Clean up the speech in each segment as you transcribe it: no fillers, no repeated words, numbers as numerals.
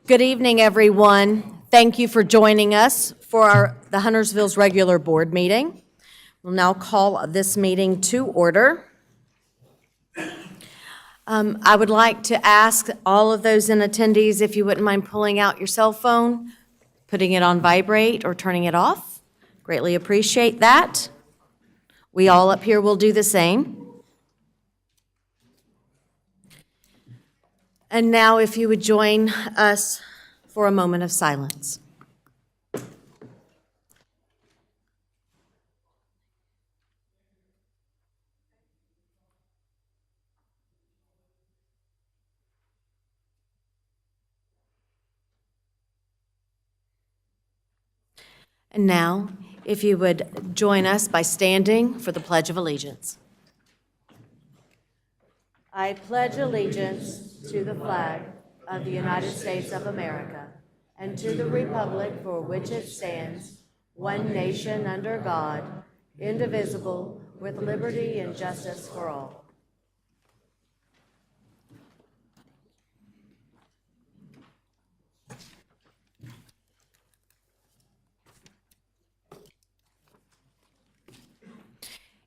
Good evening, everyone. Thank you for joining us for the Huntersville's regular board meeting. We'll now call this meeting to order. I would like to ask all of those in attendees if you wouldn't mind pulling out your cell phone, putting it on vibrate or turning it off. Greatly appreciate that. We all up here will do the same. And now if you would join us for a moment of silence. And now, if you would join us by standing for the Pledge of Allegiance. I pledge allegiance to the flag of the United States of America and to the republic for which it stands, one nation under God, indivisible, with liberty and justice for all.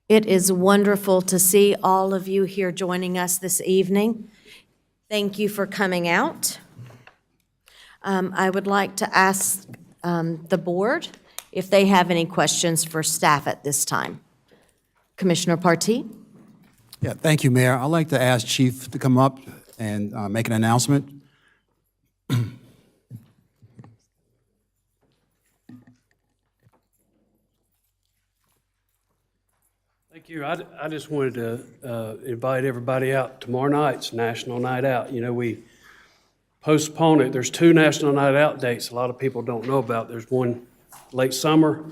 It is wonderful to see all of you here joining us this evening. Thank you for coming out. I would like to ask the board if they have any questions for staff at this time. Commissioner Partee? Yeah, thank you, Mayor. I'd like to ask Chief to come up and make an announcement. Thank you. I just wanted to invite everybody out. Tomorrow night's National Night Out. You know, we postponed it. There's two National Night Out dates a lot of people don't know about. There's one late summer.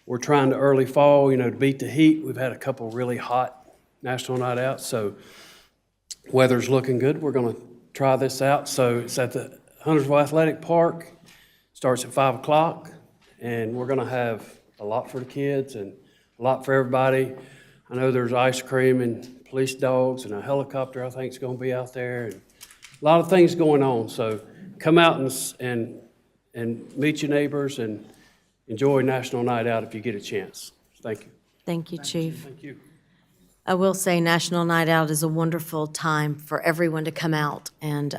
We're trying to early fall, you know, to beat the heat. We've had a couple really hot National Night Outs, so weather's looking good. We're going to try this out. So it's at the Huntersville Athletic Park. Starts at 5 o'clock, and we're going to have a lot for the kids and a lot for everybody. I know there's ice cream and police dogs and a helicopter I think is going to be out there, and a lot of things going on. So come out and meet your neighbors and enjoy National Night Out if you get a chance. Thank you. Thank you, Chief. Thank you. I will say National Night Out is a wonderful time for everyone to come out and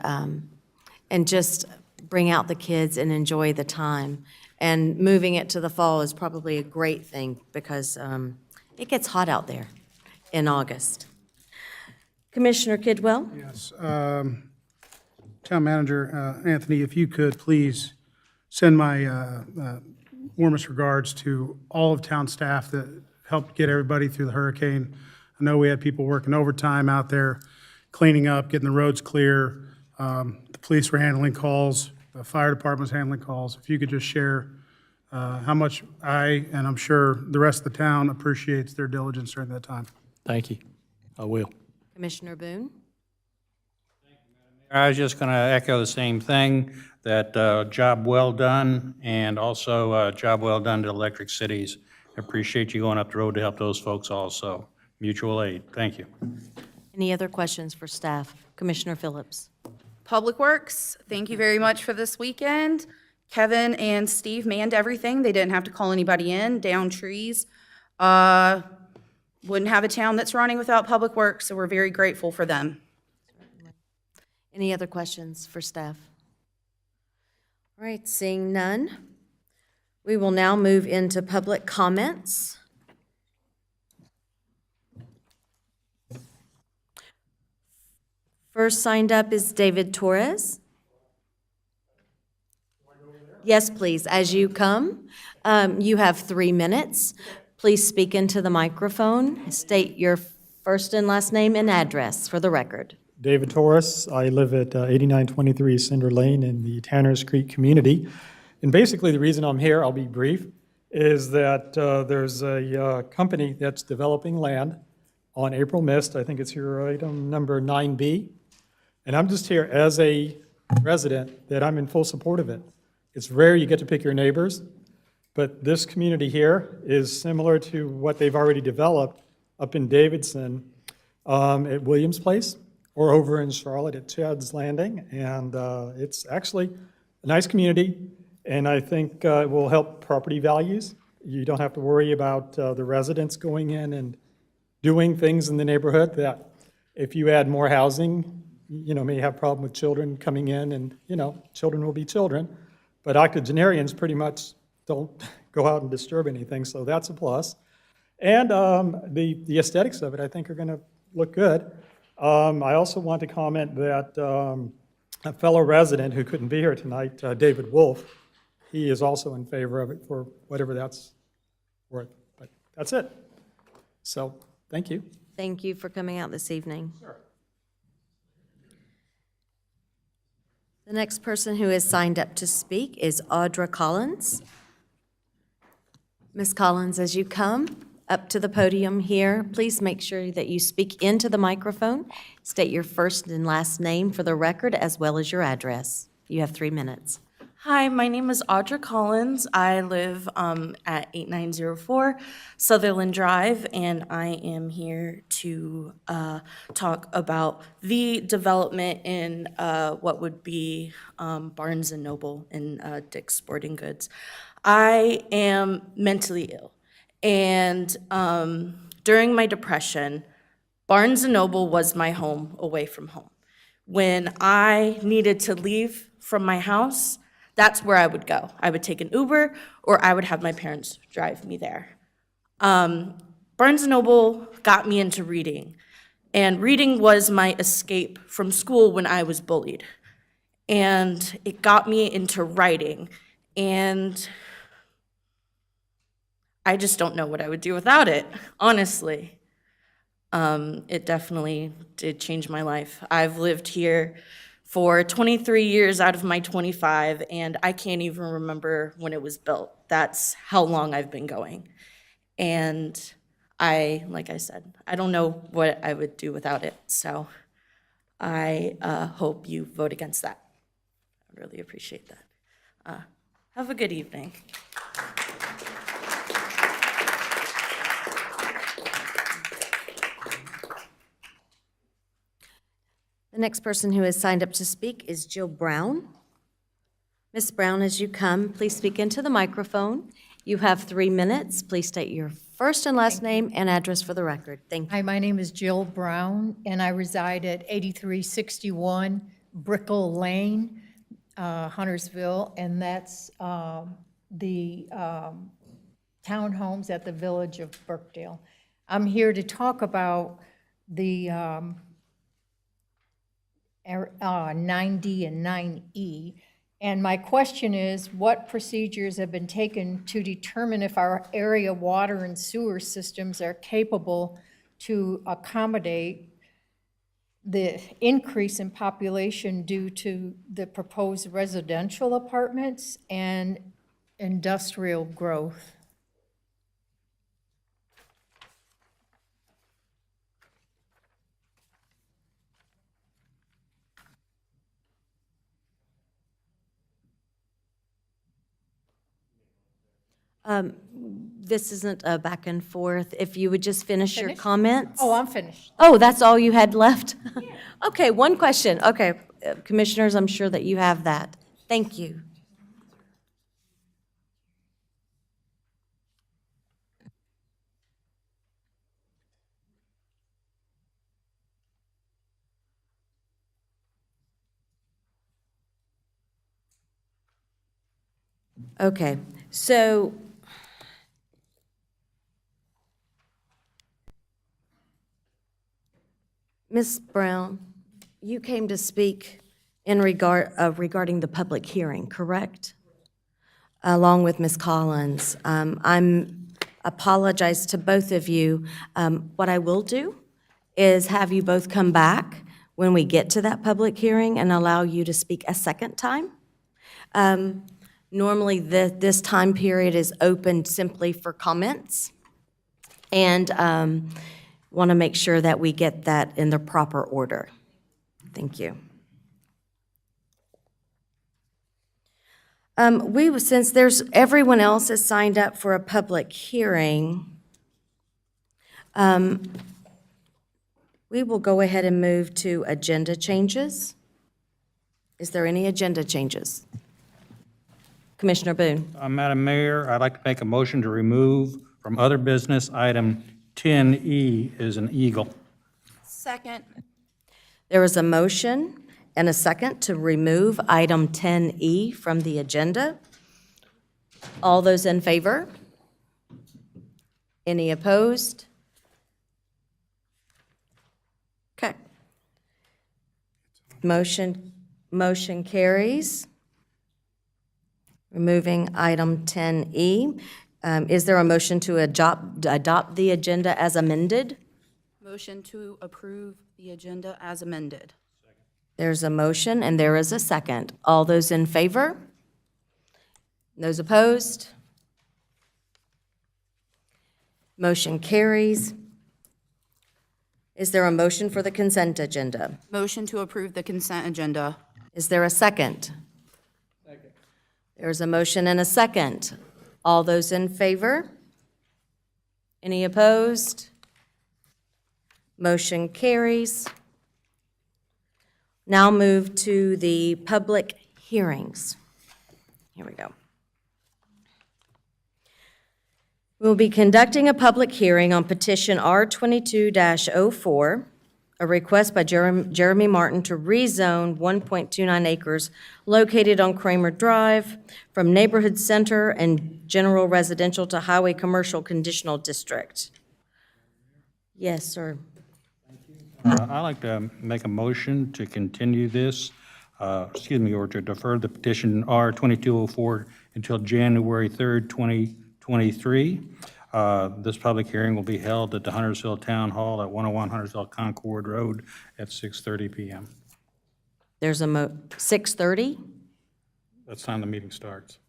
just bring out the kids and enjoy the time. And moving it to the fall is probably a great thing because it gets hot out there in August. Commissioner Kidwell? Yes. Town Manager Anthony, if you could please send my warmest regards to all of town staff that helped get everybody through the hurricane. I know we had people working overtime out there, cleaning up, getting the roads clear. The police were handling calls. The fire department was handling calls. If you could just share how much I, and I'm sure the rest of the town, appreciates their diligence during that time. Thank you. I will. Commissioner Boone? I was just going to echo the same thing, that job well done, and also job well done to Electric Cities. I appreciate you going up the road to help those folks also. Mutual aid. Thank you. Any other questions for staff? Commissioner Phillips? Public Works, thank you very much for this weekend. Kevin and Steve manned everything. They didn't have to call anybody in, down trees. Wouldn't have a town that's running without Public Works, so we're very grateful for them. Any other questions for staff? All right, seeing none, we will now move into public comments. First signed up is David Torres. Yes, please. As you come, you have 3 minutes. Please speak into the microphone. State your first and last name and address for the record. David Torres. I live at 8923 Cinder Lane in the Tanners Creek community. And basically the reason I'm here, I'll be brief, is that there's a company that's developing land on April Mist. I think it's your item number 9B. And I'm just here as a resident that I'm in full support of it. It's rare you get to pick your neighbors, but this community here is similar to what they've already developed up in Davidson at Williams Place or over in Charlotte at Chad's Landing. And it's actually a nice community, and I think it will help property values. You don't have to worry about the residents going in and doing things in the neighborhood that if you add more housing, may have a problem with children coming in, and, children will be children. But octogenarians pretty much don't go out and disturb anything, so that's a plus. And the aesthetics of it, I think, are going to look good. I also want to comment that a fellow resident who couldn't be here tonight, David Wolf, he is also in favor of it for whatever that's worth. But that's it. So, thank you. Thank you for coming out this evening. Sure. The next person who is signed up to speak is Audra Collins. Ms. Collins, as you come up to the podium here, please make sure that you speak into the microphone. State your first and last name for the record, as well as your address. You have 3 minutes. Hi, my name is Audra Collins. I live at 8904 Sutherland Drive, and I am here to talk about the development in what would be Barnes & Noble and Dick's Sporting Goods. I am mentally ill, and during my depression, Barnes & Noble was my home away from home. When I needed to leave from my house, that's where I would go. I would take an Uber, or I would have my parents drive me there. Barnes & Noble got me into reading, and reading was my escape from school when I was bullied. And it got me into writing, and I just don't know what I would do without it, honestly. It definitely did change my life. I've lived here for 23 years out of my 25, and I can't even remember when it was built. That's how long I've been going. And like I said, I don't know what I would do without it, so I hope you vote against that. I really appreciate that. Have a good evening. The next person who is signed up to speak is Jill Brown. Ms. Brown, as you come, please speak into the microphone. You have 3 minutes. Please state your first and last name and address for the record. Thank you. Hi, my name is Jill Brown, and I reside at 8361 Brickell Lane, Huntersville, and that's the townhomes at the village of Birkdale. I'm here to talk about the 9D and 9E. And my question is, what procedures have been taken to determine if our area water and sewer systems are capable to accommodate the increase in population due to the proposed residential apartments and industrial growth? This isn't a back and forth. If you would just finish your comments. Oh, I'm finished. Oh, that's all you had left? Okay, one question. Okay, commissioners, I'm sure that you have that. Thank you. Okay, so Ms. Brown, you came to speak in regarding the public hearing, correct? Along with Ms. Collins. I'm apologize to both of you. What I will do is have you both come back when we get to that public hearing and allow you to speak a second time. Normally, this time period is open simply for comments, and want to make sure that we get that in the proper order. Thank you. Since everyone else has signed up for a public hearing, we will go ahead and move to agenda changes. Is there any agenda changes? Commissioner Boone. Madam Mayor, I'd like to make a motion to remove from other business item 10E is an eagle. Second. There is a motion and a second to remove item 10E from the agenda. All those in favor? Any opposed? Okay. Motion carries. Removing item 10E. Is there a motion to adopt the agenda as amended? Motion to approve the agenda as amended. There's a motion and there is a second. All those in favor? Those opposed? Motion carries. Is there a motion for the consent agenda? Motion to approve the consent agenda. Is there a second? Second. There's a motion and a second. All those in favor? Any opposed? Motion carries. Now move to the public hearings. Here we go. We'll be conducting a public hearing on petition R22-04, a request by Jeremy Martin to rezone 1.29 acres located on Kramer Drive from neighborhood center and general residential to highway commercial conditional district. Yes, sir. I'd like to make a motion to continue this, or to defer the petition R2204 until January 3rd, 2023. This public hearing will be held at the Huntersville Town Hall at 101 Huntersville Concord Road at 6:30 PM. There's a 6:30? That's the time the meeting starts.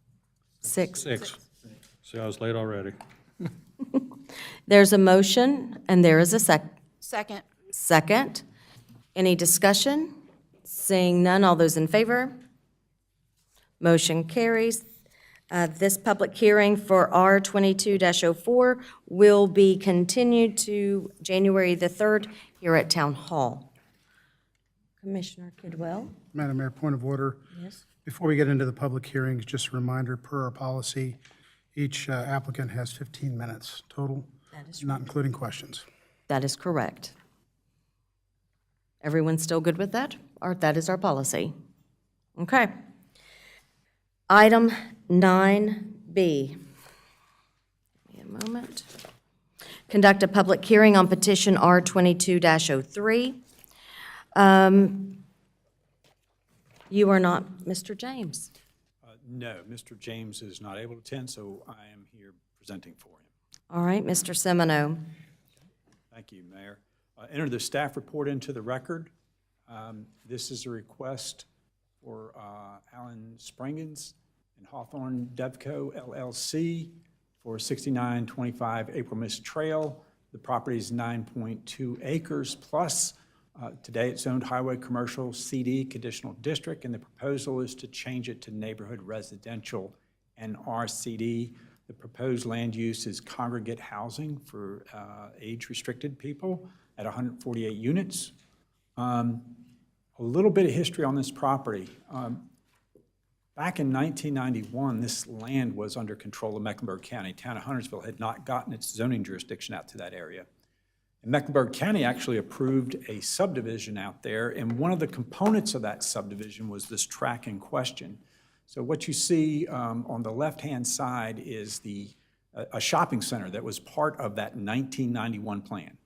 6. 6. See, I was late already. There's a motion and there is a Second. second. Any discussion? Seeing none, all those in favor? Motion carries. This public hearing for R22-04 will be continued to January the 3rd here at Town Hall. Commissioner Kidwell? Madam Mayor, point of order. Yes. Before we get into the public hearings, just a reminder, per our policy, each applicant has 15 minutes total, not including questions. That is correct. Everyone still good with that? Or that is our policy? Okay. Item 9B. Give me a moment. Conduct a public hearing on petition R22-03. You are not Mr. James. No, Mr. James is not able to attend, so I am here presenting for him. All right, Mr. Semino. Thank you, Mayor. Enter the staff report into the record. This is a request for Alan Springens and Hawthorne Devco LLC for 6925 April Mist Trail. The property is 9.2 acres plus. Today it's zoned highway commercial CD conditional district, and the proposal is to change it to neighborhood residential and RCD. The proposed land use is congregate housing for age-restricted people at 148 units. A little bit of history on this property. Back in 1991, this land was under control of Mecklenburg County. Town of Huntersville had not gotten its zoning jurisdiction out to that area. And Mecklenburg County actually approved a subdivision out there, and one of the components of that subdivision was this track in question. So what you see on the left-hand side is a shopping center that was part of that 1991 plan.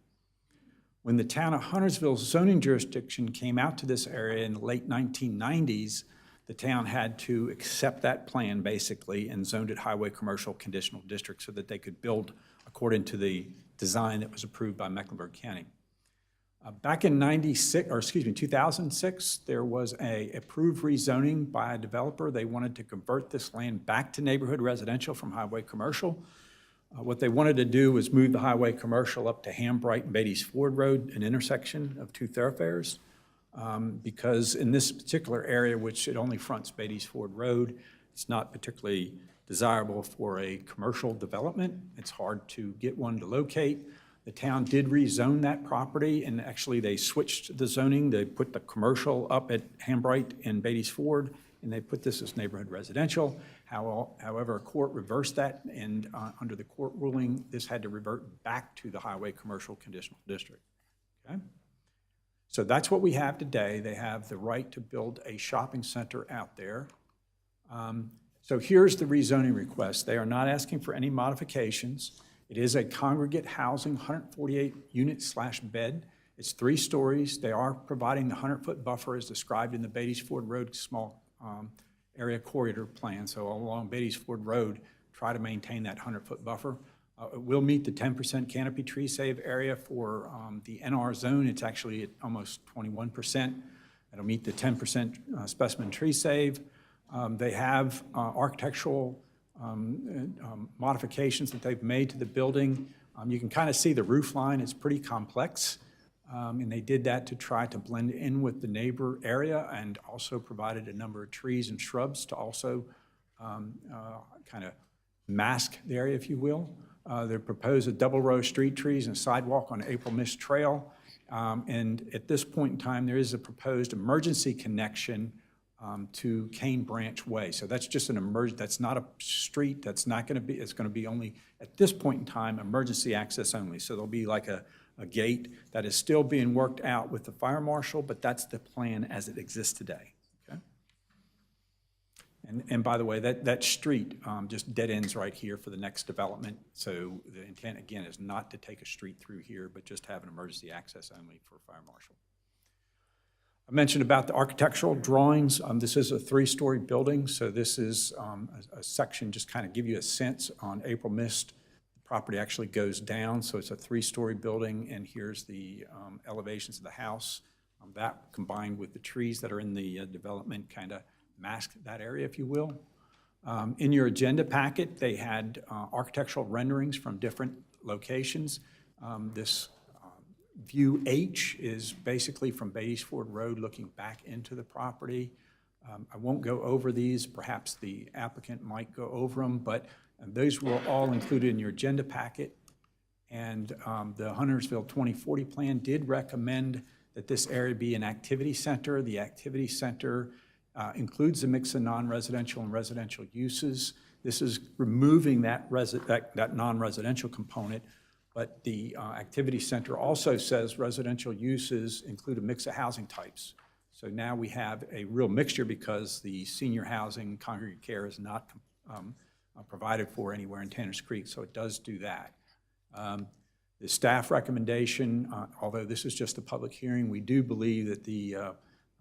When the town of Huntersville's zoning jurisdiction came out to this area in the late 1990s, the town had to accept that plan basically and zoned it highway commercial conditional district so that they could build according to the design that was approved by Mecklenburg County. Back in 2006, there was a approved rezoning by a developer. They wanted to convert this land back to neighborhood residential from highway commercial. What they wanted to do was move the highway commercial up to Hambright and Beatties Ford Road, an intersection of two thoroughfares, because in this particular area, which it only fronts Beatties Ford Road, it's not particularly desirable for a commercial development. It's hard to get one to locate. The town did rezone that property, and actually they switched the zoning. They put the commercial up at Hambright and Beatties Ford and they put this as neighborhood residential. However, a court reversed that, and under the court ruling, this had to revert back to the highway commercial conditional district. Okay? So that's what we have today. They have the right to build a shopping center out there. So here's the rezoning request. They are not asking for any modifications. It is a congregate housing, 148-unit/bed. It's 3 stories. They are providing the 100-foot buffer as described in the Beatties Ford Road small area corridor plan. So along Beatties Ford Road, try to maintain that 100-foot buffer. It will meet the 10% canopy tree save area for the NR zone. It's actually at almost 21%. It'll meet the 10% specimen tree save. They have architectural modifications that they've made to the building. You can kind of see the roof line. It's pretty complex. And they did that to try to blend in with the neighbor area, and also provided a number of trees and shrubs to also kind of mask the area, if you will. They proposed a double row of street trees and a sidewalk on April Mist Trail. And at this point in time, there is a proposed emergency connection to Cane Branch Way. So that's just an that's not a street, that's not gonna be, it's gonna be only, at this point in time, emergency access only. So there'll be like a gate that is still being worked out with the fire marshal, but that's the plan as it exists today, okay? And by the way, that street just dead ends right here for the next development. So the intent, again, is not to take a street through here, but just have an emergency access only for fire marshal. I mentioned about the architectural drawings. This is a 3-story building, so this is a section, just kind of give you a sense on April Mist. The property actually goes down, so it's a 3-story building, and here's the elevations of the house. That combined with the trees that are in the development kind of mask that area, if you will. In your agenda packet, they had architectural renderings from different locations. This View H is basically from Beatties Ford Road looking back into the property. I won't go over these. Perhaps the applicant might go over them, but those were all included in your agenda packet. And the Huntersville 2040 plan did recommend that this area be an activity center. The activity center includes a mix of non-residential and residential uses. This is removing that non-residential component. But the activity center also says residential uses include a mix of housing types. So now we have a real mixture because the senior housing congregate care is not provided for anywhere in Tanners Creek, so it does do that. The staff recommendation, although this is just a public hearing, we do believe that the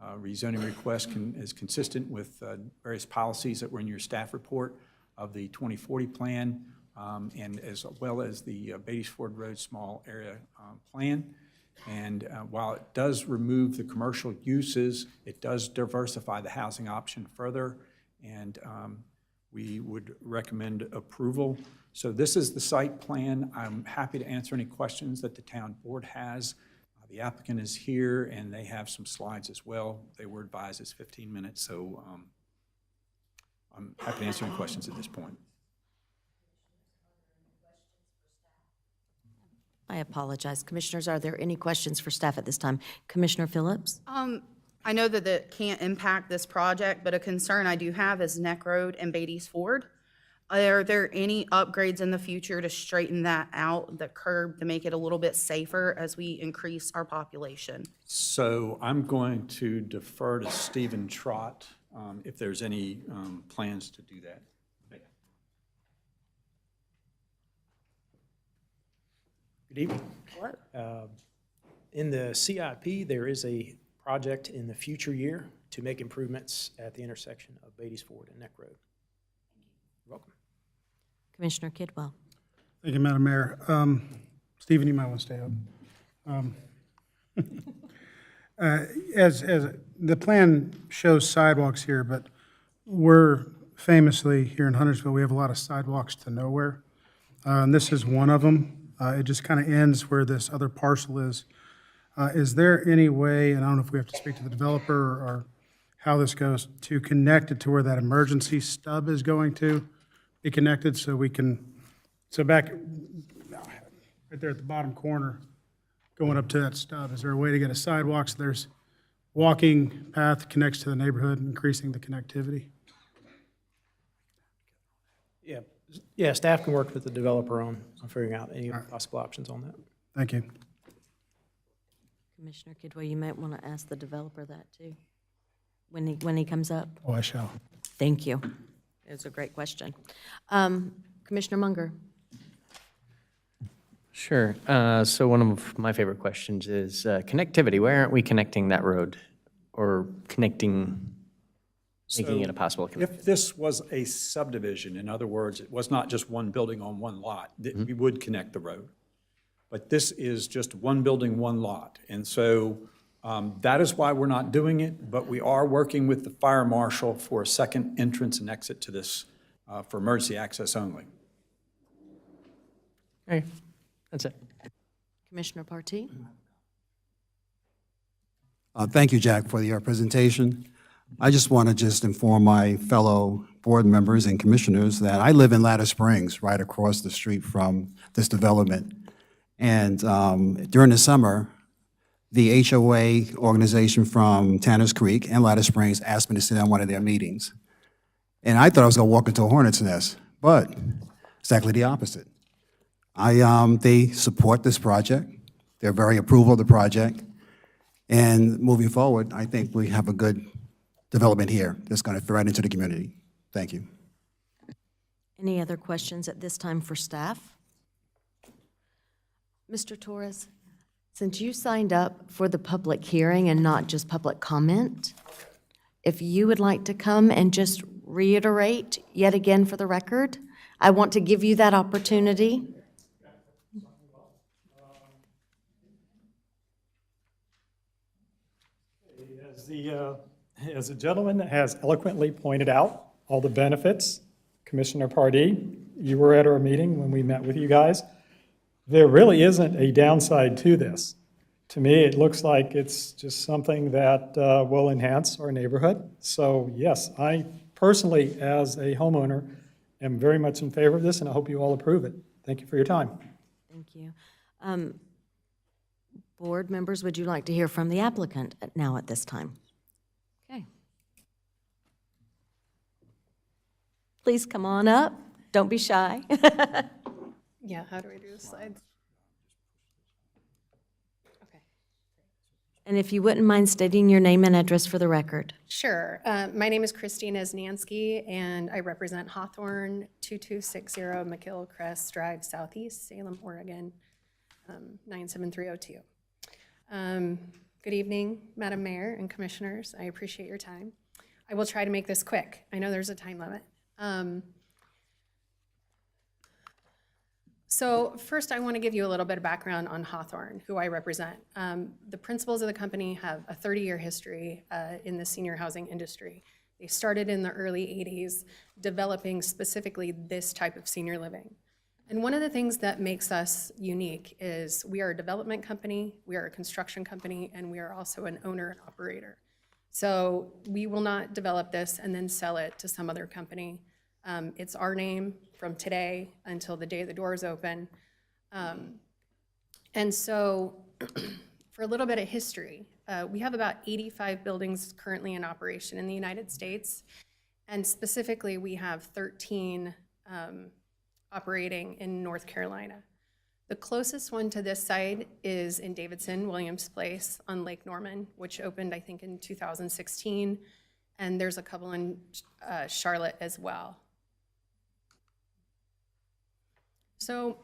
rezoning request is consistent with various policies that were in your staff report of the 2040 plan. And as well as the Beatties Ford Road small area plan. And while it does remove the commercial uses, it does diversify the housing option further, and we would recommend approval. So this is the site plan. I'm happy to answer any questions that the town board has. The applicant is here, and they have some slides as well. They were advised it's 15 minutes, so I'm happy to answer any questions at this point. I apologize. Commissioners, are there any questions for staff at this time? Commissioner Phillips? I know that it can't impact this project, but a concern I do have is Neck Road and Beatties Ford. Are there any upgrades in the future to straighten that out, the curb, to make it a little bit safer as we increase our population? So I'm going to defer to Stephen Trott if there's any plans to do that. Good evening. In the CIP, there is a project in the future year to make improvements at the intersection of Beatties Ford and Neck Road. You're welcome. Commissioner Kidwell? Thank you, Madam Mayor. Stephen, you might want to stay up. As the plan shows sidewalks here, but we're famously here in Huntersville, we have a lot of sidewalks to nowhere. And this is one of them. It just kind of ends where this other parcel is. Is there any way, and I don't know if we have to speak to the developer or how this goes, to connect it to where that emergency stub is going to be connected so we can, so back, right there at the bottom corner, going up to that stub, is there a way to get a sidewalk so there's walking path connects to the neighborhood, increasing the connectivity. Yeah, staff can work with the developer on figuring out any possible options on that. Thank you. Commissioner Kidwell, you might want to ask the developer that too, when he comes up. Oh, I shall. Thank you. It's a great question. Commissioner Munger. Sure. So one of my favorite questions is connectivity. Why aren't we connecting that road or making it a possible connection? If this was a subdivision, in other words, it was not just one building on one lot, we would connect the road. But this is just one building, one lot. And so that is why we're not doing it, but we are working with the fire marshal for a second entrance and exit to this for emergency access only. Okay, that's it. Commissioner Partee. Thank you, Jack, for your presentation. I just want to inform my fellow board members and commissioners that I live in Ladder Springs, right across the street from this development. And during the summer, the HOA organization from Tanners Creek and Ladder Springs asked me to sit on one of their meetings. And I thought I was going to walk into a hornet's nest, but exactly the opposite. They support this project. They're very approval of the project. And moving forward, I think we have a good development here that's going to fit right into the community. Thank you. Any other questions at this time for staff? Mr. Torres, since you signed up for the public hearing and not just public comment, if you would like to come and just reiterate yet again for the record, I want to give you that opportunity. As the gentleman has eloquently pointed out, all the benefits, Commissioner Pardee, you were at our meeting when we met with you guys. There really isn't a downside to this. To me, it looks like it's just something that will enhance our neighborhood. So yes, I personally, as a homeowner, am very much in favor of this, and I hope you all approve it. Thank you for your time. Thank you. Board members, would you like to hear from the applicant now at this time? Okay. Please come on up. Don't be shy. Yeah, how do I do the slides? Okay. And if you wouldn't mind stating your name and address for the record. Sure. My name is Christina Znansky, and I represent Hawthorne, 2260 McKill Crest Drive Southeast, Salem, Oregon, 97302. Good evening, Madam Mayor and Commissioners. I appreciate your time. I will try to make this quick. I know there's a time limit. So first, I want to give you a little bit of background on Hawthorne, who I represent. The principals of the company have a 30-year history in the senior housing industry. They started in the early 80s, developing specifically this type of senior living. And one of the things that makes us unique is we are a development company, we are a construction company, and we are also an owner and operator. So we will not develop this and then sell it to some other company. It's our name from today until the day the doors open. And so for a little bit of history, we have about 85 buildings currently in operation in the United States. And specifically, we have 13 operating in North Carolina. The closest one to this site is in Davidson, Williams Place on Lake Norman, which opened, I think, in 2016. And there's a couple in Charlotte as well. So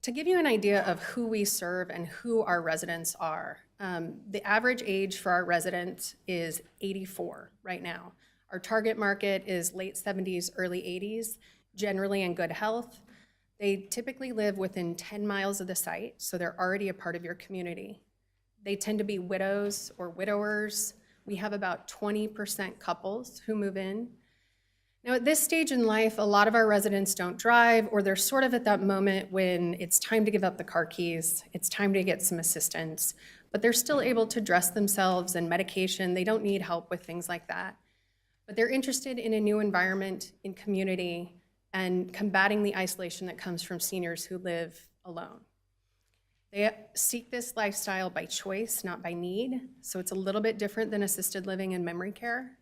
to give you an idea of who we serve and who our residents are, the average age for our residents is 84 right now. Our target market is late 70s, early 80s, generally in good health. They typically live within 10 miles of the site, so they're already a part of your community. They tend to be widows or widowers. We have about 20% couples who move in. Now, at this stage in life, a lot of our residents don't drive, or they're sort of at that moment when it's time to give up the car keys, it's time to get some assistance, but they're still able to dress themselves and medication. They don't need help with things like that. But they're interested in a new environment, in community, and combating the isolation that comes from seniors who live alone. They seek this lifestyle by choice, not by need, so it's a little bit different than assisted living and memory care.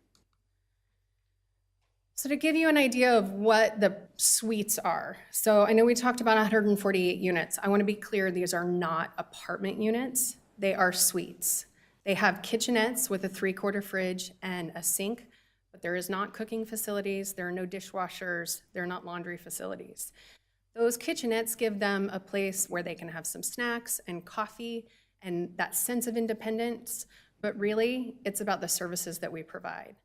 So to give you an idea of what the suites are, so I know we talked about 148 units. I want to be clear, these are not apartment units. They are suites. They have kitchenettes with a 3/4 fridge and a sink, but there is not cooking facilities, there are no dishwashers, there are not laundry facilities. Those kitchenettes give them a place where they can have some snacks and coffee and that sense of independence, but really, it's about the services that we provide.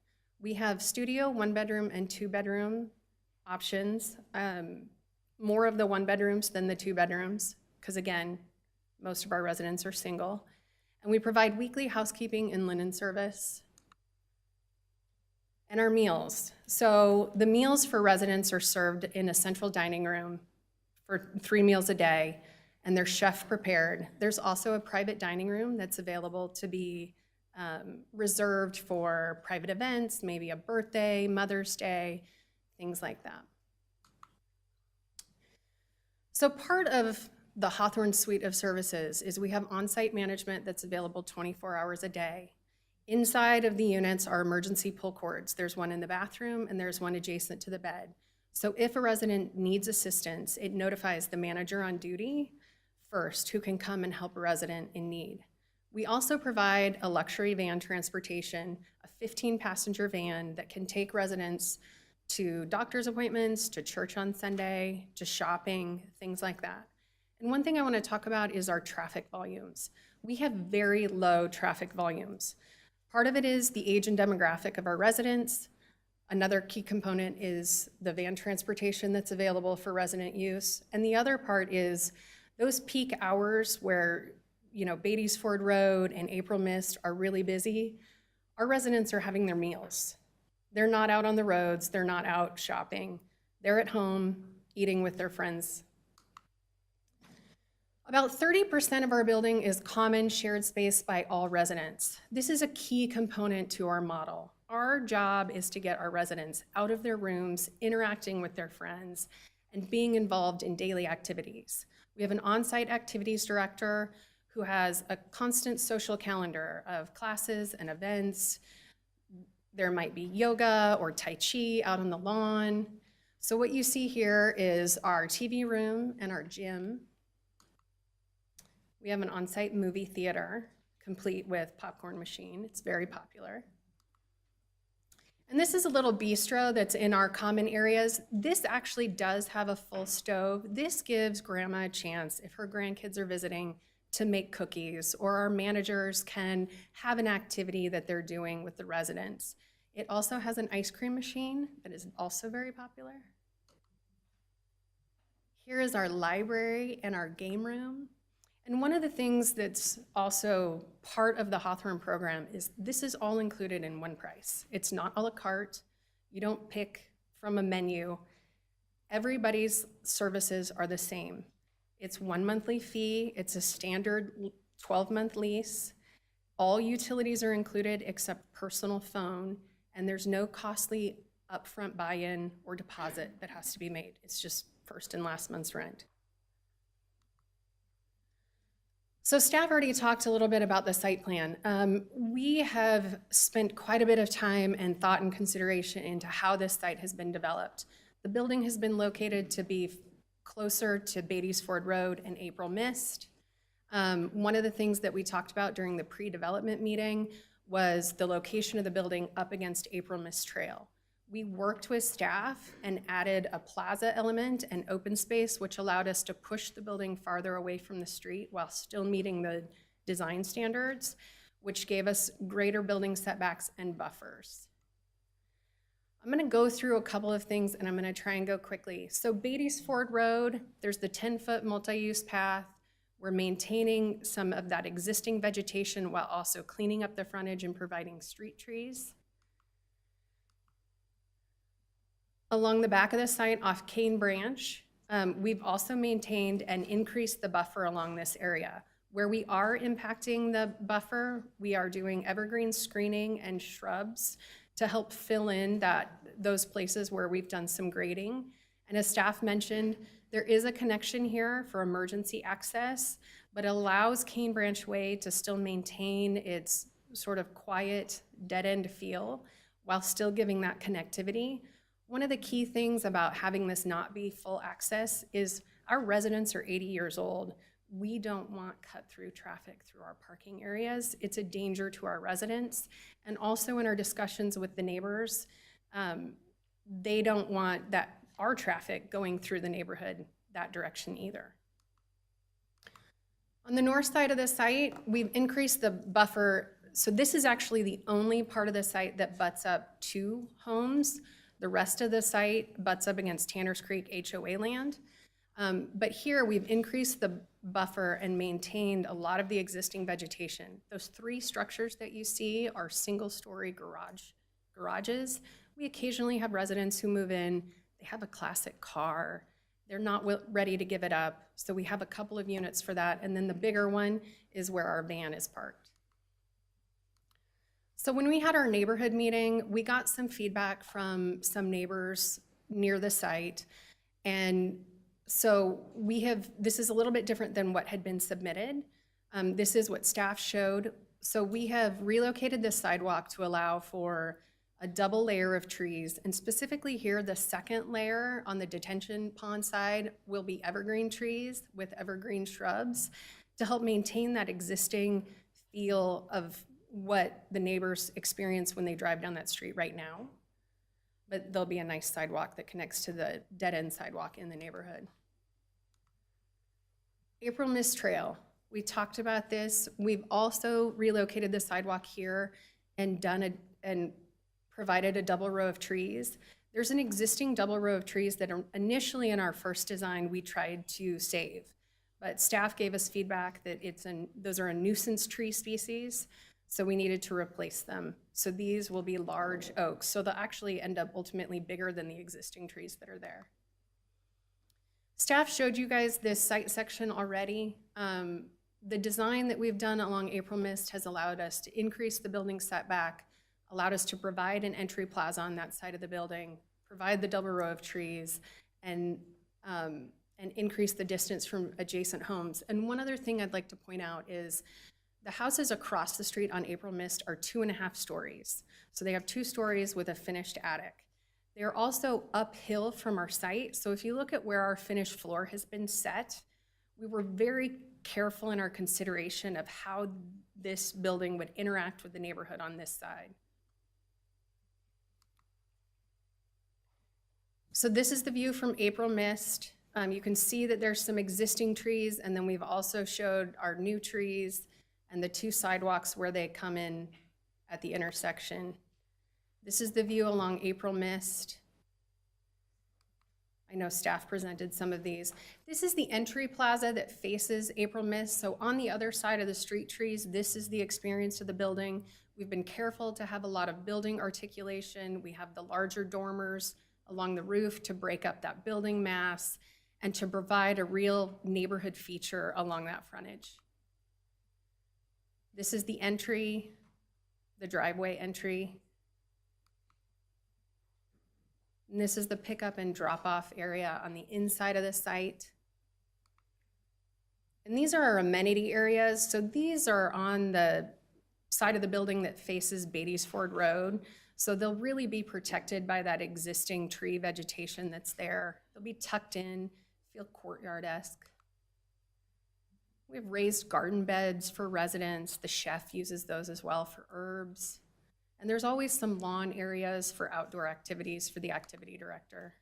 We have studio, 1-bedroom, and 2-bedroom options. More of the 1-bedrooms than the 2-bedrooms, because again, most of our residents are single. And we provide weekly housekeeping and linen service. And our meals. So the meals for residents are served in a central dining room for 3 meals a day, and they're chef prepared. There's also a private dining room that's available to be reserved for private events, maybe a birthday, Mother's Day, things like that. So part of the Hawthorne suite of services is we have on-site management that's available 24 hours a day. Inside of the units are emergency pull cords. There's one in the bathroom and there's one adjacent to the bed. So if a resident needs assistance, it notifies the manager on duty first who can come and help a resident in need. We also provide a luxury van transportation, a 15-passenger van that can take residents to doctor's appointments, to church on Sunday, to shopping, things like that. And one thing I want to talk about is our traffic volumes. We have very low traffic volumes. Part of it is the age and demographic of our residents. Another key component is the van transportation that's available for resident use. And the other part is those peak hours where Beatties Ford Road and April Mist are really busy, our residents are having their meals. They're not out on the roads, they're not out shopping. They're at home eating with their friends. About 30% of our building is common shared space by all residents. This is a key component to our model. Our job is to get our residents out of their rooms, interacting with their friends, and being involved in daily activities. We have an on-site activities director who has a constant social calendar of classes and events. There might be yoga or Tai Chi out on the lawn. So what you see here is our TV room and our gym. We have an on-site movie theater, complete with popcorn machine. It's very popular. And this is a little bistro that's in our common areas. This actually does have a full stove. This gives grandma a chance, if her grandkids are visiting, to make cookies, or our managers can have an activity that they're doing with the residents. It also has an ice cream machine that is also very popular. Here is our library and our game room. And one of the things that's also part of the Hawthorne program is this is all included in one price. It's not a la carte. You don't pick from a menu. Everybody's services are the same. It's 1 monthly fee. It's a standard 12-month lease. All utilities are included except personal phone, and there's no costly upfront buy-in or deposit that has to be made. It's just first and last month's rent. So staff already talked a little bit about the site plan. We have spent quite a bit of time and thought and consideration into how this site has been developed. The building has been located to be closer to Beatties Ford Road and April Mist. One of the things that we talked about during the pre-development meeting was the location of the building up against April Mist Trail. We worked with staff and added a plaza element and open space, which allowed us to push the building farther away from the street while still meeting the design standards, which gave us greater building setbacks and buffers. I'm gonna go through a couple of things and I'm gonna try and go quickly. So Beatties Ford Road, there's the 10-foot multi-use path. We're maintaining some of that existing vegetation while also cleaning up the frontage and providing street trees. Along the back of the site off Cane Branch, we've also maintained and increased the buffer along this area. Where we are impacting the buffer, we are doing evergreen screening and shrubs to help fill in those places where we've done some grading. And as staff mentioned, there is a connection here for emergency access, but it allows Cane Branch Way to still maintain its sort of quiet, dead-end feel while still giving that connectivity. One of the key things about having this not be full access is our residents are 80 years old. We don't want cut-through traffic through our parking areas. It's a danger to our residents. And also in our discussions with the neighbors, they don't want our traffic going through the neighborhood that direction either. On the north side of the site, we've increased the buffer. So this is actually the only part of the site that butts up to homes. The rest of the site butts up against Tanners Creek HOA land. But here we've increased the buffer and maintained a lot of the existing vegetation. Those 3 structures that you see are single-story garages. We occasionally have residents who move in, they have a classic car, they're not ready to give it up, so we have a couple of units for that, and then the bigger one is where our van is parked. So when we had our neighborhood meeting, we got some feedback from some neighbors near the site, and so this is a little bit different than what had been submitted. This is what staff showed. So we have relocated this sidewalk to allow for a double layer of trees, and specifically here, the second layer on the detention pond side will be evergreen trees with evergreen shrubs to help maintain that existing feel of what the neighbors experience when they drive down that street right now. But there'll be a nice sidewalk that connects to the dead-end sidewalk in the neighborhood. April Mist Trail, we talked about this. We've also relocated the sidewalk here and provided a double row of trees. There's an existing double row of trees that are initially in our first design we tried to save, but staff gave us feedback that those are a nuisance tree species, so we needed to replace them. So these will be large oaks, so they'll actually end up ultimately bigger than the existing trees that are there. Staff showed you guys this site section already. The design that we've done along April Mist has allowed us to increase the building setback, allowed us to provide an entry plaza on that side of the building, provide the double row of trees, and increase the distance from adjacent homes. And one other thing I'd like to point out is the houses across the street on April Mist are 2.5 stories. So they have 2 stories with a finished attic. They're also uphill from our site. So if you look at where our finished floor has been set, we were very careful in our consideration of how this building would interact with the neighborhood on this side. So this is the view from April Mist. You can see that there's some existing trees, and then we've also showed our new trees and the 2 sidewalks where they come in at the intersection. This is the view along April Mist. I know staff presented some of these. This is the entry plaza that faces April Mist. So on the other side of the street trees, this is the experience of the building. We've been careful to have a lot of building articulation. We have the larger dormers along the roof to break up that building mass and to provide a real neighborhood feature along that frontage. This is the entry, the driveway entry. And this is the pickup and drop-off area on the inside of the site. And these are our amenity areas. So these are on the side of the building that faces Beatty's Ford Road. So they'll really be protected by that existing tree vegetation that's there. They'll be tucked in, feel courtyard-esque. We have raised garden beds for residents. The chef uses those as well for herbs. And there's always some lawn areas for outdoor activities for the activity director.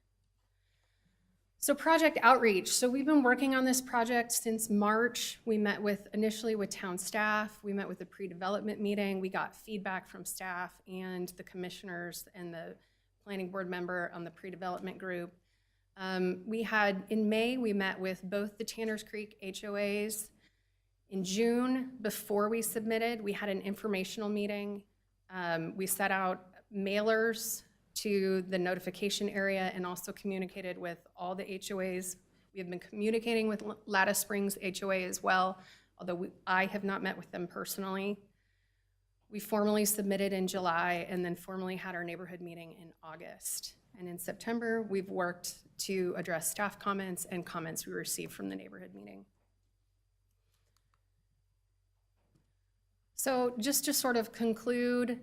So project outreach. So we've been working on this project since March. We met initially with town staff. We met with the pre-development meeting. We got feedback from staff and the commissioners and the planning board member on the pre-development group. In May, we met with both the Tanners Creek HOAs. In June, before we submitted, we had an informational meeting. We set out mailers to the notification area and also communicated with all the HOAs. We have been communicating with Lattice Springs HOA as well, although I have not met with them personally. We formally submitted in July and then formally had our neighborhood meeting in August. And in September, we've worked to address staff comments and comments we received from the neighborhood meeting. So just to sort of conclude,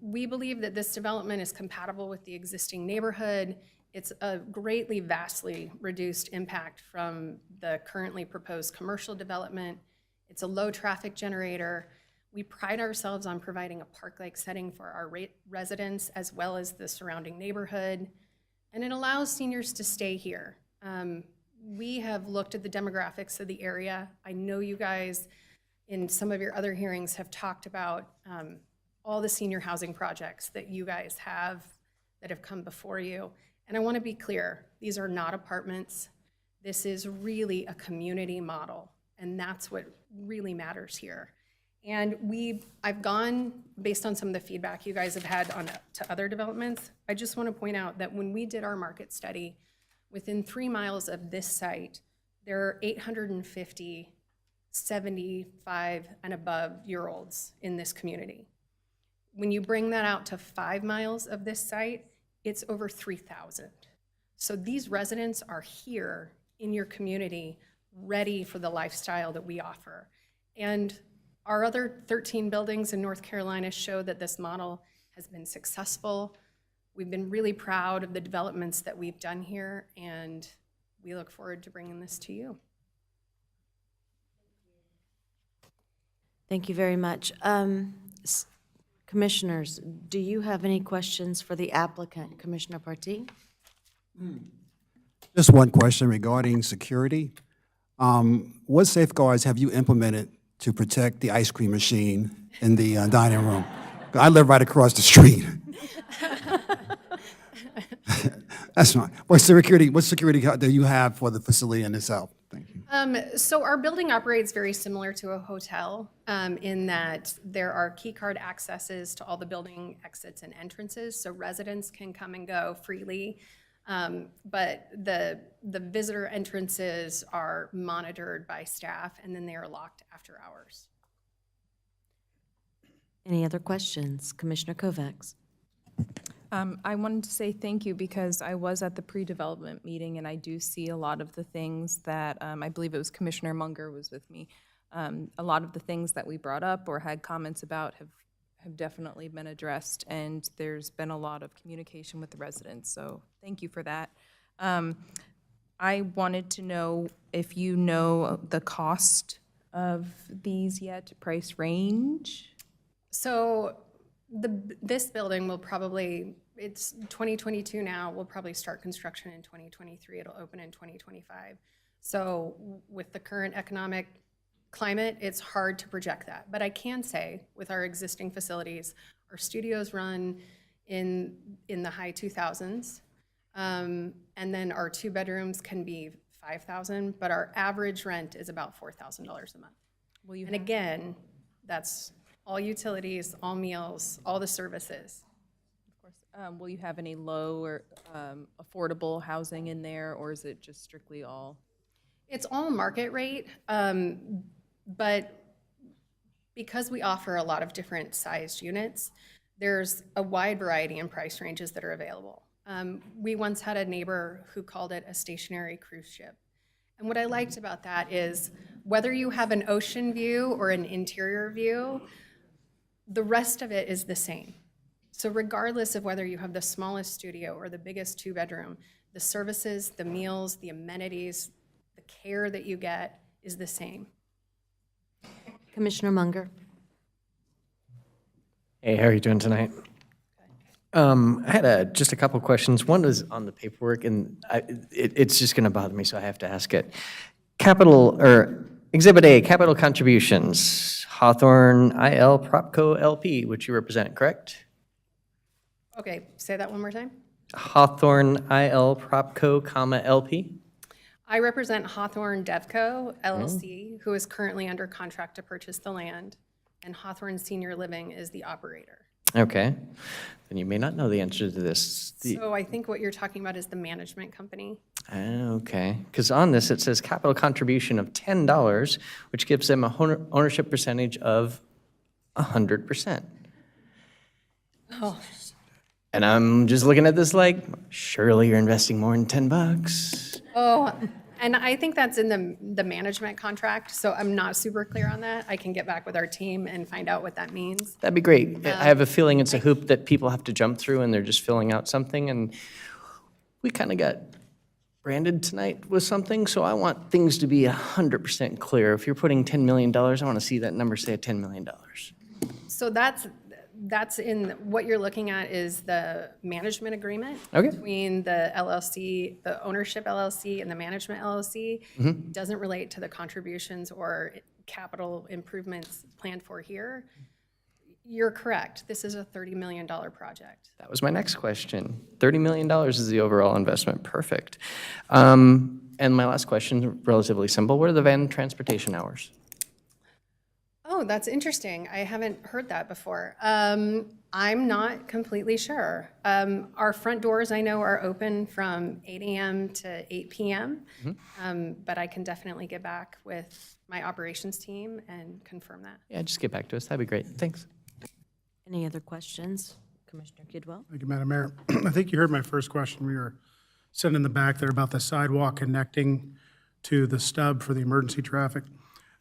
we believe that this development is compatible with the existing neighborhood. It's a greatly, vastly reduced impact from the currently proposed commercial development. It's a low traffic generator. We pride ourselves on providing a park-like setting for our residents as well as the surrounding neighborhood. And it allows seniors to stay here. We have looked at the demographics of the area. I know you guys in some of your other hearings have talked about all the senior housing projects that you guys have that have come before you. And I want to be clear, these are not apartments. This is really a community model, and that's what really matters here. And I've gone, based on some of the feedback you guys have had to other developments, I just want to point out that when we did our market study, within 3 miles of this site, there are 850 75 and above year olds in this community. When you bring that out to 5 miles of this site, it's over 3,000. So these residents are here in your community, ready for the lifestyle that we offer. And our other 13 buildings in North Carolina show that this model has been successful. We've been really proud of the developments that we've done here, and we look forward to bringing this to you. Thank you very much. Commissioners, do you have any questions for the applicant? Commissioner Partee? Just one question regarding security. What safeguards have you implemented to protect the ice cream machine in the dining room? I live right across the street. That's fine. What security do you have for the facility in itself? Thank you. So our building operates very similar to a hotel in that there are key card accesses to all the building exits and entrances, so residents can come and go freely. But the visitor entrances are monitored by staff, and then they are locked after hours. Any other questions? Commissioner Kovacs? I wanted to say thank you because I was at the pre-development meeting and I do see a lot of the things that, I believe it was Commissioner Munger was with me. A lot of the things that we brought up or had comments about have definitely been addressed, and there's been a lot of communication with the residents, so thank you for that. I wanted to know if you know the cost of these yet, price range? So this building will probably, it's 2022 now, we'll probably start construction in 2023. It'll open in 2025. So with the current economic climate, it's hard to project that. But I can say with our existing facilities, our studios run in the high 2000s. And then our 2 bedrooms can be 5,000, but our average rent is about $4,000 a month. And again, that's all utilities, all meals, all the services. Of course. Will you have any low or affordable housing in there, or is it just strictly all? It's all market rate, but because we offer a lot of different sized units, there's a wide variety in price ranges that are available. We once had a neighbor who called it a stationary cruise ship. And what I liked about that is whether you have an ocean view or an interior view, the rest of it is the same. So regardless of whether you have the smallest studio or the biggest 2-bedroom, the services, the meals, the amenities, the care that you get is the same. Commissioner Munger? Hey, how are you doing tonight? I had just a couple of questions. One is on the paperwork, and it's just going to bother me, so I have to ask it. Exhibit A, capital contributions, Hawthorne IL Propco LP, which you represent, correct? Okay, say that one more time. Hawthorne IL Propco, LP? I represent Hawthorne Devco LLC, who is currently under contract to purchase the land, and Hawthorne Senior Living is the operator. Okay, then you may not know the answer to this. So I think what you're talking about is the management company. Okay, because on this it says capital contribution of $10, which gives them a ownership percentage of 100%. Oh. And I'm just looking at this like, surely you're investing more than $10. Oh, And I think that's in the management contract, so I'm not super clear on that. I can get back with our team and find out what that means. That'd be great. I have a feeling it's a hoop that people have to jump through and they're just filling out something. And we kind of got branded tonight with something, so I want things to be 100% clear. If you're putting $10 million, I want to see that number say $10 million. So that's in, what you're looking at is the management agreement Okay. between the LLC, the ownership LLC and the management LLC. Doesn't relate to the contributions or capital improvements planned for here. You're correct. This is a $30 million project. That was my next question. $30 million is the overall investment. Perfect. And my last question, relatively simple. What are the van transportation hours? Oh, that's interesting. I haven't heard that before. I'm not completely sure. Our front doors, I know, are open from 8 a.m. to 8 p.m., but I can definitely get back with my operations team and confirm that. Yeah, just get back to us. That'd be great. Thanks. Any other questions? Commissioner Kidwell? Thank you, Madam Mayor. I think you heard my first question. We were sitting in the back there about the sidewalk connecting to the stub for the emergency traffic.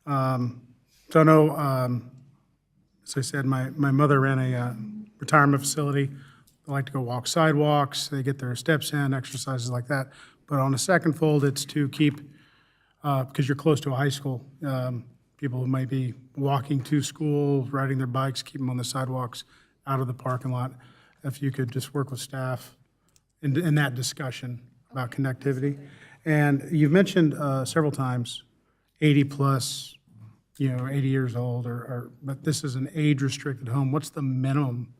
So I know, as I said, my mother ran a retirement facility. They like to go walk sidewalks. They get their steps in, exercises like that. But on the second fold, it's to keep, because you're close to a high school, people who might be walking to school, riding their bikes, keep them on the sidewalks, out of the parking lot. If you could just work with staff in that discussion about connectivity. And you've mentioned several times 80 plus, 80 years old, but this is an age-restricted home. What's the minimum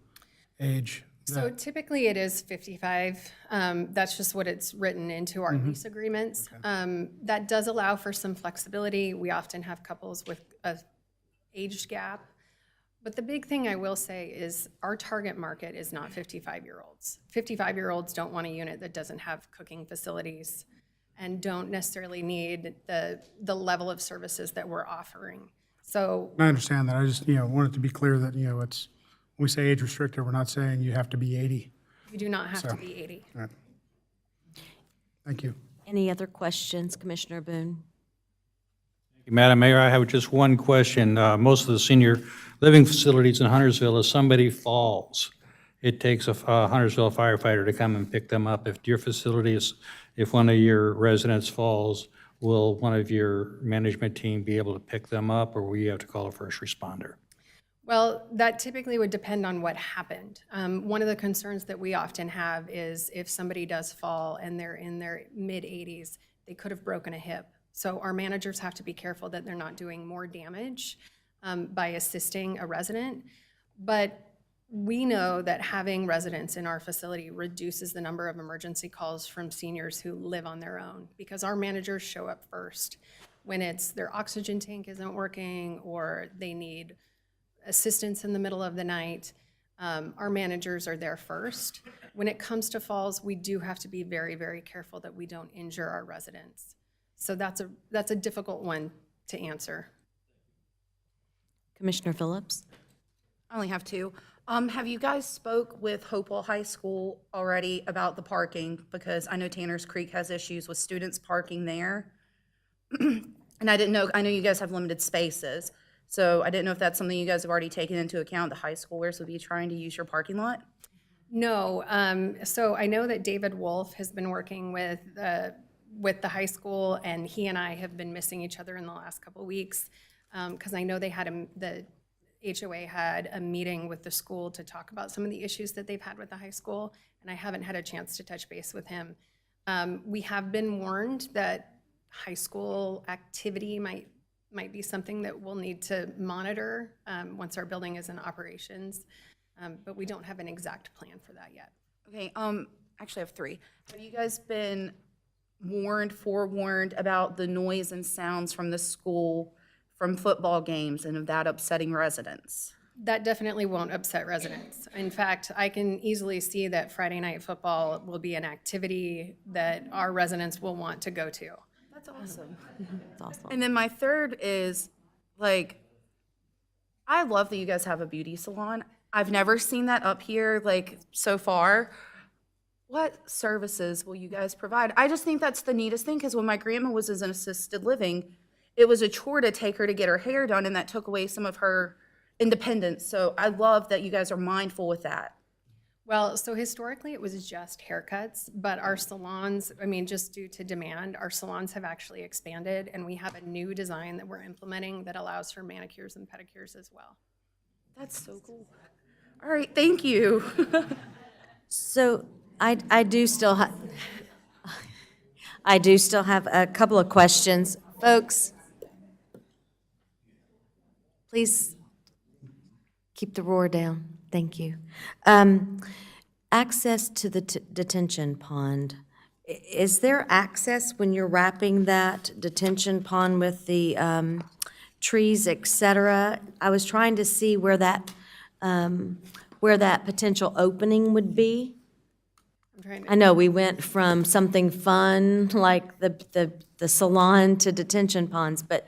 age? So typically it is 55. That's just what it's written into our lease agreements. That does allow for some flexibility. We often have couples with a age gap. But the big thing I will say is our target market is not 55-year-olds. 55-year-olds don't want a unit that doesn't have cooking facilities and don't necessarily need the level of services that we're offering. So I understand that. I just, wanted to be clear that, it's, when we say age restricted, we're not saying you have to be 80. you do not have to be 80. All right. Thank you. Any other questions, Commissioner Boone? Madam Mayor, I have just one question. Most of the senior living facilities in Huntersville, if somebody falls, it takes a Huntersville firefighter to come and pick them up. If your facilities, if one of your residents falls, will one of your management team be able to pick them up, or will you have to call a first responder? Well, that typically would depend on what happened. One of the concerns that we often have is if somebody does fall and they're in their mid-80s, they could have broken a hip. So our managers have to be careful that they're not doing more damage by assisting a resident. But we know that having residents in our facility reduces the number of emergency calls from seniors who live on their own, because our managers show up first when it's their oxygen tank isn't working or they need assistance in the middle of the night. Our managers are there first. When it comes to falls, we do have to be very, very careful that we don't injure our residents. So that's a difficult one to answer. Commissioner Phillips? I only have two. Have you guys spoke with Hopewell High School already about the parking? Because I know Tanners Creek has issues with students parking there. And I know you guys have limited spaces. So I didn't know if that's something you guys have already taken into account. The high schoolers would be trying to use your parking lot? No, so I know that David Wolf has been working with the high school, and he and I have been missing each other in the last couple of weeks, because I know they had the HOA had a meeting with the school to talk about some of the issues that they've had with the high school, and I haven't had a chance to touch base with him. We have been warned that high school activity might be something that we'll need to monitor once our building is in operations, but we don't have an exact plan for that yet. Okay, actually I have three. Have you guys been forewarned about the noise and sounds from the school from football games and of that upsetting residents? That definitely won't upset residents. In fact, I can easily see that Friday night football will be an activity that our residents will want to go to. That's awesome. That's awesome. And then my third is, I love that you guys have a beauty salon. I've never seen that up here, so far. what services will you guys provide? I just think that's the neatest thing, because when my grandma was in assisted living, it was a chore to take her to get her hair done, and that took away some of her independence. So I love that you guys are mindful with that. Well, so historically, it was just haircuts, but our salons, I mean, just due to demand, our salons have actually expanded, and we have a new design that we're implementing that allows for manicures and pedicures as well. That's so cool. All right, thank you. So I do still have, I do still have a couple of questions. Folks, please keep the roar down. Thank you. Access to the detention pond. Is there access when you're wrapping that detention pond with the trees, et cetera? I was trying to see where that potential opening would be. I'm trying I know we went from something fun like the salon to detention ponds, but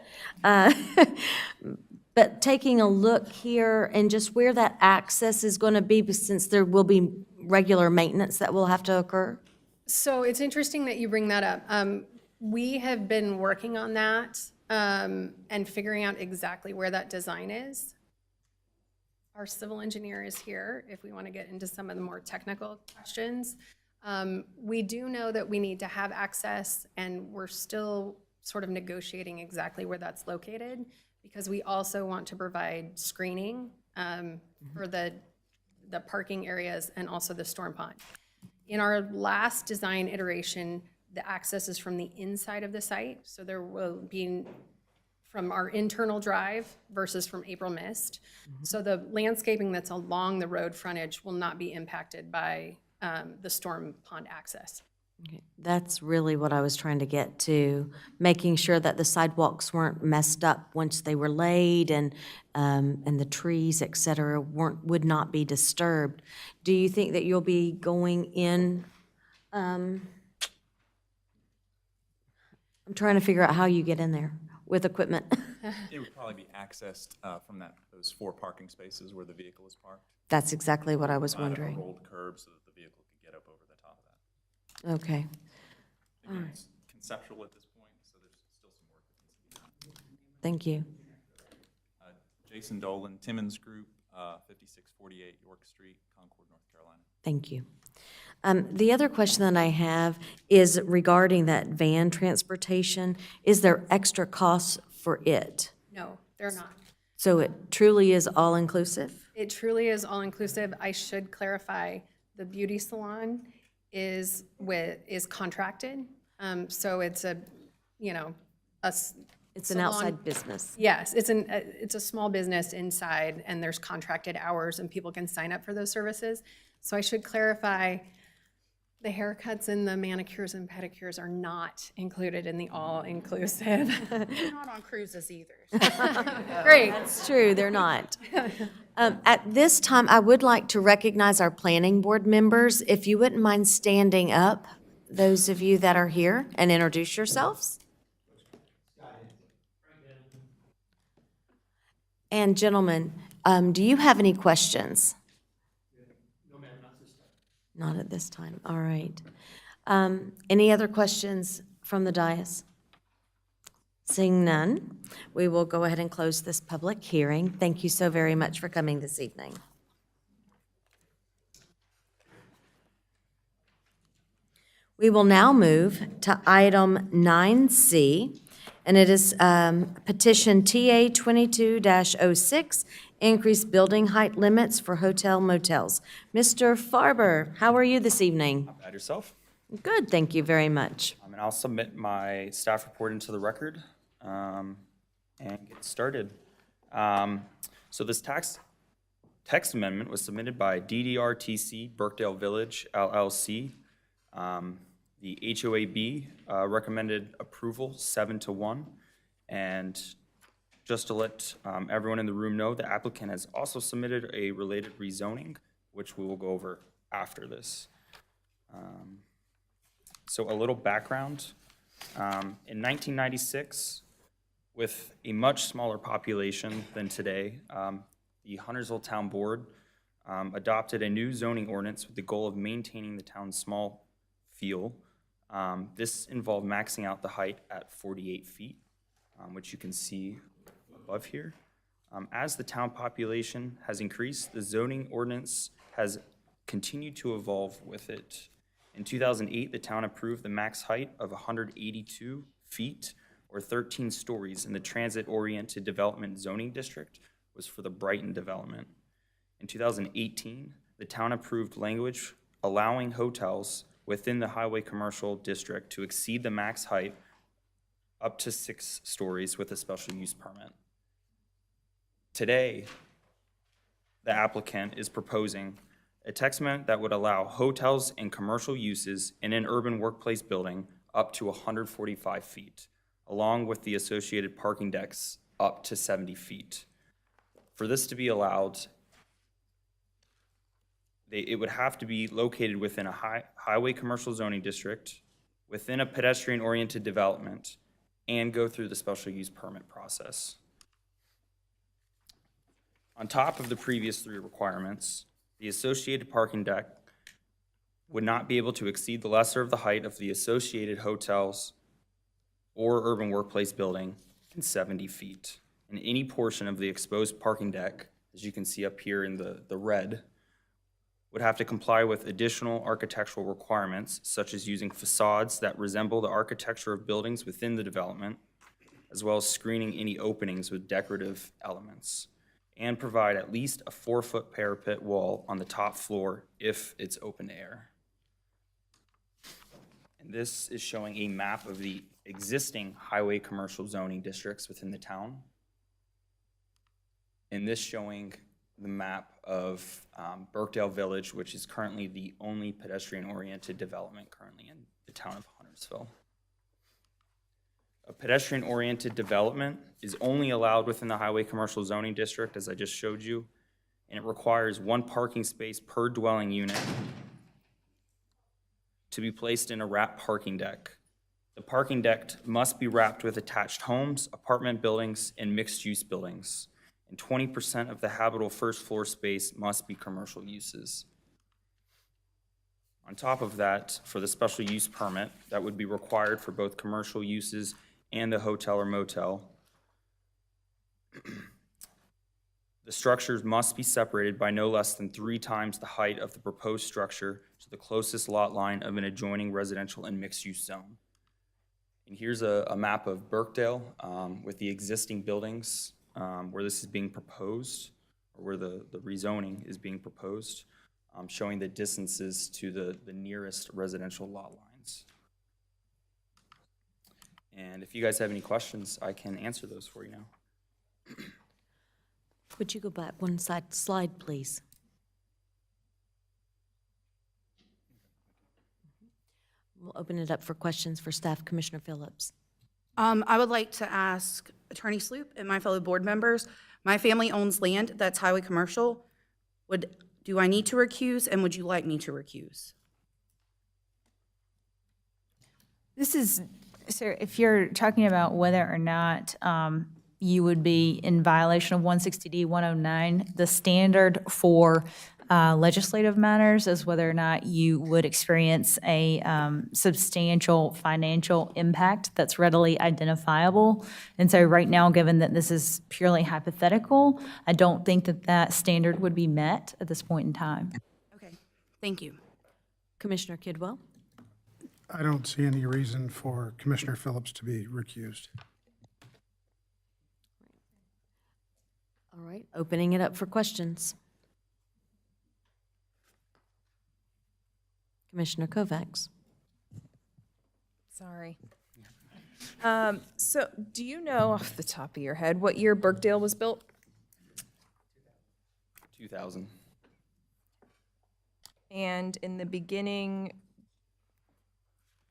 but taking a look here and just where that access is going to be, since there will be regular maintenance that will have to occur. So it's interesting that you bring that up. We have been working on that and figuring out exactly where that design is. Our civil engineer is here if we want to get into some of the more technical questions. We do know that we need to have access, and we're still sort of negotiating exactly where that's located, because we also want to provide screening for the parking areas and also the storm pond. In our last design iteration, the access is from the inside of the site, so there will be from our internal drive versus from April Mist. So the landscaping that's along the road frontage will not be impacted by the storm pond access. Okay. That's really what I was trying to get to, making sure that the sidewalks weren't messed up once they were laid, and the trees, et cetera, would not be disturbed. Do you think that you'll be going in? I'm trying to figure out how you get in there with equipment. It would probably be accessed from those 4 parking spaces where the vehicle is parked. That's exactly what I was Provide wondering. a rolled curb so that the vehicle could get up over the top of that. Okay. Again, it's conceptual at this point, so there's still some work that needs to be done. Thank you. Jason Dolan, Timmons Group, 5648 York Street, Concord, North Carolina. Thank you. The other question that I have is regarding that van transportation. Is there extra costs for it? No, they're not. So it truly is all-inclusive? It truly is all-inclusive. I should clarify, the beauty salon is contracted. So it's a, It's an outside business. Yes, it's a small business inside, and there's contracted hours, and people can sign up for those services. So I should clarify, the haircuts and the manicures and pedicures are not included in the all-inclusive. They're not on cruises either. Great. That's true, they're not. At this time, I would like to recognize our planning board members. If you wouldn't mind standing up, those of you that are here, and introduce yourselves. And gentlemen, do you have any questions? No, ma'am, not this time. Not at this time, all right. Any other questions from the dais? Seeing none, we will go ahead and close this public hearing. Thank you so very much for coming this evening. We will now move to item 9C, and it is petition TA 22-06, increase building height limits for hotel motels. Mr. Farber, how are you this evening? Not bad, yourself? Good, thank you very much. And I'll submit my staff report into the record and get started. So this text amendment was submitted by DDRTC Birkdale Village LLC. The HOAB recommended approval 7-1. And just to let everyone in the room know, the applicant has also submitted a related rezoning, which we will go over after this. So a little background. In 1996, with a much smaller population than today, the Huntersville Town Board adopted a new zoning ordinance with the goal of maintaining the town's small feel. This involved maxing out the height at 48 feet, which you can see above here. As the town population has increased, the zoning ordinance has continued to evolve with it. In 2008, the town approved the max height of 182 feet or 13 stories in the transit-oriented development zoning district was for the Brighton development. In 2018, the town approved language allowing hotels within the highway commercial district to exceed the max height up to 6 stories with a special use permit. Today, the applicant is proposing a text amendment that would allow hotels and commercial uses in an urban workplace building up to 145 feet, along with the associated parking decks up to 70 feet. For this to be allowed, it would have to be located within a highway commercial zoning district, within a pedestrian-oriented development, and go through the special use permit process. On top of the previous 3 requirements, the associated parking deck would not be able to exceed the lesser of the height of the associated hotels or urban workplace building in 70 feet. And any portion of the exposed parking deck, as you can see up here in the red, would have to comply with additional architectural requirements, such as using facades that resemble the architecture of buildings within the development, as well as screening any openings with decorative elements, and provide at least a 4-foot parapet wall on the top floor if it's open air. And this is showing a map of the existing highway commercial zoning districts within the town. And this showing the map of Birkdale Village, which is currently the only pedestrian-oriented development currently in the town of Huntersville. A pedestrian-oriented development is only allowed within the highway commercial zoning district, as I just showed you, and it requires 1 parking space per dwelling unit to be placed in a wrapped parking deck. The parking deck must be wrapped with attached homes, apartment buildings, and mixed-use buildings, and 20% of the habitable first floor space must be commercial uses. On top of that, for the special use permit, that would be required for both commercial uses and the hotel or motel. The structures must be separated by no less than 3 times the height of the proposed structure to the closest lot line of an adjoining residential and mixed-use zone. And here's a map of Birkdale with the existing buildings where this is being proposed, or where the rezoning is being proposed, showing the distances to the nearest residential lot lines. And if you guys have any questions, I can answer those for you now. Would you go back one slide, please? We'll open it up for questions for staff. Commissioner Phillips. I would like to ask Attorney Sloop and my fellow board members, my family owns land that's highway commercial. Do I need to recuse, and would you like me to recuse? This is, sir, if you're talking about whether or not you would be in violation of 160D 109, the standard for legislative matters is whether or not you would experience a substantial financial impact that's readily identifiable. And so right now, given that this is purely hypothetical, I don't think that that standard would be met at this point in time. Okay, thank you. Commissioner Kidwell. I don't see any reason for Commissioner Phillips to be recused. All right, opening it up for questions. Commissioner Kovacs. Sorry. So do you know off the top of your head what year Birkdale was built? 2000. And in the beginning,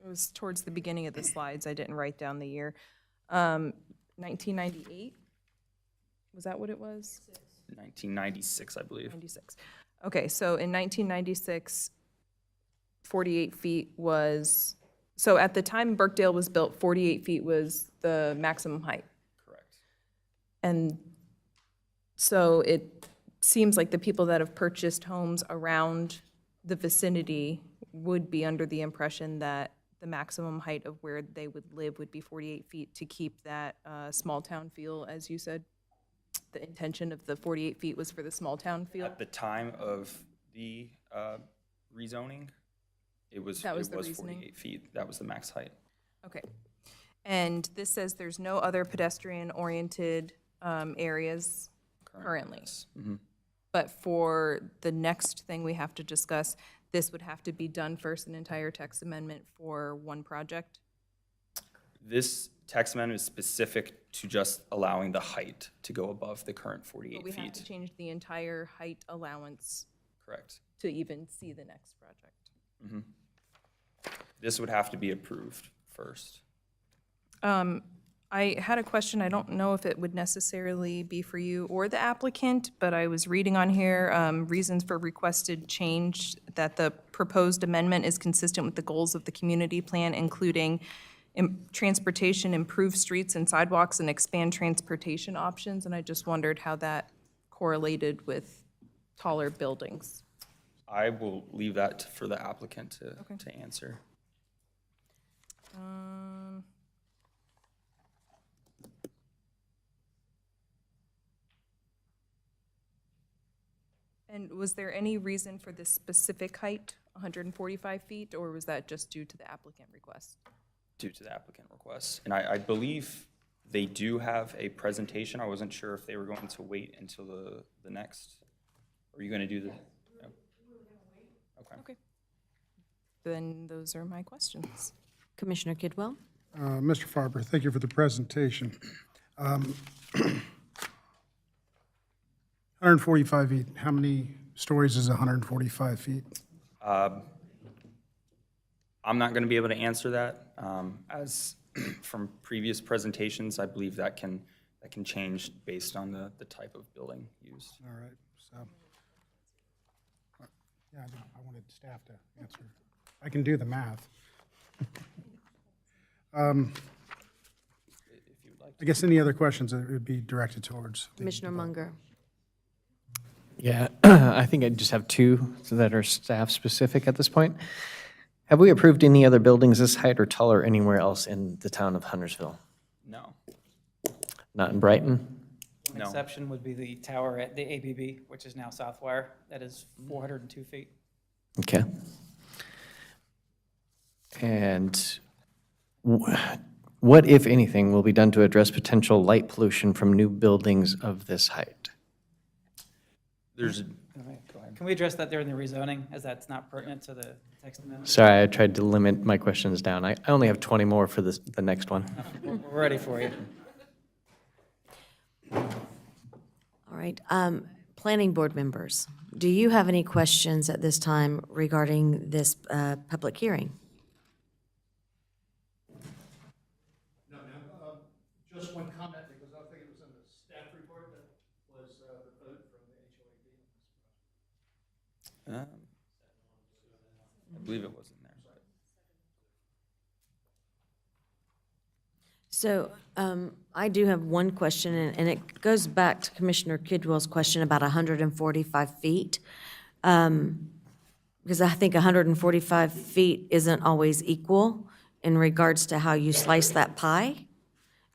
it was towards the beginning of the slides, I didn't write down the year. 1998? Was that what it was? 1996, I believe. 96. Okay, so in 1996, 48 feet was, so at the time Birkdale was built, 48 feet was the maximum height. Correct. And so it seems like the people that have purchased homes around the vicinity would be under the impression that the maximum height of where they would live would be 48 feet to keep that small-town feel, as you said. The intention of the 48 feet was for the small-town feel? At the time of the rezoning, it was That was the 48 reasoning? feet. That was the max height. Okay. And this says there's no other pedestrian-oriented areas currently. Yes. Mhm. But for the next thing we have to discuss, this would have to be done first, an entire text amendment for one project? This text amendment is specific to just allowing the height to go above the current But 48 we have to feet. change the entire height allowance Correct. to even see the next project. Mhm. This would have to be approved first. I had a question, I don't know if it would necessarily be for you or the applicant, but I was reading on here, reasons for requested change, that the proposed amendment is consistent with the goals of the community plan, including transportation, improve streets and sidewalks, and expand transportation options, and I just wondered how that correlated with taller buildings. I will leave that for the applicant to answer. And was there any reason for this specific height, 145 feet, or was that just due to the applicant request? Due to the applicant request. And I believe they do have a presentation. I wasn't sure if they were going to wait until the next. Are you going to do the? No. Okay. Then those are my questions. Commissioner Kidwell? Mr. Farber, thank you for the presentation. 145 feet, how many stories is 145 feet? I'm not going to be able to answer that. As from previous presentations, I believe that can change based on the type of building used. All right, so, yeah, I wanted staff to answer. I can do the math. I guess any other questions that would be directed towards? Commissioner Munger? Yeah, I think I just have two that are staff-specific at this point. Have we approved any other buildings this height or taller anywhere else in the town of Huntersville? No. Not in Brighton? One No. exception would be the tower at the ABB, which is now Southwire. That is 402 feet. Okay. And what, if anything, will be done to address potential light pollution from new buildings of this height? There's, Can we address that during the rezoning, as that's not pertinent to the text amendment? Sorry, I tried to limit my questions down. I only have 20 more for the next one. We're ready for you. All right. Planning board members, do you have any questions at this time regarding this public hearing? No, ma'am. Just one comment, because I think it was in the staff report that was the vote from the HOAB. I believe it was in there. So I do have one question, and it goes back to Commissioner Kidwell's question about 145 feet. Because I think 145 feet isn't always equal in regards to how you slice that pie.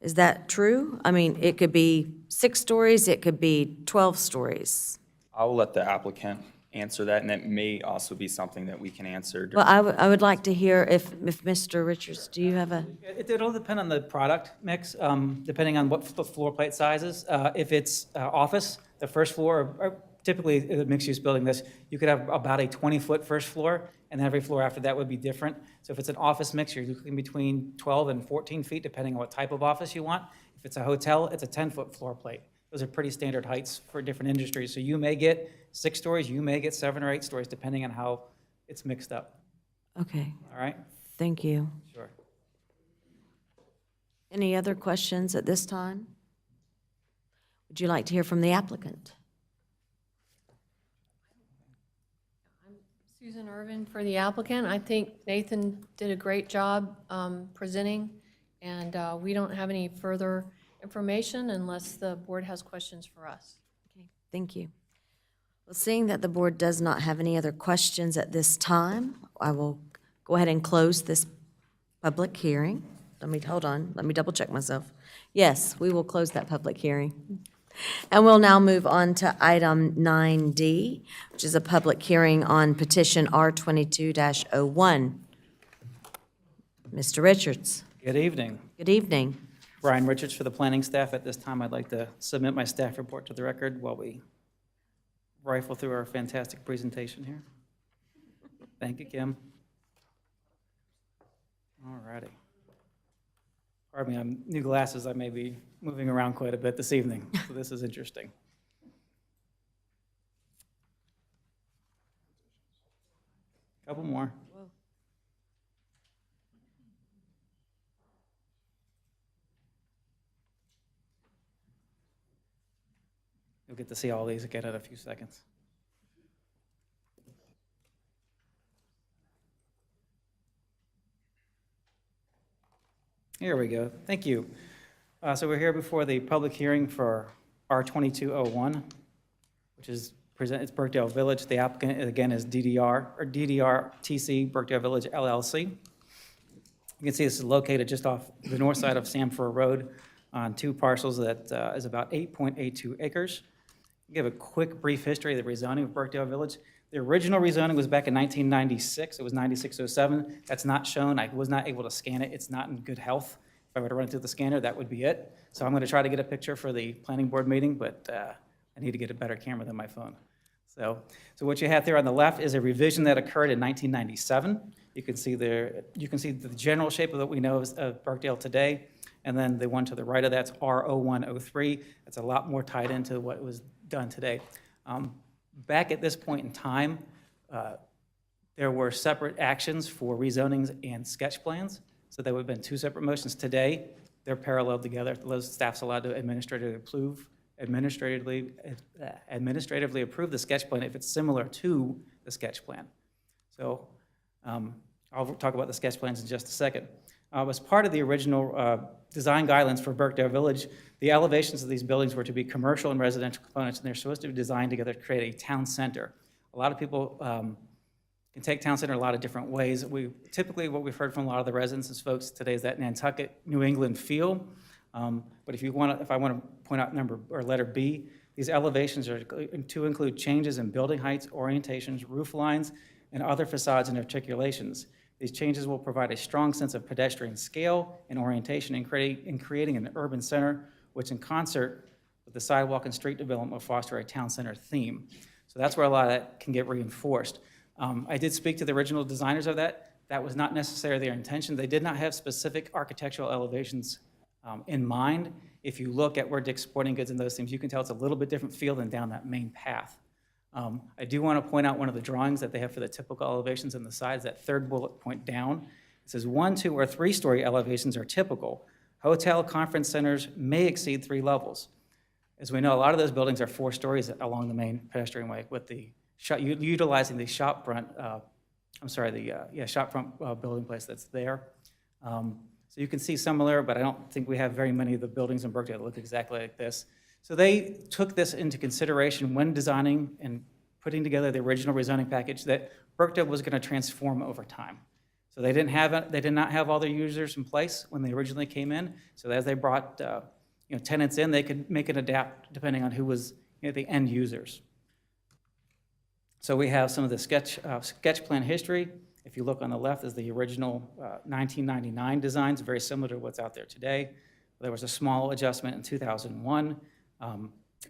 Is that true? I mean, it could be 6 stories, it could be 12 stories. I will let the applicant answer that, and that may also be something that we can answer. Well, I would like to hear if Mr. Richards, do you have a? It'll depend on the product mix, depending on what the floor plate size is. If it's office, the first floor, or typically a mixed-use building this, you could have about a 20-foot first floor, and every floor after that would be different. So if it's an office mix, you're looking between 12 and 14 feet, depending on what type of office you want. If it's a hotel, it's a 10-foot floor plate. Those are pretty standard heights for different industries. So you may get 6 stories, you may get 7 or 8 stories, depending on how it's mixed up. Okay, All right? thank you. Sure. Any other questions at this time? Would you like to hear from the applicant? Susan Irvin for the applicant. I think Nathan did a great job presenting, and we don't have any further information unless the board has questions for us. Okay, thank you. Well, seeing that the board does not have any other questions at this time, I will go ahead and close this public hearing. Hold on, let me double check myself. Yes, we will close that public hearing. And we'll now move on to item 9D, which is a public hearing on petition R22-01. Mr. Richards. Good evening. Good evening. Brian Richards for the planning staff. At this time, I'd like to submit my staff report to the record while we rifle through our fantastic presentation here. Thank you, Kim. All righty. Pardon me, I'm new glasses. I may be moving around quite a bit this evening, so this is interesting. Couple more. You'll get to see all these again in a few seconds. Here we go. Thank you. So we're here before the public hearing for R2201, which is it's Birkdale Village. The applicant, again, is DDRTC, Birkdale Village LLC. You can see this is located just off the north side of Samford Road on two parcels that is about 8.82 acres. I'll give a quick brief history of the rezoning of Birkdale Village. The original rezoning was back in 1996. It was 9607. That's not shown. I was not able to scan it. It's not in good health. If I were to run it through the scanner, that would be it. So I'm going to try to get a picture for the planning board meeting, but I need to get a better camera than my phone. So what you have there on the left is a revision that occurred in 1997. You can see the general shape of what we know of Birkdale today. And then the one to the right of that's R0103. That's a lot more tied into what was done today. Back at this point in time, there were separate actions for rezonings and sketch plans. So there would have been two separate motions. Today, they're paralleled together. The staff's allowed to administratively approve the sketch plan if it's similar to the sketch plan. So I'll talk about the sketch plans in just a second. As part of the original design guidelines for Birkdale Village, the elevations of these buildings were to be commercial and residential components, and they're supposed to be designed together to create a town center. A lot of people can take town center a lot of different ways. Typically, what we've heard from a lot of the residents and folks today is that Nantucket, New England feel. But if I want to point out letter B, these elevations are to include changes in building heights, orientations, roof lines, and other facades and articulations. These changes will provide a strong sense of pedestrian scale and orientation in creating an urban center, which in concert with the sidewalk and street development will foster a town center theme. So that's where a lot of that can get reinforced. I did speak to the original designers of that. That was not necessarily their intention. They did not have specific architectural elevations in mind. If you look at where Dick's Sporting Goods and those things, you can tell it's a little bit different feel than down that main path. I do want to point out one of the drawings that they have for the typical elevations on the sides, that third bullet point down. It says 1, 2, or 3-story elevations are typical. Hotel conference centers may exceed 3 levels. As we know, a lot of those buildings are 4 stories along the main pedestrian way with the utilizing the shop front, shop front building place that's there. So you can see similar, but I don't think we have very many of the buildings in Birkdale that look exactly like this. So they took this into consideration when designing and putting together the original rezoning package that Birkdale was going to transform over time. So they did not have all their users in place when they originally came in. So as they brought tenants in, they could make it adapt depending on who was the end users. So we have some of the sketch plan history. If you look on the left is the original 1999 designs, very similar to what's out there today. There was a small adjustment in 2001.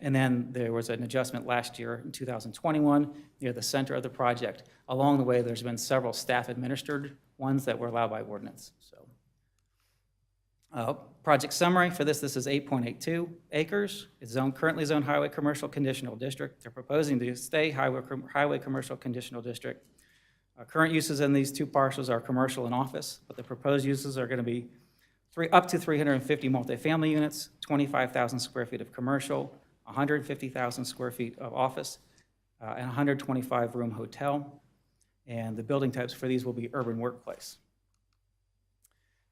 And then there was an adjustment last year in 2021 near the center of the project. Along the way, there's been several staff-administered ones that were allowed by ordinance. So, project summary for this is 8.82 acres. It's currently zoned highway commercial conditional district. They're proposing to stay highway commercial conditional district. Current uses in these 2 parcels are commercial and office, but the proposed uses are going to be up to 350 multifamily units, 25,000 square feet of commercial, 150,000 square feet of office, and 125-room hotel. And the building types for these will be urban workplace.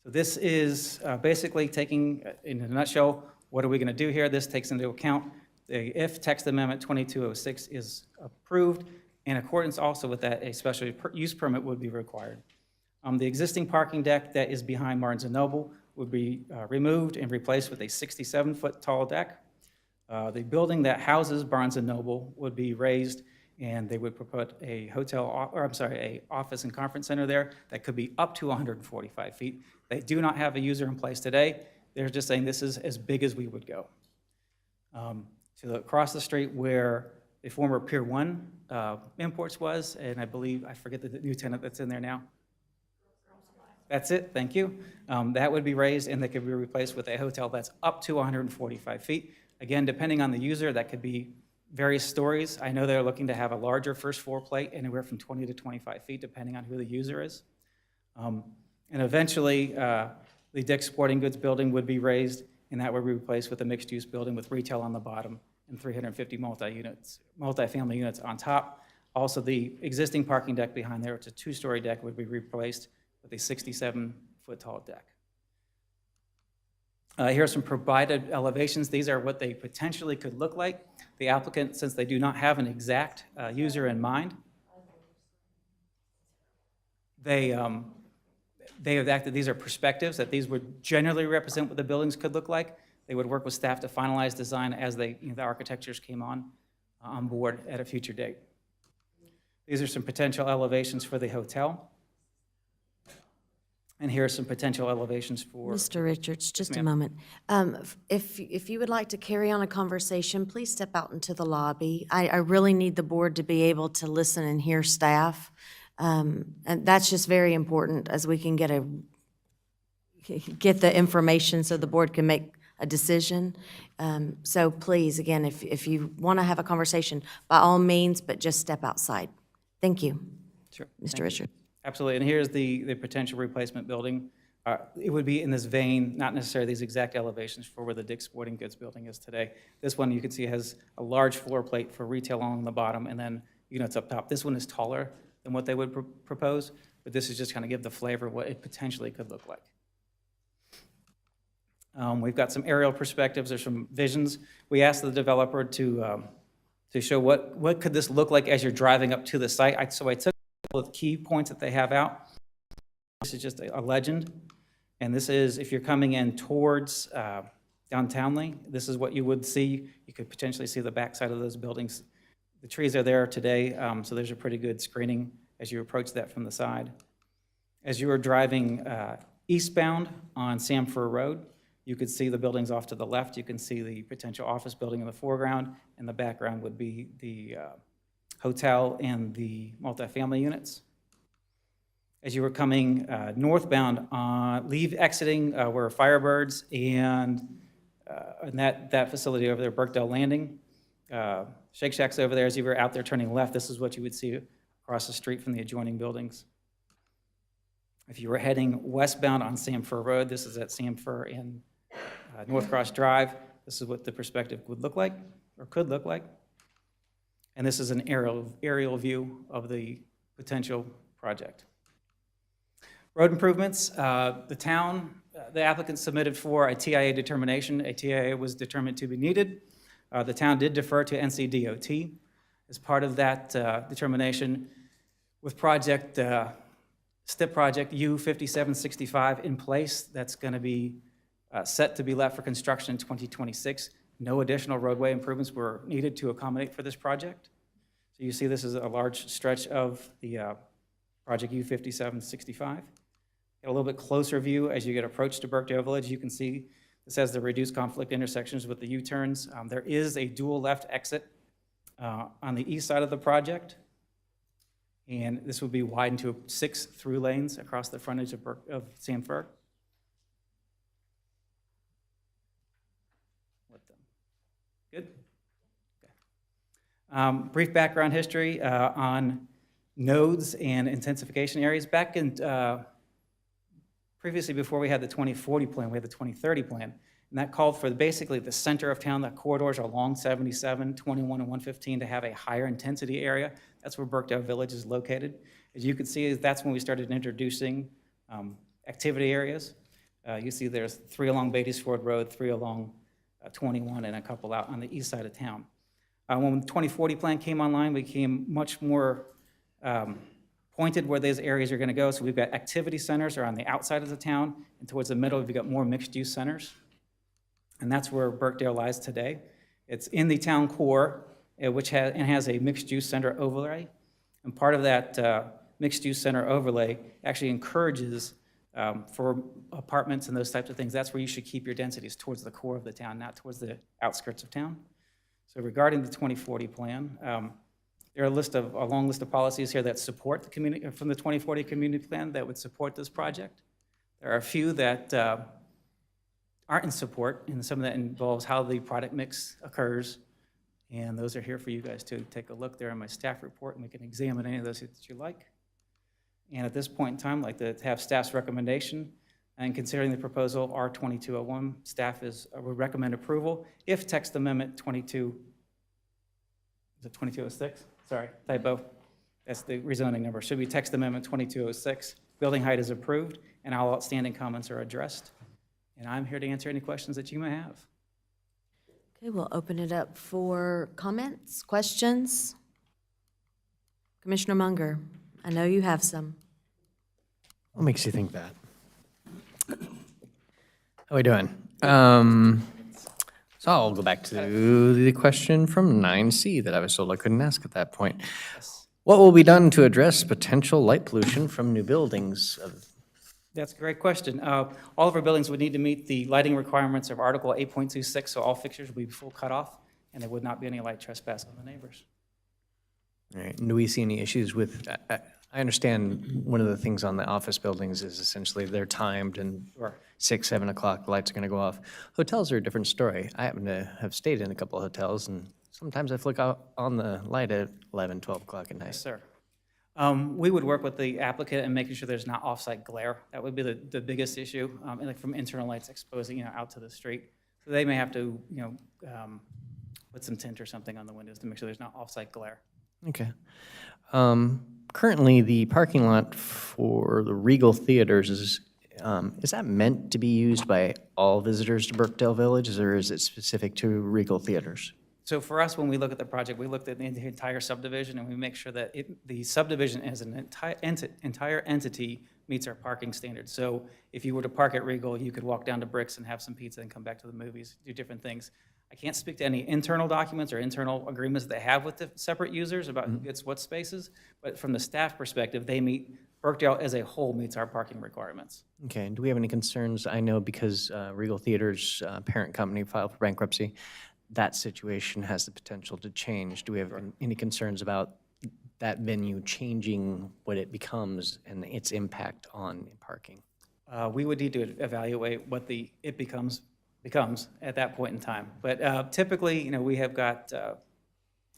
So this is basically taking, in a nutshell, what are we going to do here? This takes into account If text amendment 2206 is approved, in accordance also with that, a special use permit would be required. The existing parking deck that is behind Barnes & Noble would be removed and replaced with a 67-foot tall deck. The building that houses Barnes & Noble would be raised, and they would put a a office and conference center there that could be up to 145 feet. They do not have a user in place today. They're just saying this is as big as we would go. Across the street where the former Pier 1 Imports was, and I believe, I forget the new tenant that's in there now. That's it, thank you. That would be raised, and they could be replaced with a hotel that's up to 145 feet. Again, depending on the user, that could be various stories. I know they're looking to have a larger first floor plate, anywhere from 20 to 25 feet, depending on who the user is. And eventually, the Dick's Sporting Goods building would be raised, and that would be replaced with a mixed-use building with retail on the bottom and 350 multifamily units on top. Also, the existing parking deck behind there, it's a two-story deck, would be replaced with a 67-foot tall deck. Here are some provided elevations. These are what they potentially could look like. The applicant, since they do not have an exact user in mind, they have acted, these are perspectives, that these would generally represent what the buildings could look like. They would work with staff to finalize design as the architectures came on board at a future date. These are some potential elevations for the hotel. And here are some potential elevations for... Mr. Richards, just a moment. If you would like to carry on a conversation, please step out into the lobby. I really need the board to be able to listen and hear staff. And that's just very important as we can get the information so the board can make a decision. So please, again, if you want to have a conversation, by all means, but just step outside. Thank you. Sure. Mr. Richards. Absolutely, and here's the potential replacement building. It would be in this vein, not necessarily these exact elevations for where the Dick's Sporting Goods building is today. This one you can see has a large floor plate for retail along the bottom and then units up top. This one is taller than what they would propose, but this is just kind of give the flavor of what it potentially could look like. We've got some aerial perspectives, there's some visions. We asked the developer to show what could this look like as you're driving up to the site. So I took of key points that they have out. This is just a legend, and this is if you're coming in towards downtownly, this is what you would see. You could potentially see the backside of those buildings. The trees are there today, so there's a pretty good screening as you approach that from the side. As you are driving eastbound on Samford Road, you could see the buildings off to the left. You can see the potential office building in the foreground, and the background would be the hotel and the multifamily units. As you were coming northbound, exiting where Firebirds and that facility over there, Birkdale Landing, Shake Shack's over there. As you were out there turning left, this is what you would see across the street from the adjoining buildings. If you were heading westbound on Samford Road, this is at Samford and North Cross Drive. This is what the perspective would look like, or could look like. And this is an aerial view of the potential project. Road improvements, the applicant submitted for a TIA determination. A TIA was determined to be needed. The town did defer to NCDOT. As part of that determination, with STIP project U5765 in place, that's going to be set to be let for construction in 2026. No additional roadway improvements were needed to accommodate for this project. So you see this is a large stretch of the project U5765. Get a little bit closer view as you get approach to Birkdale Village. You can see this has the reduced conflict intersections with the U-turns. There is a dual left exit on the east side of the project. And this would be widened to 6 through lanes across the frontage of Samford. Good? Okay. Brief background history on nodes and intensification areas. Back in, previously before we had the 2040 plan, we had the 2030 plan. And that called for basically the center of town, the corridors along 77, 21, and 115 to have a higher intensity area. That's where Birkdale Village is located. As you can see, that's when we started introducing activity areas. You see there's 3 along Beatties Ford Road, 3 along 21 and a couple out on the east side of town. When the 2040 plan came online, we became much more pointed where those areas are going to go. So we've got activity centers are on the outside of the town, and towards the middle, we've got more mixed-use centers. And that's where Birkdale lies today. It's in the town core, which has a mixed-use center overlay. And part of that mixed-use center overlay actually encourages for apartments and those types of things. That's where you should keep your densities, towards the core of the town, not towards the outskirts of town. So regarding the 2040 plan, there are a long list of policies here that support the community, from the 2040 community plan, that would support this project. There are a few that aren't in support, and some of that involves how the product mix occurs. And those are here for you guys to take a look. There in my staff report, and we can examine any of those that you like. And at this point in time, I'd like to have staff's recommendation. And considering the proposal R2201, staff would recommend approval if text amendment 2206? Sorry, typo. That's the rezoning number. Should be text amendment 2206. Building height is approved, and all outstanding comments are addressed. And I'm here to answer any questions that you may have. Okay, we'll open it up for comments, questions. Commissioner Munger, I know you have some. What makes you think that? How are we doing? So I'll go back to the question from 9C that I was told I couldn't ask at that point. What will be done to address potential light pollution from new buildings? That's a great question. All of our buildings would need to meet the lighting requirements of Article 8.26, so all fixtures would be full cutoff, and there would not be any light trespass on the neighbors. All right, and do we see any issues with, I understand one of the things on the office buildings is essentially they're timed and Sure. 6, 7 o'clock, the lights are going to go off. Hotels are a different story. I happen to have stayed in a couple of hotels, and sometimes I flick out on the light at 11, 12 o'clock at night. Yes, sir. We would work with the applicant and making sure there's not off-site glare. That would be the biggest issue, and like from internal lights exposing, out to the street. So they may have to, put some tint or something on the windows to make sure there's not off-site glare. Okay. Currently, the parking lot for the Regal Theaters is that meant to be used by all visitors to Birkdale Village, or is it specific to Regal Theaters? So for us, when we look at the project, we looked at the entire subdivision, and we make sure that the subdivision as an entire entity meets our parking standards. So if you were to park at Regal, you could walk down to Bricks and have some pizza and come back to the movies, do different things. I can't speak to any internal documents or internal agreements they have with the separate users about who gets what spaces, but from the staff perspective, Birkdale as a whole meets our parking requirements. Okay, and do we have any concerns? I know because Regal Theaters' parent company filed for bankruptcy, that situation has the potential to change. Do we have any concerns about that venue changing what it becomes and its impact on parking? We would need to evaluate what it becomes at that point in time. But typically, we have got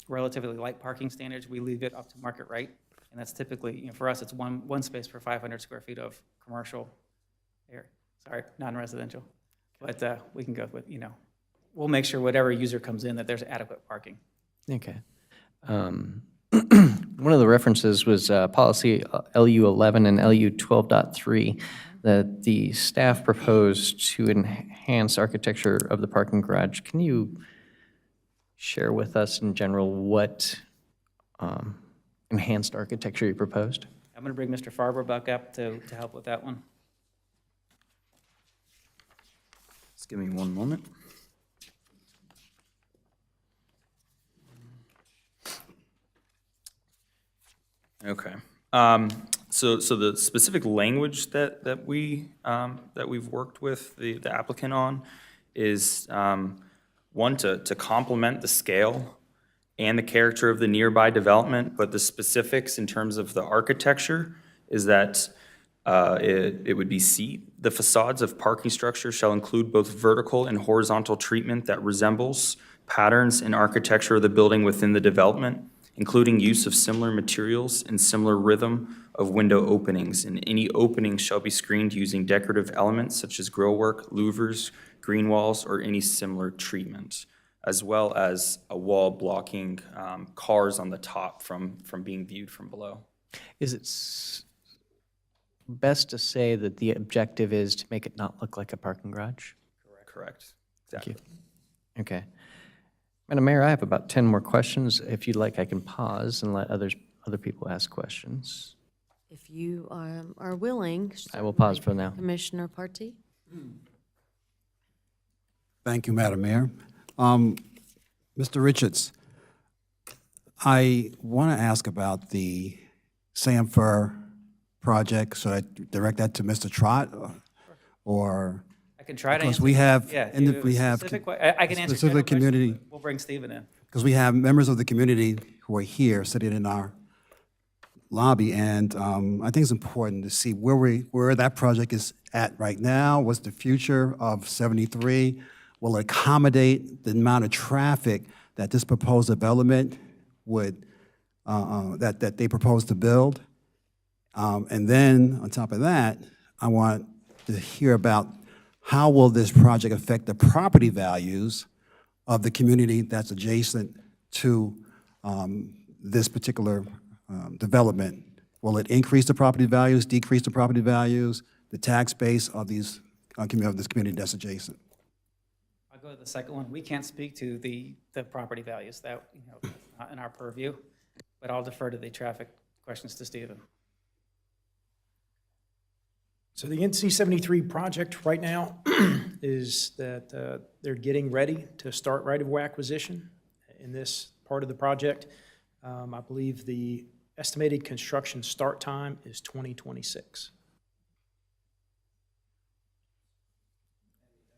relatively light parking standards. We leave it up to market rate, and that's typically, for us, it's one space per 500 square feet of commercial area. Sorry, non-residential. But we can go with, we'll make sure whatever user comes in that there's adequate parking. Okay. One of the references was policy LU11 and LU12.3 that the staff proposed to enhance architecture of the parking garage. Can you share with us in general what enhanced architecture you proposed? I'm going to bring Mr. Farber back up to help with that one. Just give me one moment. Okay. So the specific language that we've worked with the applicant on is one to complement the scale and the character of the nearby development, but the specifics in terms of the architecture is that it would be C. The facades of parking structures shall include both vertical and horizontal treatment that resembles patterns and architecture of the building within the development, including use of similar materials and similar rhythm of window openings. And any openings shall be screened using decorative elements such as grillwork, louvers, green walls, or any similar treatment, as well as a wall blocking cars on the top from being viewed from below. Is it best to say that the objective is to make it not look like a parking garage? Correct. Exactly. Thank you. Okay. Madam Mayor, I have about 10 more questions. If you'd like, I can pause and let other people ask questions. If you are willing. I will pause for now. Commissioner Partee? Thank you, Madam Mayor. Mr. Richards, I want to ask about the Sanford project. Should I direct that to Mr. Trott or? I can try to Because answer. we have, Yeah, and you if we a have specific que- I can answer specific general questions, community, but we'll bring Stephen in. because we have members of the community who are here sitting in our lobby, and I think it's important to see where that project is at right now. What's the future of 73? Will it accommodate the amount of traffic that this proposed development would, that they propose to build? And then, on top of that, I want to hear about how will this project affect the property values of the community that's adjacent to this particular development? Will it increase the property values, decrease the property values, the tax base of these of this community that's adjacent? I'll go to the second one. We can't speak to the property values. That, that's not in our purview, but I'll defer to the traffic questions to Stephen. So the NC 73 project right now is that they're getting ready to start right-of-way acquisition in this part of the project. I believe the estimated construction start time is 2026.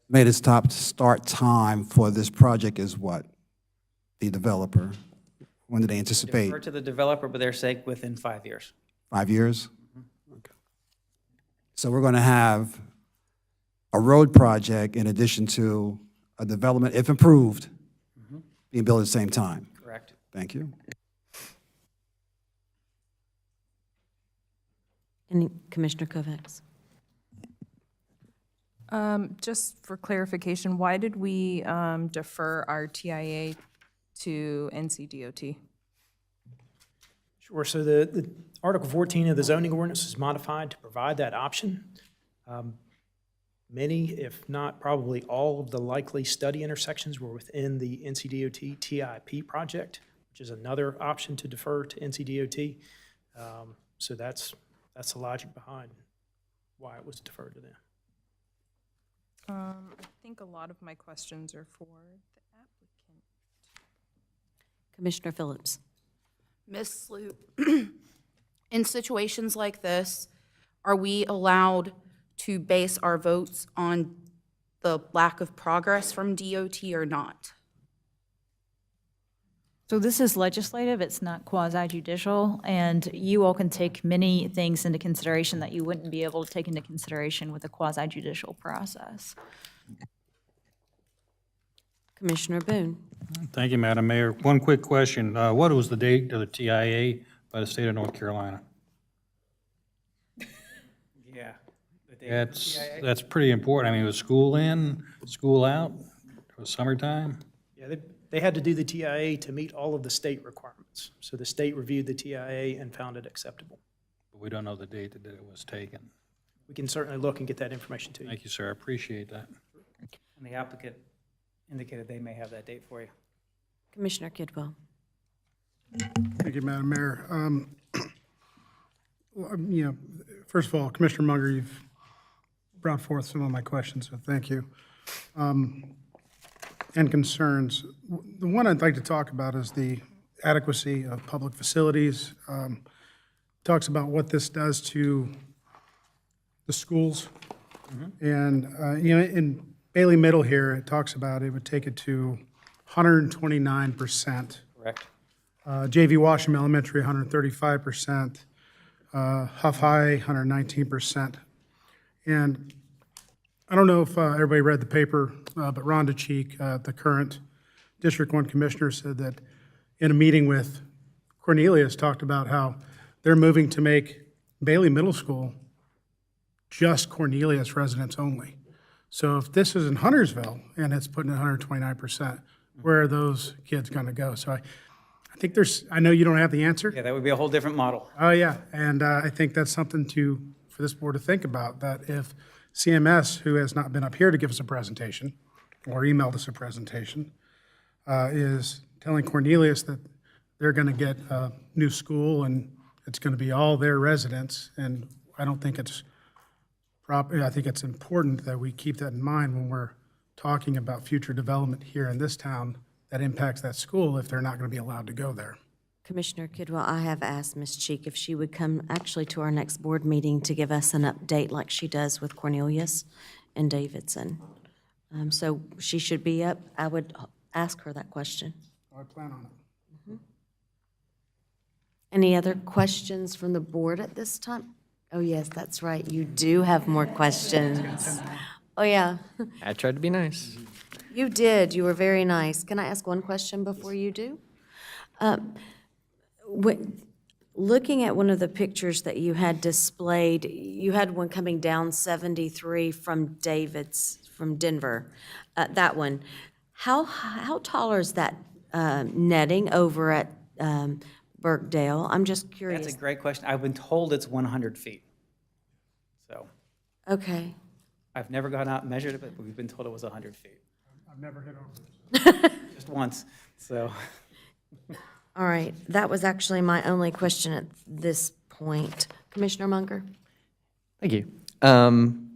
Made its top start time for this project is what? The developer? When do they anticipate? Defer to the developer, but they're saying within 5 years. 5 years? Okay. So we're going to have a road project in addition to a development, if improved, being built at the same time. Correct. Thank you. And Commissioner Kovacs? Just for clarification, why did we defer our TIA to NCDOT? Sure, so the Article 14 of the zoning ordinance is modified to provide that option. Many, if not probably all, of the likely study intersections were within the NCDOT TIP project, which is another option to defer to NCDOT. So that's the logic behind why it was deferred to them. I think a lot of my questions are for the applicant. Commissioner Phillips? Ms. Sloop, in situations like this, are we allowed to base our votes on the lack of progress from DOT or not? So this is legislative, it's not quasi-judicial, and you all can take many things into consideration that you wouldn't be able to take into consideration with a quasi-judicial process. Commissioner Boone? Thank you, Madam Mayor. One quick question. What was the date of the TIA by the state of North Carolina? Yeah. the date of the TIA. That's pretty important. I mean, was school in, school out, it was summertime? Yeah, they had to do the TIA to meet all of the state requirements. So the state reviewed the TIA and found it acceptable. But we don't know the date that it was taken. We can certainly look and get that information to you. Thank you, sir. I appreciate that. And the applicant indicated they may have that date for you. Commissioner Kidwell? Thank you, Madam Mayor. First of all, Commissioner Munger, you've brought forth some of my questions, so thank you. And concerns. The one I'd like to talk about is the adequacy of public facilities. Talks about what this does to the schools. And, in Bailey Middle here, it talks about it would take it to 129%. Correct. JV Washam Elementary, 135%. Huff High, 119%. And I don't know if everybody read the paper, but Rhonda Cheek, the current District 1 Commissioner, said that in a meeting with Cornelius, talked about how they're moving to make Bailey Middle School just Cornelius residents only. So if this is in Huntersville and it's putting 129%, where are those kids going to go? So I think I know you don't have the answer. Yeah, that would be a whole different model. Oh, yeah, and I think that's something for this board to think about, that if CMS, who has not been up here to give us a presentation, or emailed us a presentation, is telling Cornelius that they're going to get a new school and it's going to be all their residents. And I don't think it's proper. I think it's important that we keep that in mind when we're talking about future development here in this town that impacts that school if they're not going to be allowed to go there. Commissioner Kidwell, I have asked Ms. Cheek if she would come actually to our next board meeting to give us an update like she does with Cornelius and Davidson. So she should be up. I would ask her that question. I plan on it. Any other questions from the board at this time? Oh, yes, that's right. You do have more questions. Oh, yeah. I tried to be nice. You did. You were very nice. Can I ask one question before you do? Looking at one of the pictures that you had displayed, you had one coming down 73 from Denver, that one. How tall is that netting over at Birkdale? I'm just curious. That's a great question. I've been told it's 100 feet. So Okay. I've never gone out and measured it, but we've been told it was 100 feet. I've never hit over it. Just once, so. All right. That was actually my only question at this point. Commissioner Munger? Thank you. I'm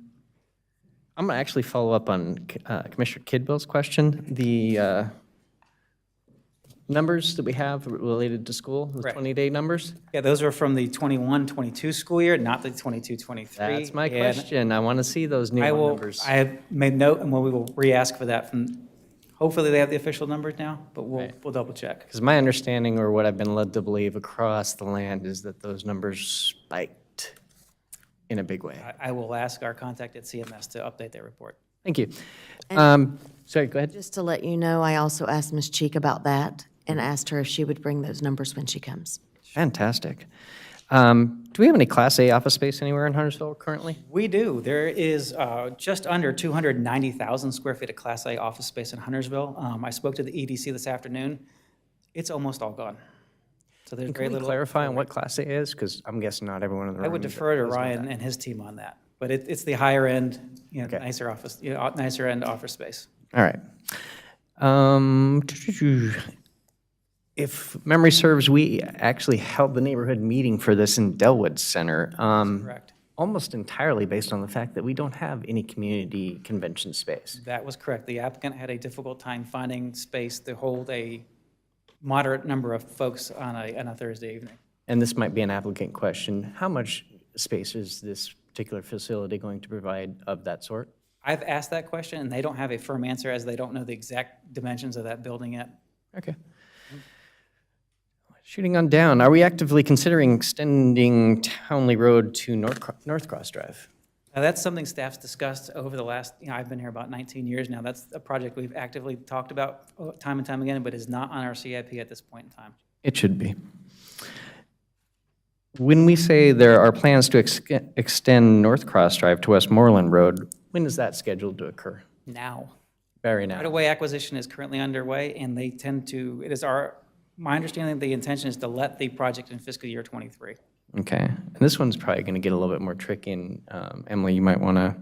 going to actually follow up on Commissioner Kidwell's question. The numbers that we have related to school, the Correct. 20-day numbers? Yeah, those are from the 21-22 school year, not the 22-23. That's my And question. I want to see those new numbers. I have made note, and we will re-ask for that from, hopefully they have the official numbers now, but we'll double check. Because my understanding, or what I've been led to believe across the land, is that those numbers spiked in a big way. I will ask our contact at CMS to update their report. Thank you. Sorry, go ahead. Just to let you know, I also asked Ms. Cheek about that and asked her if she would bring those numbers when she comes. Fantastic. Do we have any Class A office space anywhere in Huntersville currently? We do. There is just under 290,000 square feet of Class A office space in Huntersville. I spoke to the EDC this afternoon. It's almost all gone. So there's And very can we little. clarify on what Class A is? Because I'm guessing not everyone in the room. I would defer to knows about Ryan that. and his team on that. But it's the higher end, Okay. nicer office, nicer end office space. All right. If memory serves, we actually held the neighborhood meeting for this in Delwood Center. Correct. Almost entirely based on the fact that we don't have any community convention space. That was correct. The applicant had a difficult time finding space to hold a moderate number of folks on a Thursday evening. And this might be an applicant question. How much space is this particular facility going to provide of that sort? I've asked that question, and they don't have a firm answer as they don't know the exact dimensions of that building yet. Okay. Shooting on down, are we actively considering extending Townley Road to North Cross Drive? That's something staff's discussed over the last, I've been here about 19 years now. That's a project we've actively talked about time and time again, but is not on our CIP at this point in time. It should be. When we say there are plans to extend North Cross Drive to Westmoreland Road, when is that scheduled to occur? Now. Very now. Right-of-way acquisition is currently underway, and they tend to, my understanding, the intention is to let the project in fiscal year '23. Okay, and this one's probably going to get a little bit more tricky, and Emily, you might want to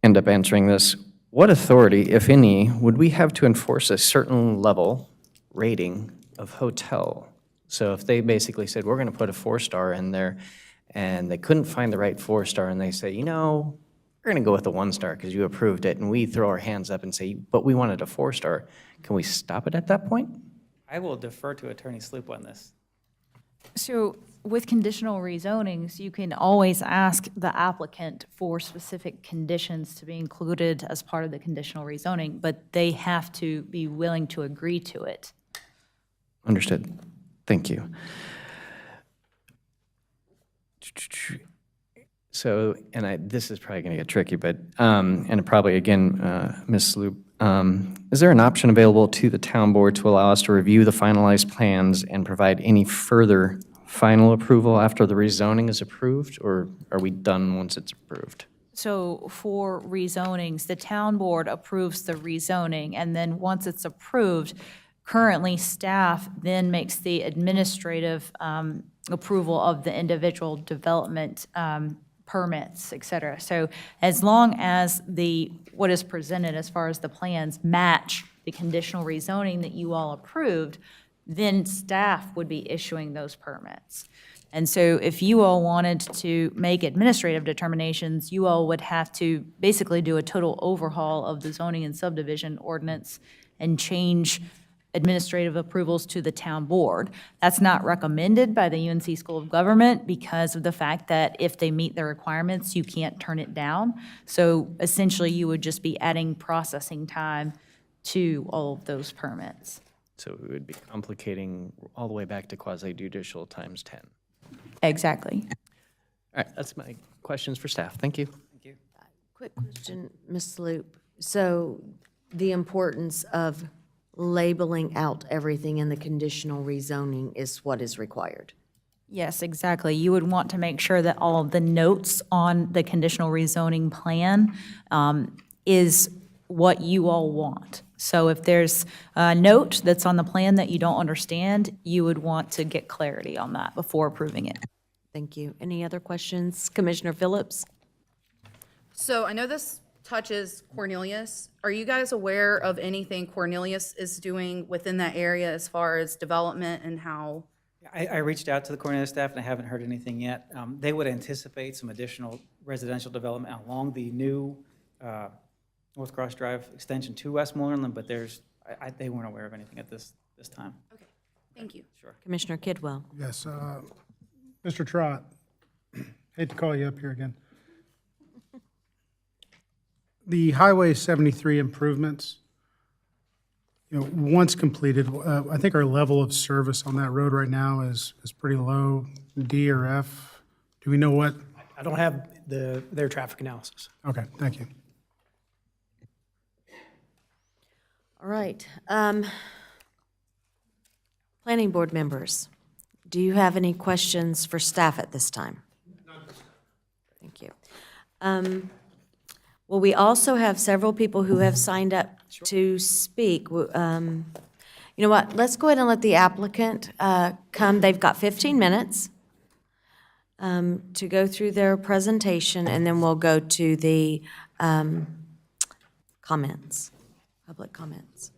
end up answering this. What authority, if any, would we have to enforce a certain level rating of hotel? So if they basically said, we're going to put a 4-star in there, and they couldn't find the right 4-star, and they say, we're going to go with a 1-star because you approved it, and we throw our hands up and say, but we wanted a 4-star, can we stop it at that point? I will defer to Attorney Sloop on this. So with conditional rezonings, you can always ask the applicant for specific conditions to be included as part of the conditional rezoning, but they have to be willing to agree to it. Understood. Thank you. So, and this is probably going to get tricky, but, and probably again, Ms. Sloop, is there an option available to the town board to allow us to review the finalized plans and provide any further final approval after the rezoning is approved, or are we done once it's approved? So for rezonings, the town board approves the rezoning, and then once it's approved, currently staff then makes the administrative approval of the individual development permits, et cetera. So as long as what is presented as far as the plans match the conditional rezoning that you all approved, then staff would be issuing those permits. And so if you all wanted to make administrative determinations, you all would have to basically do a total overhaul of the zoning and subdivision ordinance and change administrative approvals to the town board. That's not recommended by the UNC School of Government because of the fact that if they meet the requirements, you can't turn it down. So essentially, you would just be adding processing time to all of those permits. So it would be complicating all the way back to quasi-judicial times 10. Exactly. All right, that's my questions for staff. Thank you. Quick question, Ms. Loop. So the importance of labeling out everything in the conditional rezoning is what is required? Yes, exactly. You would want to make sure that all of the notes on the conditional rezoning plan is what you all want. So if there's a note that's on the plan that you don't understand, you would want to get clarity on that before approving it. Thank you. Any other questions? Commissioner Phillips? So I know this touches Cornelius. Are you guys aware of anything Cornelius is doing within that area as far as development and how? I reached out to the Cornelius staff and I haven't heard anything yet. They would anticipate some additional residential development along the new North Cross Drive extension to Westmoreland, but they weren't aware of anything at this time. Okay, thank you. Sure. Commissioner Kidwell? Yes, Mr. Trott, hate to call you up here again. The Highway 73 improvements, once completed, I think our level of service on that road right now is pretty low, D or F. Do we know what? I don't have their traffic analysis. Okay, thank you. All right. Planning board members, do you have any questions for staff at this time? Thank you. Well, we also have several people who have signed up to speak. You know what? Let's go ahead and let the applicant come. They've got 15 minutes to go through their presentation, and then we'll go to the comments, public comments.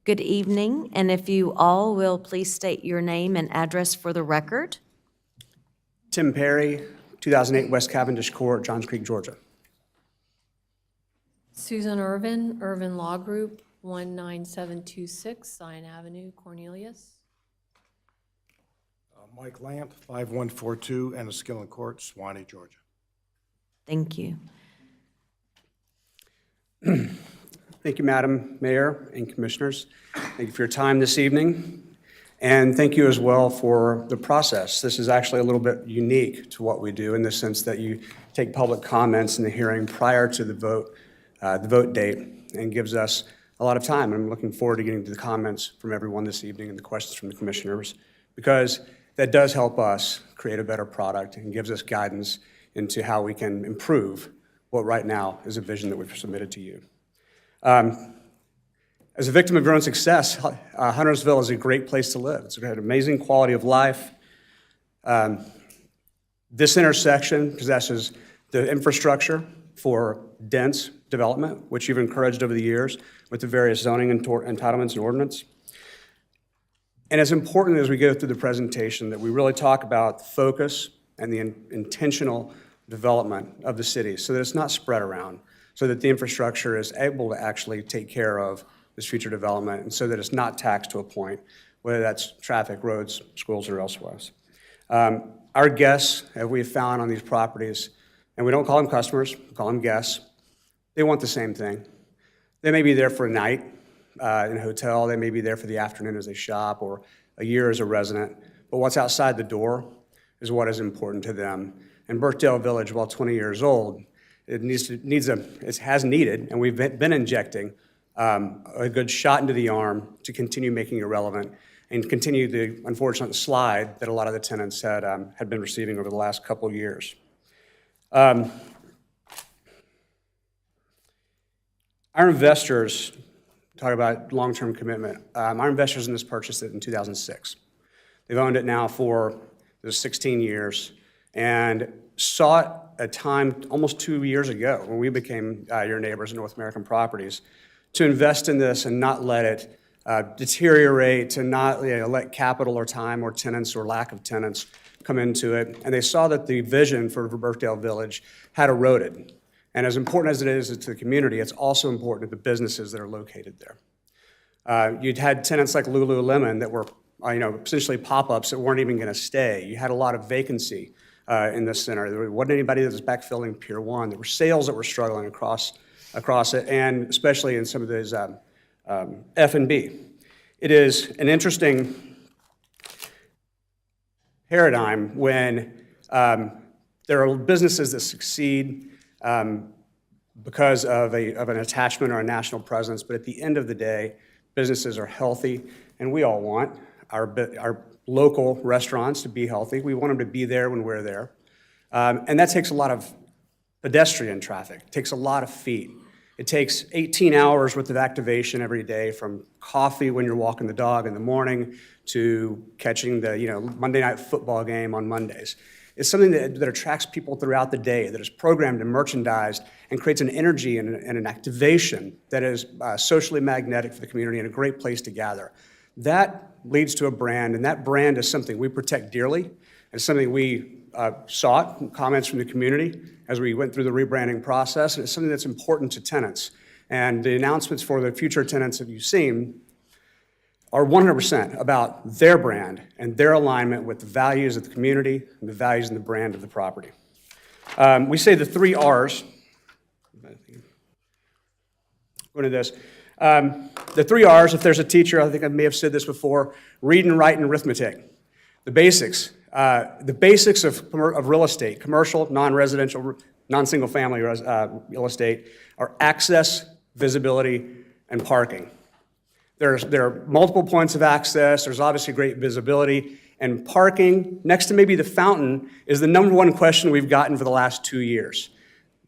Good evening, and if you all will please state your name and address for the record. Tim Perry, 2008 West Cavendish Court, Johns Creek, Georgia. Susan Irvin, Irvin Law Group, 19726 Zion Avenue, Cornelius. Mike Lamp, 5142 Enniskillen Court, Suwanee, Georgia. Thank you. Thank you, Madam Mayor and Commissioners. Thank you for your time this evening. And thank you as well for the process. This is actually a little bit unique to what we do in the sense that you take public comments in the hearing prior to the vote date, and gives us a lot of time. I'm looking forward to getting to the comments from everyone this evening and the questions from the commissioners, because that does help us create a better product and gives us guidance into how we can improve what right now is a vision that we've submitted to you. As a victim of your own success, Huntersville is a great place to live. It's got an amazing quality of life. This intersection possesses the infrastructure for dense development, which you've encouraged over the years with the various zoning entitlements and ordinance. And it's important as we go through the presentation that we really talk about the focus and the intentional development of the city so that it's not spread around, so that the infrastructure is able to actually take care of this future development, and so that it's not taxed to a point, whether that's traffic, roads, schools, or elsewhere. Our guests, as we've found on these properties, and we don't call them customers, we call them guests, they want the same thing. They may be there for a night in a hotel, they may be there for the afternoon as they shop, or a year as a resident, but what's outside the door is what is important to them. And Birkdale Village, while 20 years old, it has needed, and we've been injecting a good shot into the arm to continue making it relevant and continue the unfortunate slide that a lot of the tenants had been receiving over the last couple of years. Our investors talk about long-term commitment. Our investors in this purchased it in 2006. They've owned it now for 16 years and sought a time almost 2 years ago when we became your neighbors in North American Properties to invest in this and not let it deteriorate, to not let capital or time or tenants or lack of tenants come into it. And they saw that the vision for Birkdale Village had eroded. And as important as it is to the community, it's also important to the businesses that are located there. You'd had tenants like Lululemon that were essentially pop-ups that weren't even going to stay. You had a lot of vacancy in this center. There wasn't anybody that was backfilling Pier 1. There were sales that were struggling across it, and especially in some of those F&B. It is an interesting paradigm when there are businesses that succeed because of an attachment or a national presence, but at the end of the day, businesses are healthy, and we all want our local restaurants to be healthy. We want them to be there when we're there. And that takes a lot of pedestrian traffic. It takes a lot of feet. It takes 18 hours worth of activation every day, from coffee when you're walking the dog in the morning to catching the Monday night football game on Mondays. It's something that attracts people throughout the day, that is programmed and merchandised and creates an energy and an activation that is socially magnetic for the community and a great place to gather. That leads to a brand, and that brand is something we protect dearly. It's something we sought comments from the community as we went through the rebranding process, and it's something that's important to tenants. And the announcements for the future tenants that you've seen are 100% about their brand and their alignment with the values of the community and the values and the brand of the property. We say the 3 R's. Go into this. The 3 R's, if there's a teacher, I think I may have said this before: read and write and arithmetic. The basics. The basics of real estate, commercial, non-residential, non-single family real estate, are access, visibility, and parking. There are multiple points of access. There's obviously great visibility. And parking, next to maybe the fountain, is the #1 question we've gotten for the last 2 years.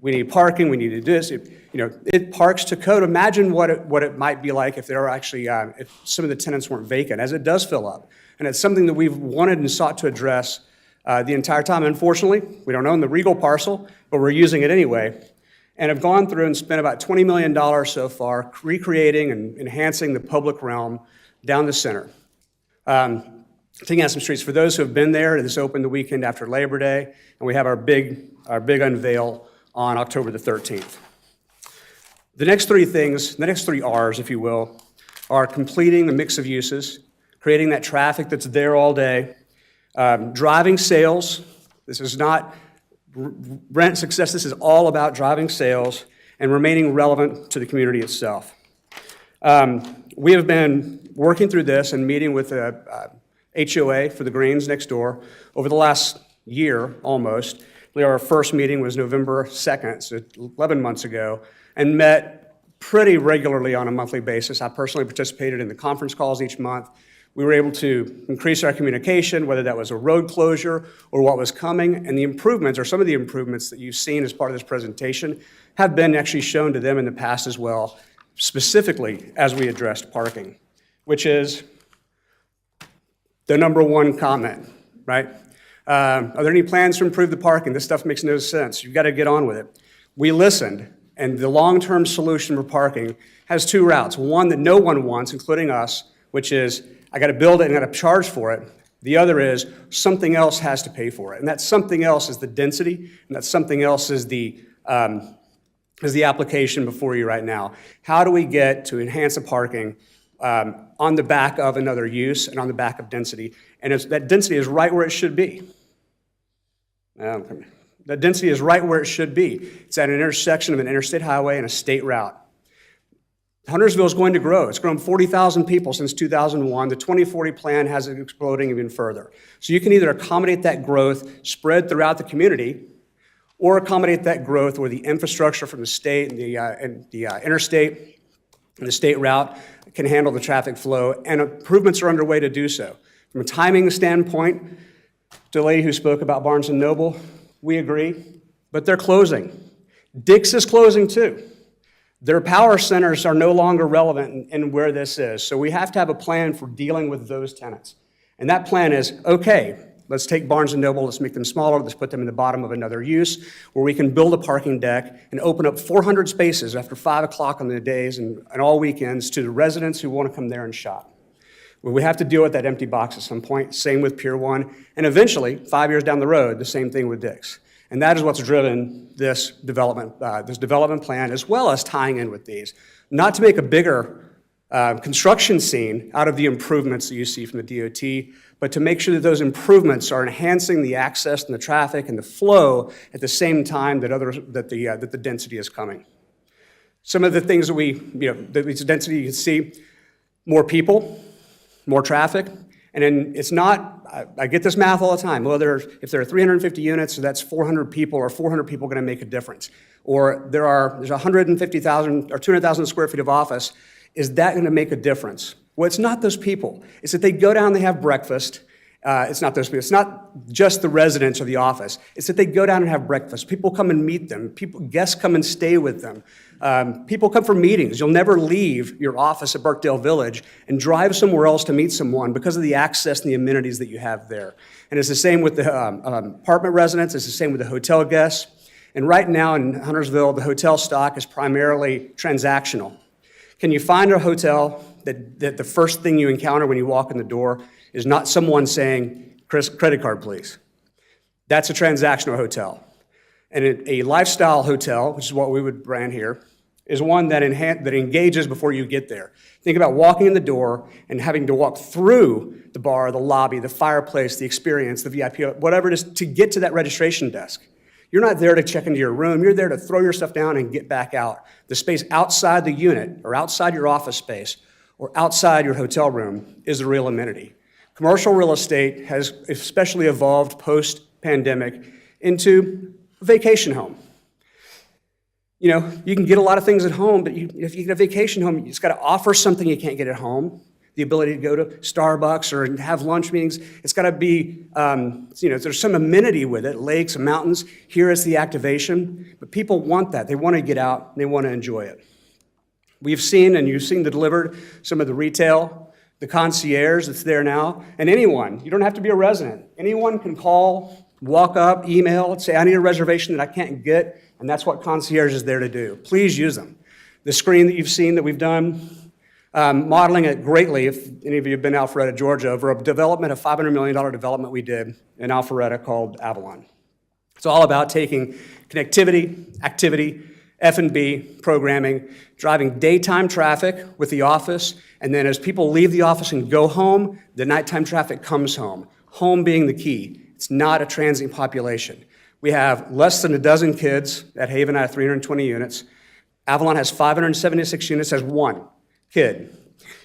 We need parking, we need to do this. It parks to code. Imagine what it might be like if there are actually, if some of the tenants weren't vacant, as it does fill up. And it's something that we've wanted and sought to address the entire time. Unfortunately, we don't own the Regal parcel, but we're using it anyway, and have gone through and spent about $20 million so far recreating and enhancing the public realm down the center. Taking out some streets. For those who have been there, this opened the weekend after Labor Day, and we have our big unveil on October the 13th. The next 3 things, the next 3 R's, if you will, are completing the mix of uses, creating that traffic that's there all day, driving sales. This is not rent success. This is all about driving sales and remaining relevant to the community itself. We have been working through this and meeting with HOA for the Greens next door over the last year almost. Our first meeting was November 2nd, so 11 months ago, and met pretty regularly on a monthly basis. I personally participated in the conference calls each month. We were able to increase our communication, whether that was a road closure or what was coming, and the improvements, or some of the improvements that you've seen as part of this presentation, have been actually shown to them in the past as well, specifically as we addressed parking, which is the #1 comment, right? Are there any plans to improve the parking? This stuff makes no sense. You've got to get on with it. We listened, and the long-term solution for parking has 2 routes. One that no one wants, including us, which is, I got to build it and I got to charge for it. The other is, something else has to pay for it. And that something else is the density, and that something else is the application before you right now. How do we get to enhance the parking on the back of another use and on the back of density? And that density is right where it should be. That density is right where it should be. It's at an intersection of an interstate highway and a state route. Huntersville is going to grow. It's grown 40,000 people since 2001. The 2040 plan has it exploding even further. So you can either accommodate that growth spread throughout the community, or accommodate that growth where the infrastructure from the state and the interstate and the state route can handle the traffic flow, and improvements are underway to do so. From a timing standpoint, the lady who spoke about Barnes & Noble, we agree, but they're closing. Dick's is closing too. Their power centers are no longer relevant in where this is. So we have to have a plan for dealing with those tenants. And that plan is, okay, let's take Barnes & Noble, let's make them smaller, let's put them in the bottom of another use, where we can build a parking deck and open up 400 spaces after 5 o'clock on the days and all weekends to the residents who want to come there and shop. Well, we have to deal with that empty box at some point, same with Pier 1, and eventually, 5 years down the road, the same thing with Dick's. And that is what's driven this development plan, as well as tying in with these. Not to make a bigger construction scene out of the improvements that you see from the DOT, but to make sure that those improvements are enhancing the access and the traffic and the flow at the same time that the density is coming. Some of the things that this density, you can see more people, more traffic, and then it's not, I get this math all the time, well, if there are 350 units, so that's 400 people, or 400 people gonna make a difference. Or there's 150,000 or 200,000 square feet of office, is that gonna make a difference? Well, it's not those people. It's that they go down, they have breakfast. It's not those people. It's not just the residents or the office. It's that they go down and have breakfast. People come and meet them. Guests come and stay with them. People come for meetings. You'll never leave your office at Birkdale Village and drive somewhere else to meet someone because of the access and the amenities that you have there. And it's the same with the apartment residents. It's the same with the hotel guests. And right now in Huntersville, the hotel stock is primarily transactional. Can you find a hotel that the first thing you encounter when you walk in the door is not someone saying, "Chris, credit card, please"? That's a transactional hotel. And a lifestyle hotel, which is what we would brand here, is one that engages before you get there. Think about walking in the door and having to walk through the bar, the lobby, the fireplace, the experience, the VIP, whatever it is, to get to that registration desk. You're not there to check into your room. You're there to throw your stuff down and get back out. The space outside the unit or outside your office space or outside your hotel room is the real amenity. Commercial real estate has especially evolved post-pandemic into a vacation home. You know, you can get a lot of things at home, but if you get a vacation home, you just got to offer something you can't get at home. The ability to go to Starbucks or have lunch meetings. It's got to be, there's some amenity with it, lakes and mountains. Here is the activation, but people want that. They want to get out, and they want to enjoy it. We've seen, and you've seen delivered, some of the retail, the concierge that's there now, and anyone. You don't have to be a resident. Anyone can call, walk up, email, and say, I need a reservation that I can't get, and that's what concierge is there to do. Please use them. The screen that you've seen that we've done, modeling it greatly, if any of you have been to Alpharetta, Georgia, over a $500 million development we did in Alpharetta called Avalon. It's all about taking connectivity, activity, F&B, programming, driving daytime traffic with the office, and then as people leave the office and go home, the nighttime traffic comes home. Home being the key. It's not a transient population. We have less than a dozen kids at Haven out of 320 units. Avalon has 576 units as one kid.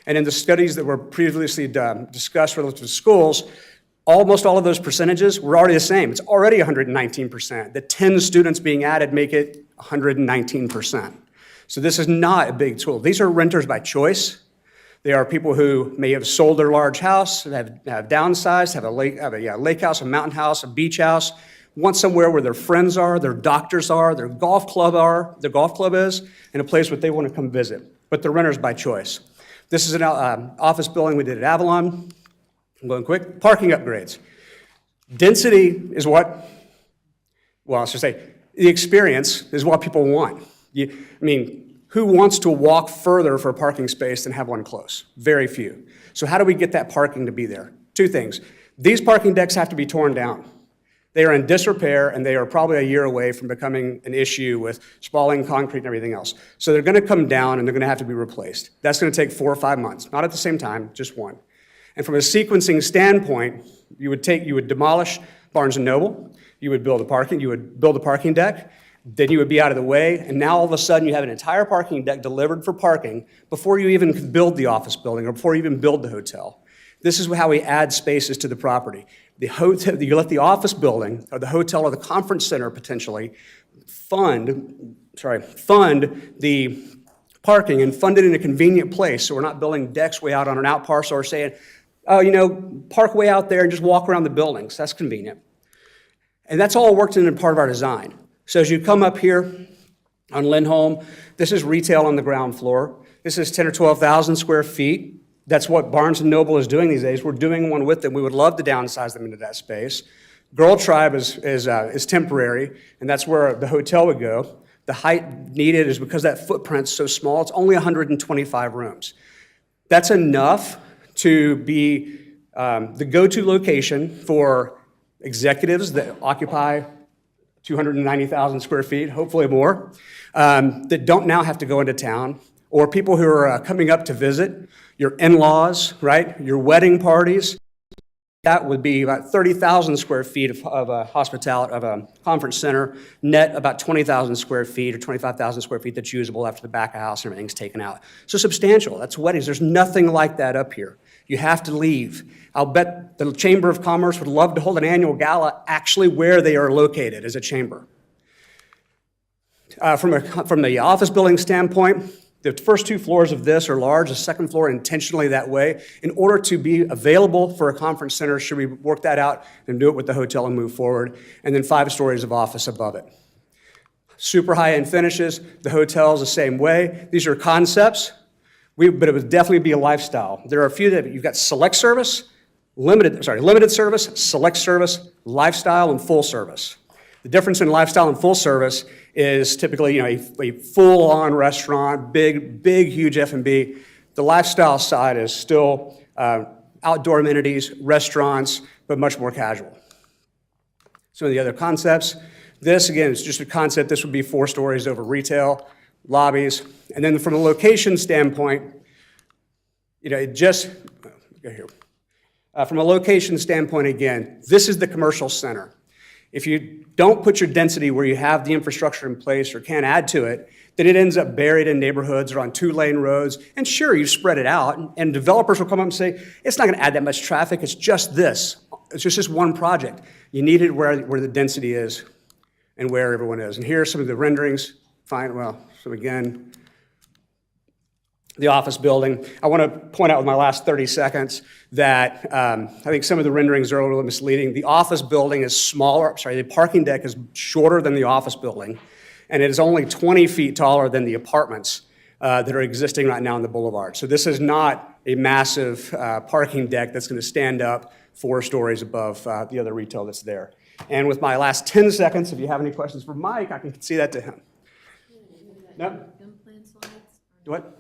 And in the studies that were previously discussed relative to schools, almost all of those percentages were already the same. It's already 119%. The 10 students being added make it 119%. So this is not a big tool. These are renters by choice. They are people who may have sold their large house, have downsized, have a lake house, a mountain house, a beach house, want somewhere where their friends are, their doctors are, their golf club is, and a place where they want to come visit. But they're renters by choice. This is an office building we did at Avalon. I'm going quick. Parking upgrades. Density is what, well, I should say, the experience is what people want. Who wants to walk further for a parking space than have one close? Very few. So how do we get that parking to be there? Two things. These parking decks have to be torn down. They are in disrepair, and they are probably a year away from becoming an issue with spalling concrete and everything else. So they're going to come down, and they're going to have to be replaced. That's going to take 4 or 5 months, not at the same time, just one. And from a sequencing standpoint, you would demolish Barnes & Noble, you would build a parking deck, then you would be out of the way, and now all of a sudden you have an entire parking deck delivered for parking before you even could build the office building or before you even build the hotel. This is how we add spaces to the property. You let the office building or the hotel or the conference center potentially fund the parking and fund it in a convenient place so we're not building decks way out on an out parcel or saying, park way out there and just walk around the buildings. That's convenient. And that's all worked in part of our design. So as you come up here, On Lindholm, this is retail on the ground floor. This is 10 or 12,000 square feet. That's what Barnes & Noble is doing these days. We're doing one with them. We would love to downsize them into that space. Girl Tribe is temporary, and that's where the hotel would go. The height needed is because that footprint's so small, it's only 125 rooms. That's enough to be the go-to location for executives that occupy 290,000 square feet, hopefully more, that don't now have to go into town, or people who are coming up to visit, your in-laws, right, your wedding parties. That would be about 30,000 square feet of a hospitality, of a conference center, net about 20,000 square feet or 25,000 square feet that's usable after the back of house and everything's taken out. So substantial, that's weddings. There's nothing like that up here. You have to leave. I'll bet the Chamber of Commerce would love to hold an annual gala actually where they are located as a chamber. From the office building standpoint, the first 2 floors of this are large, the second floor intentionally that way. In order to be available for a conference center, should we work that out and do it with the hotel and move forward? And then 5 stories of office above it. Super high-end finishes, the hotel's the same way. These are concepts, but it would definitely be a lifestyle. There are a few that you've got select service, limited service, select service, lifestyle, and full service. The difference in lifestyle and full service is typically, a full-on restaurant, big, huge F&B. The lifestyle side is still outdoor amenities, restaurants, but much more casual. Some of the other concepts. This, again, is just a concept. This would be 4 stories over retail, lobbies. And then from a location standpoint, from a location standpoint, again, this is the commercial center. If you don't put your density where you have the infrastructure in place or can't add to it, then it ends up buried in neighborhoods or on 2-lane roads. And sure, you spread it out, and developers will come up and say, it's not going to add that much traffic, it's just this. It's just this one project. You need it where the density is and where everyone is. And here are some of the renderings. So again, the office building. I want to point out with my last 30 seconds that I think some of the renderings are a little misleading. The office building is smaller, the parking deck is shorter than the office building, and it is only 20 feet taller than the apartments that are existing right now on the boulevard. So this is not a massive parking deck that's going to stand up 4 stories above the other retail that's there. And with my last 10 seconds, if you have any questions for Mike, I can see that to him. No? What?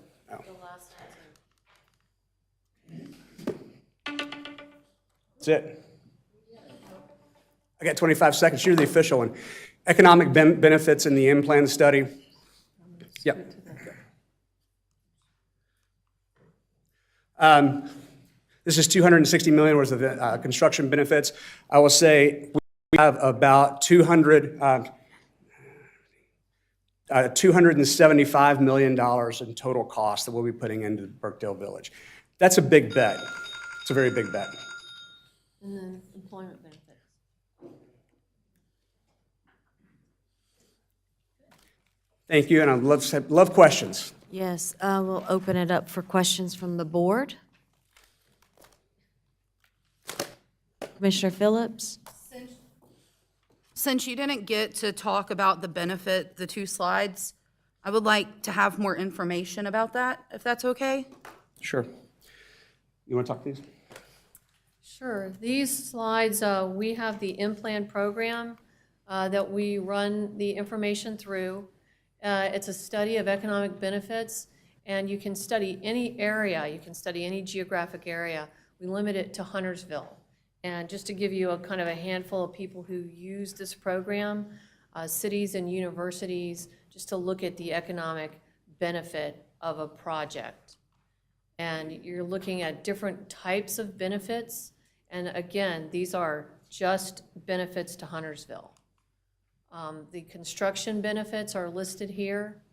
That's it. I got 25 seconds. You're the official one. Economic benefits in the in-plan study. Yep. This is $260 million worth of construction benefits. I will say we have about $275 million in total cost that we'll be putting into Birkdale Village. That's a big bet. It's a very big bet. And then employment benefits. Thank you, and I'd love questions. Yes, we'll open it up for questions from the board. Commissioner Phillips? Since you didn't get to talk about the benefit, the 2 slides, I would like to have more information about that, if that's okay. Sure. You want to talk to these? Sure. These slides, we have the in-plan program that we run the information through. It's a study of economic benefits, and you can study any area. You can study any geographic area. We limit it to Huntersville. And just to give you a kind of a handful of people who use this program, cities and universities, just to look at the economic benefit of a project. And you're looking at different types of benefits. And again, these are just benefits to Huntersville. The construction benefits are listed here,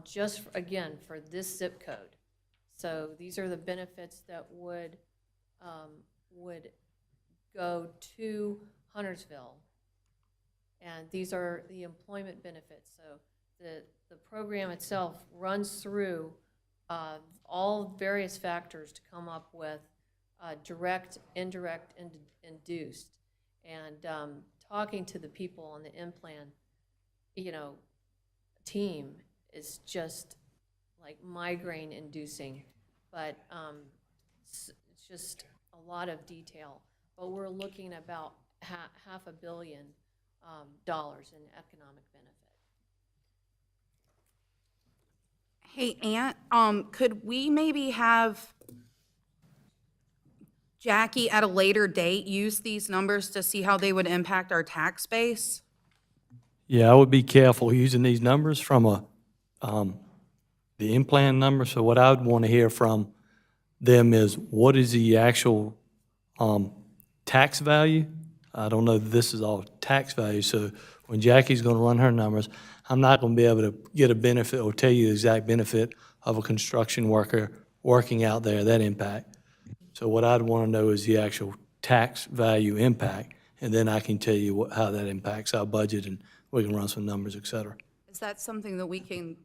just, again, for this zip code. So these are the benefits that would go to Huntersville. And these are the employment benefits. So the program itself runs through all various factors to come up with direct, indirect, and induced. And talking to the people on the in-plan, team is just like migraine inducing, but it's just a lot of detail. But we're looking at about $500 million in economic benefit. Hey, Aunt, could we maybe have Jackie at a later date use these numbers to see how they would impact our tax base? Yeah, I would be careful using these numbers from the in-plan number. So what I would want to hear from them is, what is the actual tax value? I don't know that this is all tax value, so when Jackie's going to run her numbers, I'm not going to be able to get a benefit or tell you the exact benefit of a construction worker working out there, that impact. So what I'd want to know is the actual tax value impact, and then I can tell you how that impacts our budget, and we can run some numbers, et cetera. Is that something that we can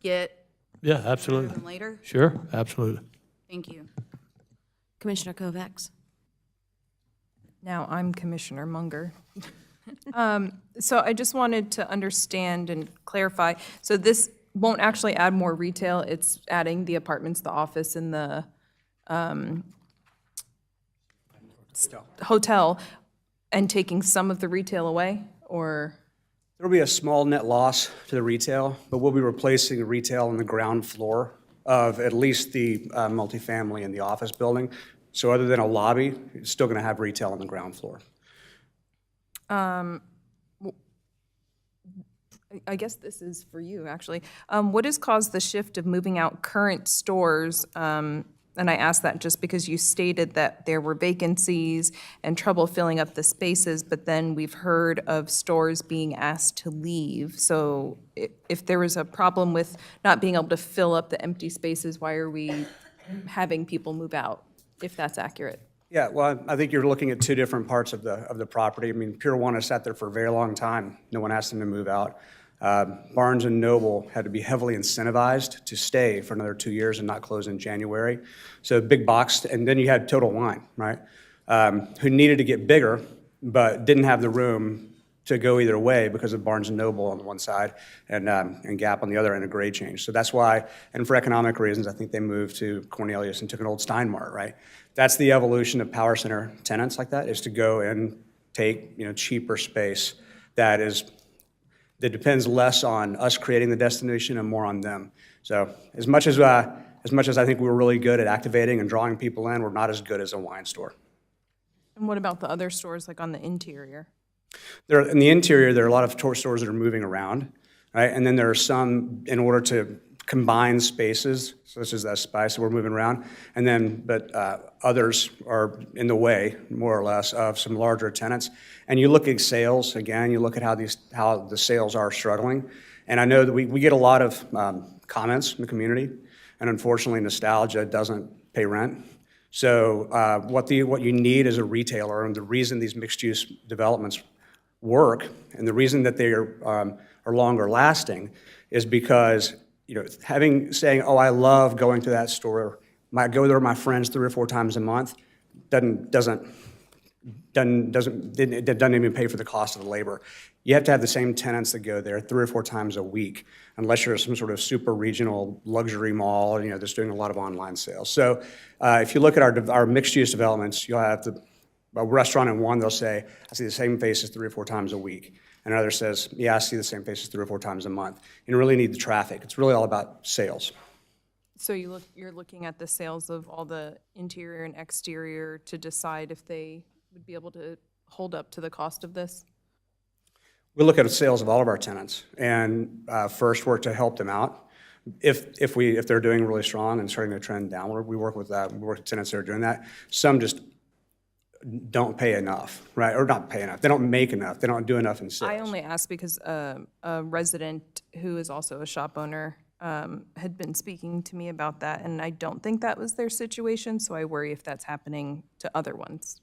get Yeah, sooner absolutely. than later? Sure, absolutely. Thank you. Commissioner Kovacs. Now I'm Commissioner Munger. So I just wanted to understand and clarify. So this won't actually add more retail. It's adding the apartments, the office, and the hotel, and taking some of the retail away, or? There'll be a small net loss to the retail, but we'll be replacing the retail on the ground floor of at least the multifamily and the office building. So other than a lobby, it's still going to have retail on the ground floor. I guess this is for you, actually. What has caused the shift of moving out current stores? And I ask that just because you stated that there were vacancies and trouble filling up the spaces, but then we've heard of stores being asked to leave. So if there was a problem with not being able to fill up the empty spaces, why are we having people move out, if that's accurate? Yeah, well, I think you're looking at two different parts of the property. I mean, Pier 1 has sat there for a very long time. No one asked them to move out. Barnes & Noble had to be heavily incentivized to stay for another 2 years and not close in January. So big box, and then you had Total Wine, right? Who needed to get bigger, but didn't have the room to go either way because of Barnes & Noble on the one side and Gap on the other, and a grade change. So that's why, and for economic reasons, I think they moved to Cornelius and took an old Steinmart, right? That's the evolution of power center tenants like that, is to go and take, cheaper space that depends less on us creating the destination and more on them. So as much as I think we were really good at activating and drawing people in, we're not as good as a wine store. And what about the other stores, like on the interior? In the interior, there are a lot of stores that are moving around, right? And then there are some, in order to combine spaces, such as that Spice, we're moving around. And then, but others are in the way, more or less, of some larger tenants. And you look at sales, again, you look at how the sales are struggling. And I know that we get a lot of comments in the community, and unfortunately, nostalgia doesn't pay rent. So what you need is a retailer, and the reason these mixed-use developments work, and the reason that they are longer lasting, is because saying, oh, I love going to that store, I go there with my friends 3 or 4 times a month, doesn't even pay for the cost of the labor. You have to have the same tenants that go there 3 or 4 times a week, unless you're some sort of super regional luxury mall, that's doing a lot of online sales. So if you look at our mixed-use developments, you'll have a restaurant in one, they'll say, I see the same faces 3 or 4 times a week. And another says, yeah, I see the same faces 3 or 4 times a month. You really need the traffic. It's really all about sales. So you're looking at the sales of all the interior and exterior to decide if they would be able to hold up to the cost of this? We look at the sales of all of our tenants and first work to help them out. If they're doing really strong and starting to trend downward, we work with tenants that are doing that. Some just don't pay enough, right? Or not pay enough. They don't make enough. They don't do enough in sales. I only asked because a resident who is also a shop owner had been speaking to me about that, and I don't think that was their situation, so I worry if that's happening to other ones.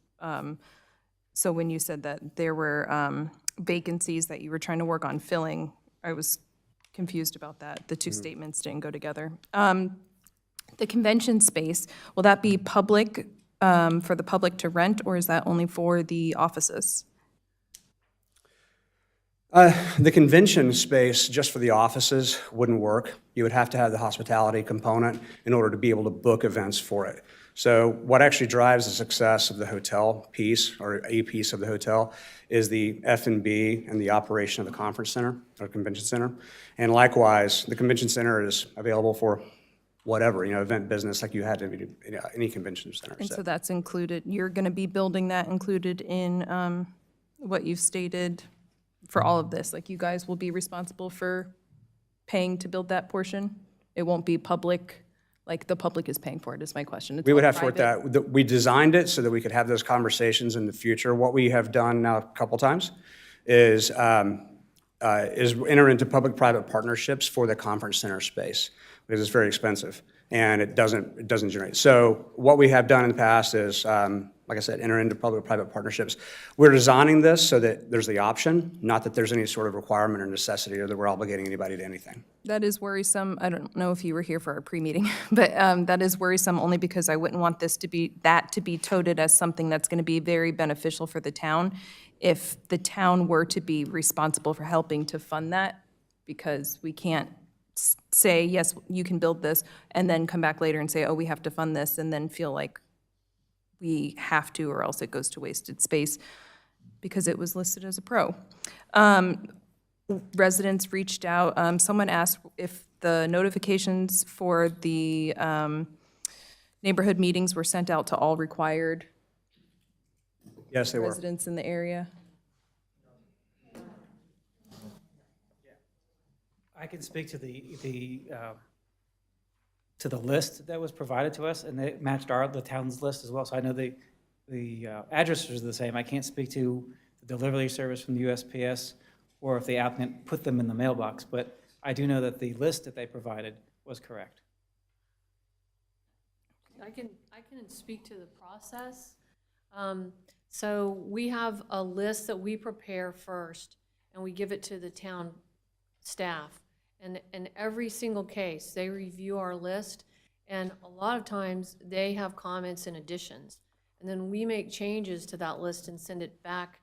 So when you said that there were vacancies that you were trying to work on filling, I was confused about that. The two statements didn't go together. The convention space, will that be public, for the public to rent, or is that only for the offices? The convention space, just for the offices, wouldn't work. You would have to have the hospitality component in order to be able to book events for it. So what actually drives the success of the hotel piece, or a piece of the hotel, is the F&B and the operation of the conference center or convention center. And likewise, the convention center is available for whatever, event business like you had in any convention center. And so that's included, you're going to be building that included in what you've stated for all of this? Like, you guys will be responsible for paying to build that portion? It won't be public, like the public is paying for it, is my question. It's We would all have to work private? that, we designed it so that we could have those conversations in the future. What we have done now a couple times is enter into public-private partnerships for the conference center space, because it's very expensive and it doesn't generate. So what we have done in the past is, like I said, enter into public-private partnerships. We're designing this so that there's the option, not that there's any sort of requirement or necessity or that we're obligating anybody to anything. That is worrisome. I don't know if you were here for our pre-meeting, but that is worrisome only because I wouldn't want this to be touted as something that's going to be very beneficial for the town if the town were to be responsible for helping to fund that, because we can't say, yes, you can build this, and then come back later and say, oh, we have to fund this, and then feel like we have to, or else it goes to wasted space because it was listed as a pro. Residents reached out. Someone asked if the notifications for the neighborhood meetings were sent out to all required Yes, they were. residents in the area. I can speak to the list that was provided to us, and it matched the town's list as well. So I know the addresses are the same. I can't speak to the delivery service from the USPS or if the applicant put them in the mailbox, but I do know that the list that they provided was correct. I can speak to the process. So we have a list that we prepare first, and we give it to the town staff. And in every single case, they review our list, and a lot of times they have comments and additions. And then we make changes to that list and send it back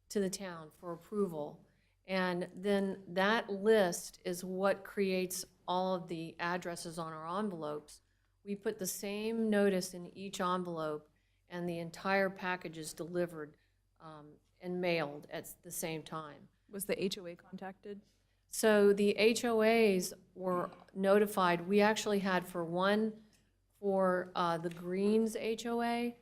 to the town for approval. And then that list is what creates all of the addresses on our envelopes. We put the same notice in each envelope, and the entire package is delivered and mailed at the same time. Was the HOA contacted? So the HOAs were notified. We actually had for the Greens HOA,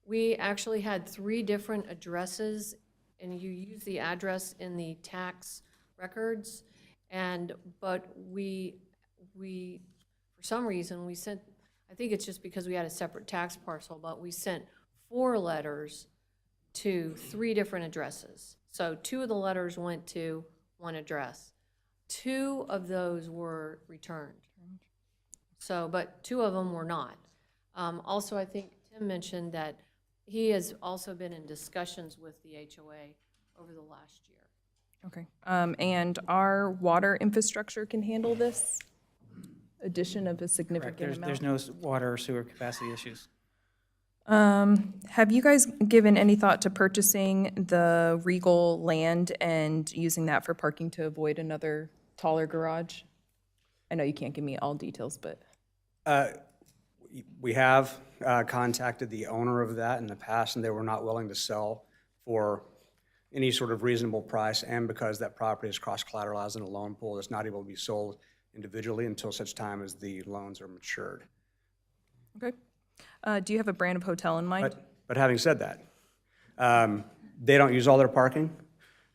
we actually had 3 different addresses, and you use the address in the tax records. But we for some reason, we sent, I think it's just because we had a separate tax parcel, but we sent 4 letters to 3 different addresses. So 2 of the letters went to one address. 2 of those were returned. So, but 2 of them were not. Also, I think Tim mentioned that he has also been in discussions with the HOA over the last year. Okay. And our water infrastructure can handle this addition of a significant Correct. amount? There's no water or sewer capacity issues. Have you guys given any thought to purchasing the Regal land and using that for parking to avoid another taller garage? I know you can't give me all details, but. We have contacted the owner of that in the past, and they were not willing to sell for any sort of reasonable price, and because that property is cross-collateralized in a loan pool, it's not able to be sold individually until such time as the loans are matured. Okay. Do you have a brand of hotel in mind? But having said that, they don't use all their parking,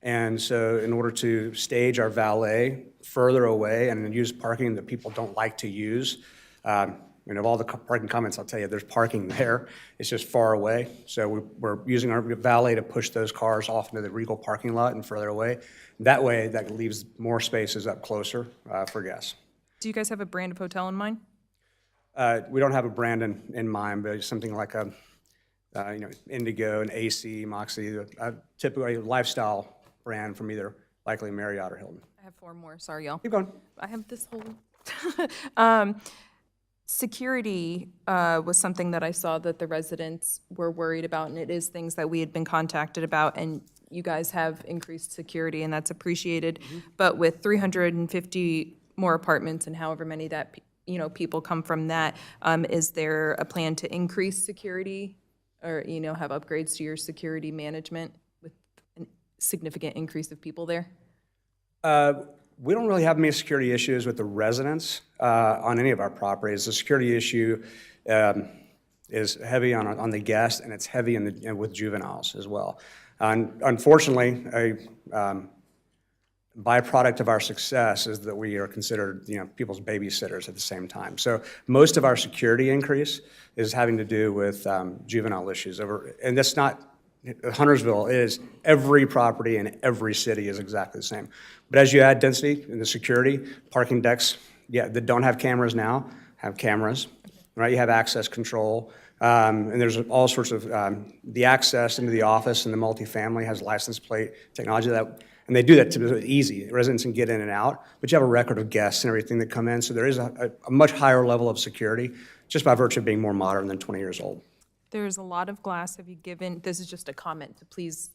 and so in order to stage our valet further away and use parking that people don't like to use, of all the parking comments, I'll tell you, there's parking there. It's just far away. So we're using our valet to push those cars off into the Regal parking lot and further away. That way, that leaves more spaces up closer for guests. Do you guys have a brand of hotel in mind? We don't have a brand in mind, but something like a, Indigo, an AC, Moxie, typically a lifestyle brand from either likely Marriott or Hilton. I have 4 more. Sorry, y'all. Keep going. I have this whole. Security was something that I saw that the residents were worried about, and it is things that we had been contacted about, and you guys have increased security, and that's appreciated. But with 350 more apartments and however many that, people come from that, is there a plan to increase security or, have upgrades to your security management with a significant increase of people there? We don't really have many security issues with the residents on any of our properties. The security issue is heavy on the guests, and it's heavy with juveniles as well. Unfortunately, a byproduct of our success is that we are considered, people's babysitters at the same time. So most of our security increase is having to do with juvenile issues. And that's not Huntersville. Is every property in every city is exactly the same. But as you add density in the security, parking decks, that don't have cameras now, have cameras, right? You have access control. And there's all sorts of, the access into the office and the multifamily has license plate technology and they do that to be easy. Residents can get in and out, but you have a record of guests and everything that come in. So there is a much higher level of security just by virtue of being more modern than 20 years old. There's a lot of glass. Have you given, this is just a comment, to please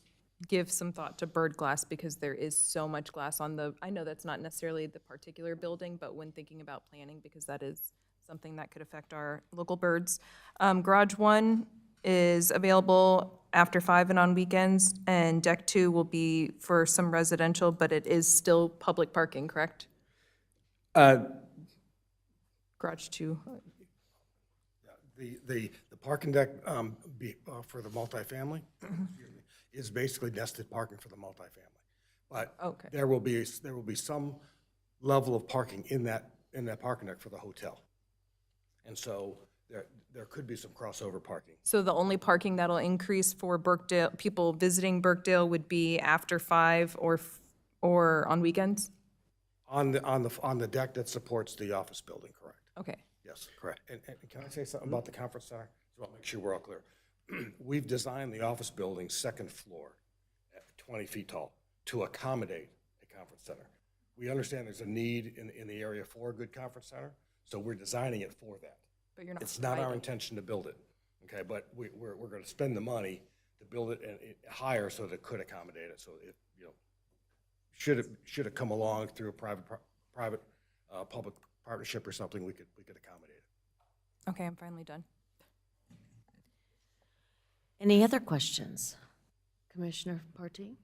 give some thought to bird glass because there is so much glass on I know that's not necessarily the particular building, but when thinking about planning, because that is something that could affect our local birds. Garage 1 is available after 5 and on weekends, and deck 2 will be for some residential, but it is still public parking, correct? Garage 2. The parking deck for the multifamily is basically nested parking for the multifamily. But Okay. there will be some level of parking in that parking deck for the hotel. And so there could be some crossover parking. So the only parking that'll increase for Birkdale, people visiting Birkdale would be after 5 or on weekends? On the deck that supports the office building, correct? Okay. Yes, correct. And can I say something about the conference center? So I'll make sure we're all clear. We've designed the office building's second floor at 20 feet tall to accommodate a conference center. We understand there's a need in the area for a good conference center, so we're designing it for that. But you're not. It's not our intention to build it, okay? But we're going to spend the money to build it higher so that it could accommodate it. So it, should it come along through a private public partnership or something, we could accommodate it. Okay, I'm finally done. Any other questions? Commissioner Partee?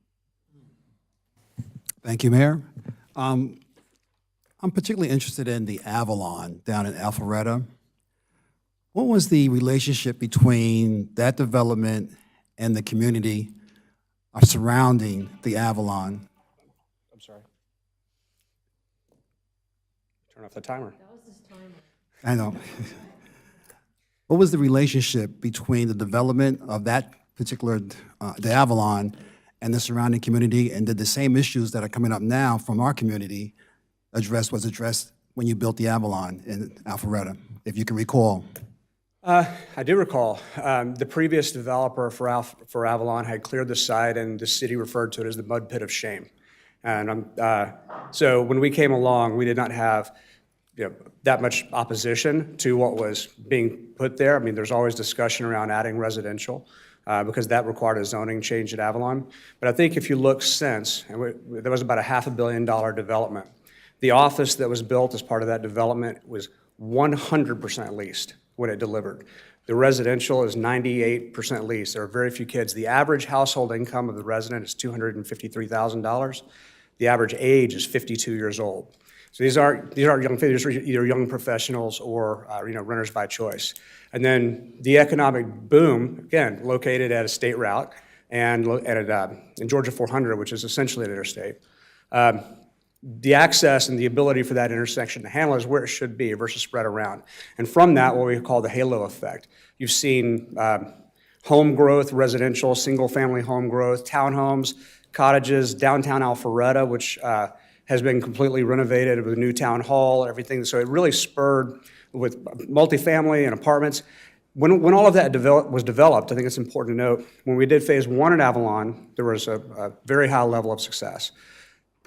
Thank you, Mayor. I'm particularly interested in the Avalon down in Alpharetta. What was the relationship between that development and the community surrounding the Avalon? I'm sorry. Turn off the timer. That was his timer. I know. What was the relationship between the development of that particular, the Avalon, and the surrounding community, and did the same issues that are coming up now from our community was addressed when you built the Avalon in Alpharetta, if you can recall? I do recall. The previous developer for Avalon had cleared the site, and the city referred to it as the mud pit of shame. And so when we came along, we did not have that much opposition to what was being put there. I mean, there's always discussion around adding residential because that required a zoning change at Avalon. But I think if you look since, and there was about a $500 million development. The office that was built as part of that development was 100% leased when it delivered. The residential is 98% leased. There are very few kids. The average household income of the resident is $253,000. The average age is 52 years old. So these aren't young families, either young professionals or renters by choice. And then the economic boom, again, located at a state route and in Georgia 400, which is essentially an interstate. The access and the ability for that intersection to handle is where it should be versus spread around. And from that, what we call the halo effect. You've seen home growth, residential, single-family home growth, townhomes, cottages, downtown Alpharetta, which has been completely renovated with a new town hall, everything. So it really spurred with multifamily and apartments. When all of that was developed, I think it's important to note, when we did phase 1 at Avalon, there was a very high level of success.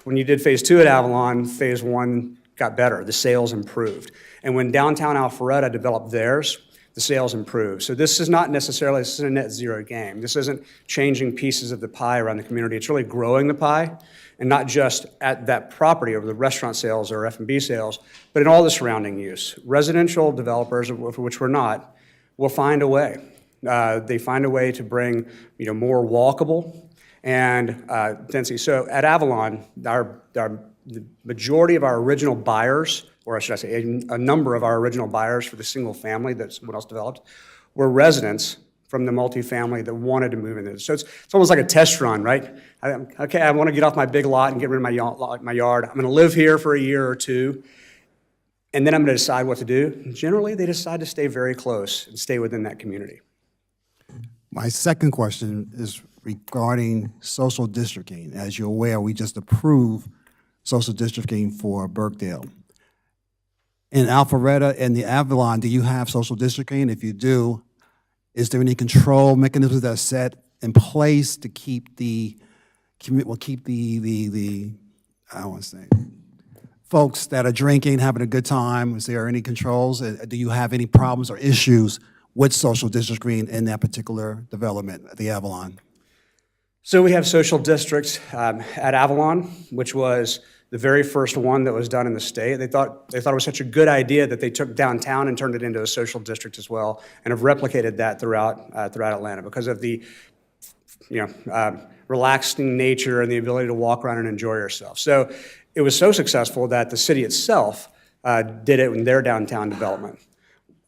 When you did phase 2 at Avalon, phase 1 got better. The sales improved. And when downtown Alpharetta developed theirs, the sales improved. So this is not necessarily, this is a net zero game. This isn't changing pieces of the pie around the community. It's really growing the pie, and not just at that property or the restaurant sales or F&B sales, but in all the surrounding use. Residential developers, for which we're not, will find a way. They find a way to bring more walkable and density. So at Avalon, the majority of our original buyers, or should I say a number of our original buyers for the single family that someone else developed, were residents from the multifamily that wanted to move in there. So it's almost like a test run, right? Okay, I want to get off my big lot and get rid of my yard. I'm going to live here for a year or two, and then I'm going to decide what to do. And generally, they decide to stay very close and stay within that community. My second question is regarding social districting. As you're aware, we just approved social districting for Birkdale. In Alpharetta and the Avalon, do you have social districting? If you do, is there any control mechanisms that are set in place to keep the I don't want to say, folks that are drinking, having a good time? Is there any controls? Do you have any problems or issues with social districting in that particular development at the Avalon? So we have social districts at Avalon, which was the very first one that was done in the state. They thought it was such a good idea that they took downtown and turned it into a social district as well, and have replicated that throughout Atlanta because of the relaxing nature and the ability to walk around and enjoy yourself. So it was so successful that the city itself did it in their downtown development.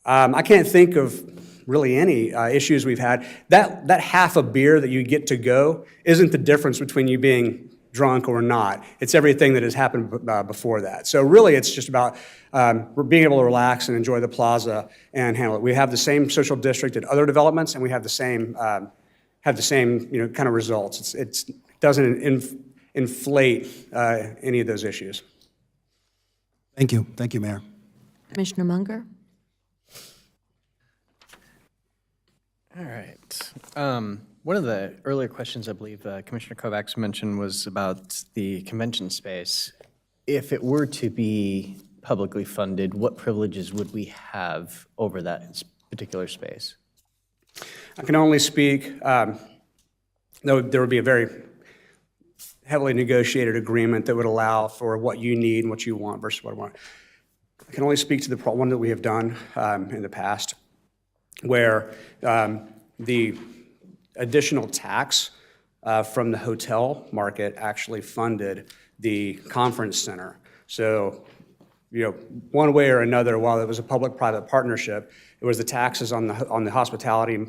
I can't think of really any issues we've had. That half a beer that you get to go isn't the difference between you being drunk or not. It's everything that has happened before that. So really, it's just about being able to relax and enjoy the plaza and handle it. We have the same social district at other developments, and we have the same kind of results. It doesn't inflate any of those issues. Thank you. Thank you, Mayor. Commissioner Munger? All right. One of the earlier questions I believe Commissioner Kovacs mentioned was about the convention space. If it were to be publicly funded, what privileges would we have over that particular space? I can only speak, there would be a very heavily negotiated agreement that would allow for what you need and what you want versus what I want. I can only speak to the one that we have done in the past, where the additional tax from the hotel market actually funded the conference center. So, one way or another, while it was a public-private partnership, it was the taxes on the hospitality,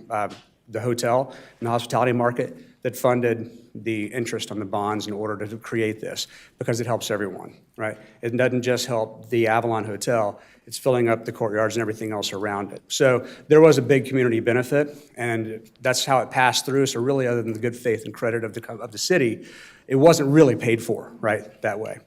the hotel and the hospitality market that funded the interest on the bonds in order to create this, because it helps everyone, right? It doesn't just help the Avalon Hotel, it's filling up the courtyards and everything else around it. So there was a big community benefit, and that's how it passed through. So really, other than the good faith and credit of the city, it wasn't really paid for, right, that way.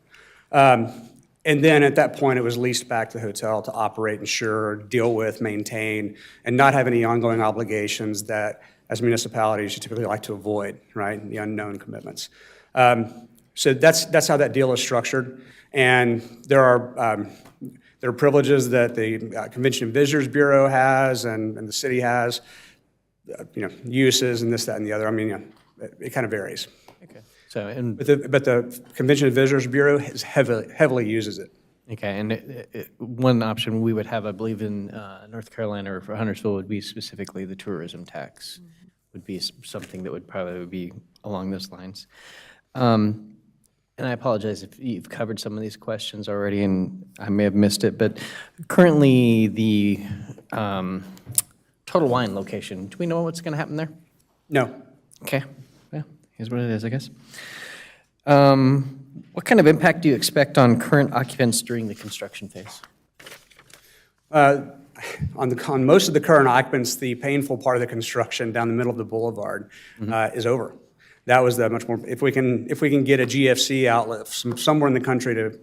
And then at that point, it was leased back to the hotel to operate, insure, deal with, maintain, and not have any ongoing obligations that, as municipalities, you typically like to avoid, right? The unknown commitments. So that's how that deal is structured. And there are privileges that the Convention and Visitors Bureau has and the city has, uses and this, that, and the other. I mean, it kind of varies. Okay. So, but the Convention and Visitors Bureau heavily uses it. Okay, and one option we would have, I believe, in North Carolina or for Huntersville would be specifically the tourism tax. Would be something that would probably be along those lines. And I apologize if you've covered some of these questions already and I may have missed it, but currently the Total Wine location, do we know what's going to happen there? No. Okay, well, here's what it is, I guess. What kind of impact do you expect on current occupants during the construction phase? On most of the current occupants, the painful part of the construction down the middle of the boulevard is over. That was the much more. If we can get a GFC outlet somewhere in the country to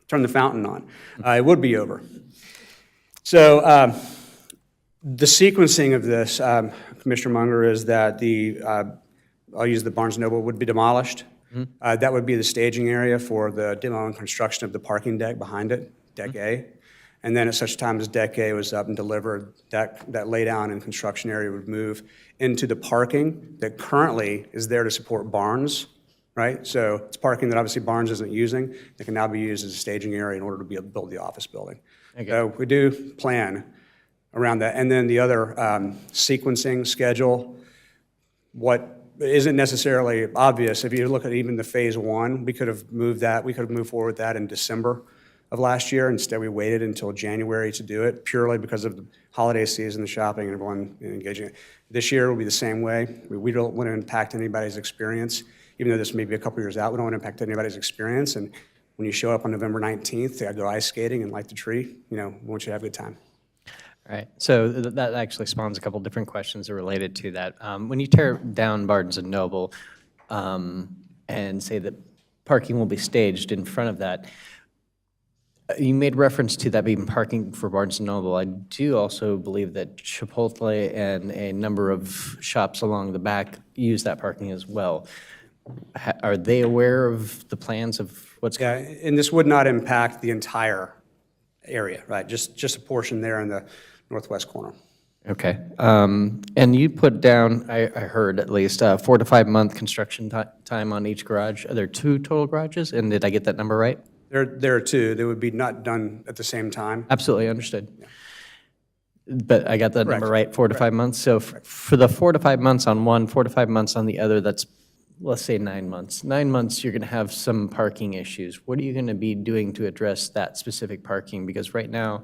turn the fountain on, it would be over. So the sequencing of this, Commissioner Munger, is that I'll use the Barnes Noble would be demolished. That would be the staging area for the demo and construction of the parking deck behind it, Deck A. And then at such time as Deck A was up and delivered, that laydown and construction area would move into the parking that currently is there to support Barnes, right? So it's parking that obviously Barnes isn't using. It can now be used as a staging area in order to be able to build the office building. So we do plan around that. And then the other sequencing schedule, what isn't necessarily obvious, if you look at even the phase one, we could have moved forward with that in December of last year. Instead, we waited until January to do it, purely because of the holiday season, the shopping, and everyone engaging. This year will be the same way. We don't want to impact anybody's experience, even though this may be a couple years out. We don't want to impact anybody's experience. And when you show up on November 19th to go ice skating and light the tree, we want you to have a good time. All right, so that actually spawns a couple different questions that are related to that. When you tear down Barnes and Noble and say that parking will be staged in front of that, you made reference to that being parking for Barnes & Noble. I do also believe that Chipotle and a number of shops along the back use that parking as well. Are they aware of the plans of what's going on? Yeah, and this would not impact the entire area, right? Just a portion there in the northwest corner. Okay. And you put down, I heard at least, 4 to 5 month construction time on each garage. Are there 2 total garages? And did I get that number right? There are 2. They would be not done at the same time. Absolutely, understood. Yeah. But I got that Correct. number right, 4 to 5 months. So for the 4 to 5 months on one, 4 to 5 months on the other, that's, let's say 9 months. 9 months, you're going to have some parking issues. What are you going to be doing to address that specific parking? Because right now,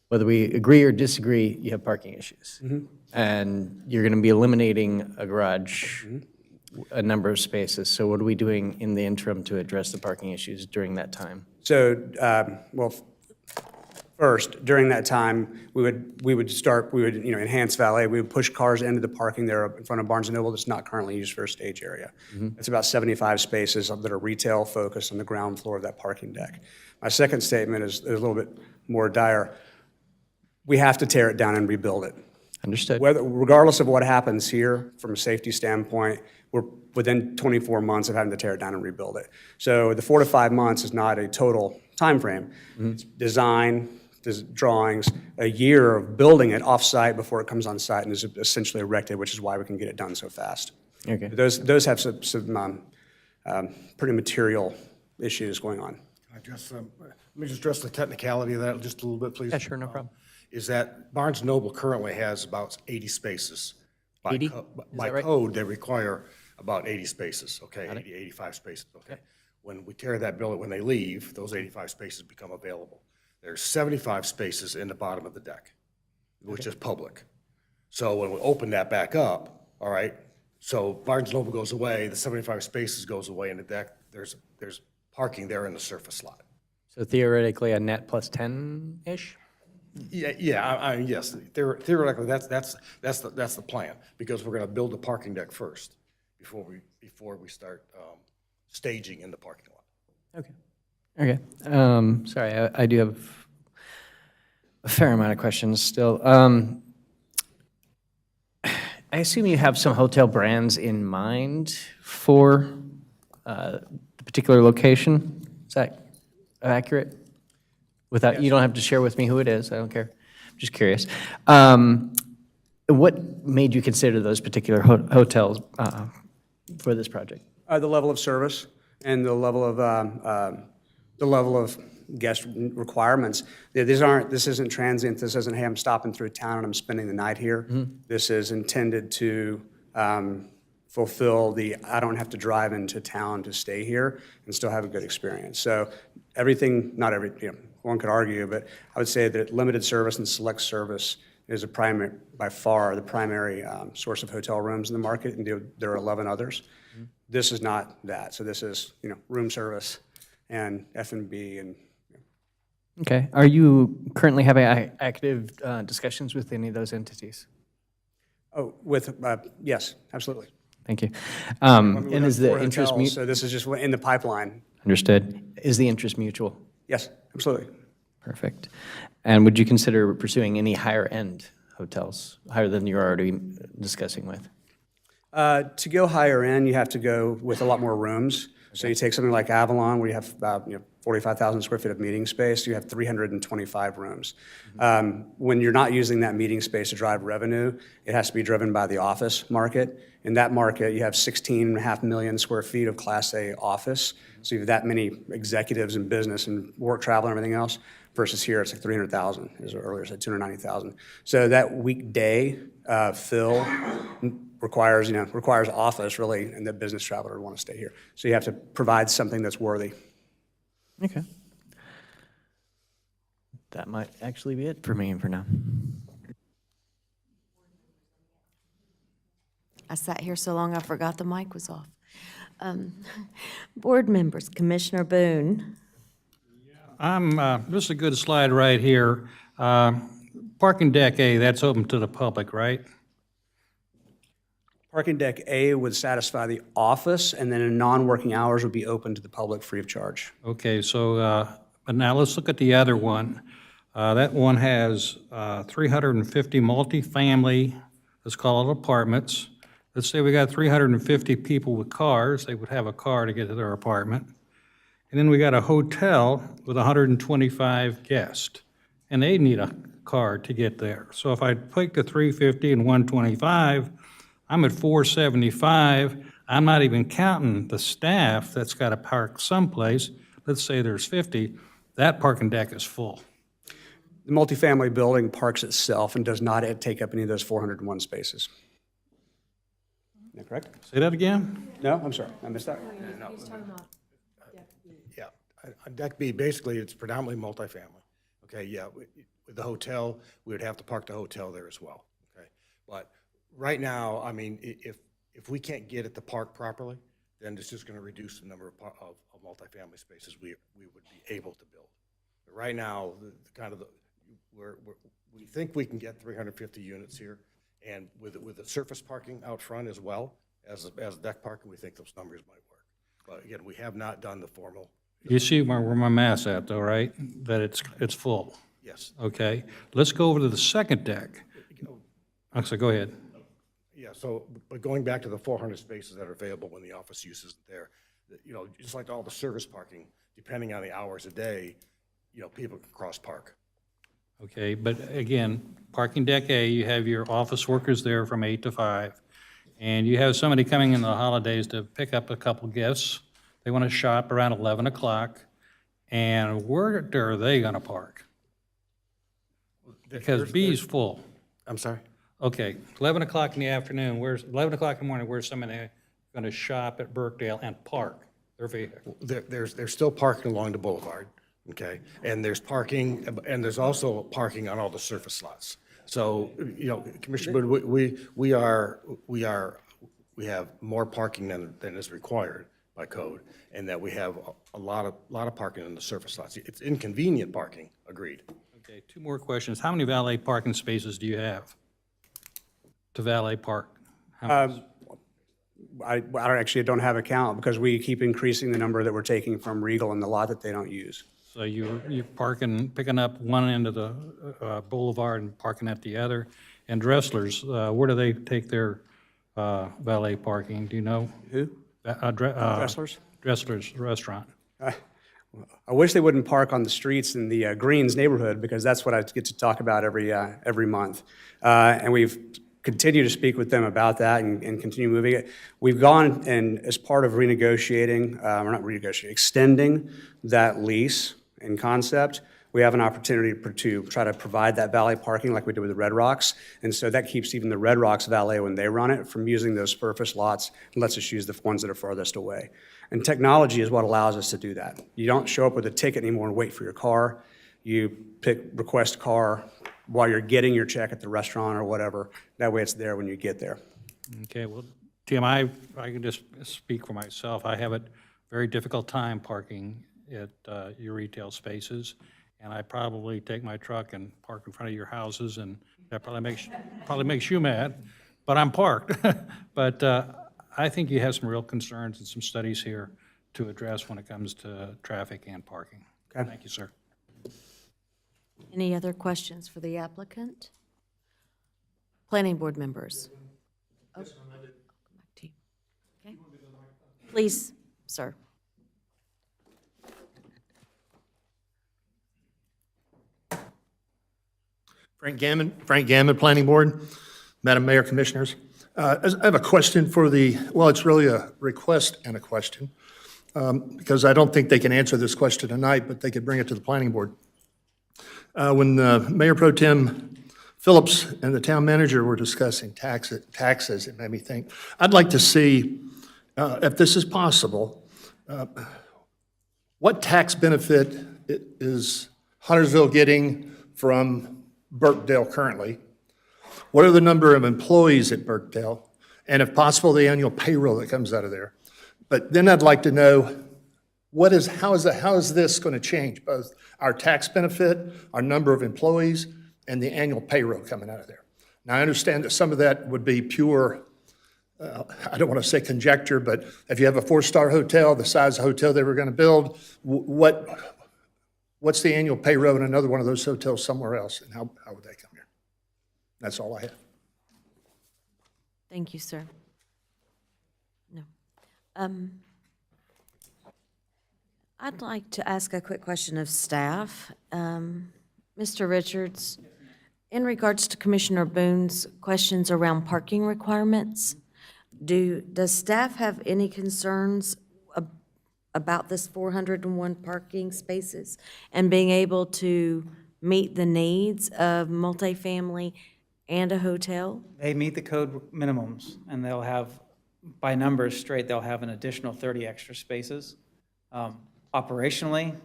whether we agree or disagree, you have parking issues. And you're going to be eliminating a garage, a number of spaces. So what are we doing in the interim to address the parking issues during that time? So, first, during that time, we would enhance valet. We would push cars into the parking there in front of Barnes & Noble that's not currently used for a stage area. It's about 75 spaces that are retail focused on the ground floor of that parking deck. My second statement is a little bit more dire. We have to tear it down and rebuild it. Understood. Regardless of what happens here, from a safety standpoint, we're within 24 months of having to tear it down and rebuild it. So the 4 to 5 months is not a total time frame. It's design, drawings, a year of building it off-site before it comes on site and is essentially erected, which is why we can get it done so fast. Okay. Those have some pretty material issues going on. Let me just address the technicality of that just a little bit, please. Yeah, sure, no problem. Is that Barnes & Noble currently has about 80 spaces. 80? By code, they require about 80 spaces, okay, 80, 85 spaces, okay. When we tear that building, when they leave, those 85 spaces become available. There's 75 spaces in the bottom of the deck, which is public. So when we open that back up, all right, so Barnes & Noble goes away, the 75 spaces goes away in the deck, there's parking there in the surface lot. So theoretically, a net plus 10-ish? Yes, theoretically, that's the plan, because we're gonna build the parking deck first before we start staging in the parking lot. Okay. Sorry, I do have a fair amount of questions still. I assume you have some hotel brands in mind for the particular location. Is that accurate? Without, you don't have to share with me who it is. I don't care. I'm just curious. What made you consider those particular hotels for this project? The level of service and the level of guest requirements. This isn't transient. This isn't, hey, I'm stopping through town and I'm spending the night here. This is intended to fulfill I don't have to drive into town to stay here and still have a good experience. So one could argue, but I would say that limited service and select service is by far the primary source of hotel rooms in the market, and there are 11 others. This is not that. So this is, room service and F&B and. Okay. Are you currently having active discussions with any of those entities? Oh, yes, absolutely. Thank you. And is the interest mutual? So this is just in the pipeline. Understood. Is the interest mutual? Yes, absolutely. Perfect. And would you consider pursuing any higher-end hotels, higher than you're already discussing with? To go higher end, you have to go with a lot more rooms. So you take something like Avalon, where you have about 45,000 square feet of meeting space, you have 325 rooms. When you're not using that meeting space to drive revenue, it has to be driven by the office market. In that market, you have 16.5 million square feet of Class A office. So you have that many executives in business and work, travel, and everything else, versus here, it's like 300,000, as earlier said, 290,000. So that weekday fill requires office, really, and the business traveler would want to stay here. So you have to provide something that's worthy. Okay. That might actually be it for me for now. I sat here so long I forgot the mic was off. Board members, Commissioner Boone. This is a good slide right here. Parking deck A, that's open to the public, right? Parking deck A would satisfy the office, and then in non-working hours would be open to the public free of charge. Okay, so, but now let's look at the other one. That one has 350 multifamily, let's call it apartments. Let's say we got 350 people with cars, they would have a car to get to their apartment. And then we got a hotel with 125 guests, and they need a car to get there. So if I take the 350 and 125, I'm at 475. I'm not even counting the staff that's got to park someplace. Let's say there's 50. That parking deck is full. The multifamily building parks itself and does not take up any of those 401 spaces. Is that correct? Say that again? No, I'm sorry, I missed that. Yeah, on deck B, basically, it's predominantly multifamily. Okay, yeah, with the hotel, we would have to park the hotel there as well, okay? But right now, I mean, if we can't get it to park properly, then it's just gonna reduce the number of multifamily spaces we would be able to build. But right now, we think we can get 350 units here, and with the surface parking out front as well as deck parking, we think those numbers might work. But again, we have not done the formal. You see where my math's at though, right? That it's full. Yes. Okay, let's go over to the second deck. So go ahead. Yeah, so, but going back to the 400 spaces that are available when the office use isn't there, just like all the service parking, depending on the hours a day, people can cross-park. Okay, but again, parking deck A, you have your office workers there from 8 to 5, and you have somebody coming in the holidays to pick up a couple gifts. They want to shop around 11 o'clock, and where are they going to park? Because B's full. I'm sorry? Okay, 11 o'clock in the afternoon, 11 o'clock in the morning, where's somebody going to shop at Birkdale and park their vehicle? There's still parking along the boulevard, okay? And there's parking, and there's also parking on all the surface lots. So, Commissioner Boone, we have more parking than is required by code, and that we have a lot of parking in the surface lots. It's inconvenient parking, agreed. Okay, 2 more questions. How many valet parking spaces do you have to valet park? I don't have a count because we keep increasing the number that we're taking from Regal in the lot that they don't use. So you're picking up one end of the boulevard and parking at the other. And Dressler's, where do they take their valet parking? Do you know? Who? Dressler's? Dressler's restaurant. I wish they wouldn't park on the streets in the Greens neighborhood because that's what I get to talk about every month. And we've continued to speak with them about that and continue moving it. We've gone and as part of renegotiating, or not renegotiating, extending that lease in concept, we have an opportunity to try to provide that valet parking like we did with the Red Rocks. And so that keeps even the Red Rocks valet, when they run it, from using those surface lots and lets us use the ones that are farthest away. And technology is what allows us to do that. You don't show up with a ticket anymore and wait for your car. You request car while you're getting your check at the restaurant or whatever. That way it's there when you get there. Okay, well, Tim, I can just speak for myself. I have a very difficult time parking at your retail spaces, and I probably take my truck and park in front of your houses, and that probably makes you mad, but I'm parked. But I think you have some real concerns and some studies here to address when it comes to traffic and parking. Okay. Thank you, sir. Any other questions for the applicant? Planning board members? Oh. Please, sir. Frank Gammon, Planning Board, Madam Mayor, Commissioners. I have a question for well, it's really a request and a question, because I don't think they can answer this question tonight, but they could bring it to the Planning Board. When Mayor Pro Tem Phillips and the town manager were discussing taxes, it made me think, I'd like to see, if this is possible, what tax benefit is Huntersville getting from Birkdale currently? What are the number of employees at Birkdale? And if possible, the annual payroll that comes out of there. But then I'd like to know, how is this going to change both our tax benefit, our number of employees, and the annual payroll coming out of there? Now, I understand that some of that would be pure, I don't want to say conjecture, but if you have a 4-star hotel, the size of hotel they were going to build, what's the annual payroll in another one of those hotels somewhere else, and how would they come here? That's all I have. Thank you, sir. No. I'd like to ask a quick question of staff. Mr. Richards, in regards to Commissioner Boone's questions around parking requirements, does staff have any concerns about this 401 parking spaces and being able to meet the needs of multifamily and a hotel? They meet the code minimums, and they'll have, by numbers straight, they'll have an additional 30 extra spaces. Operationally,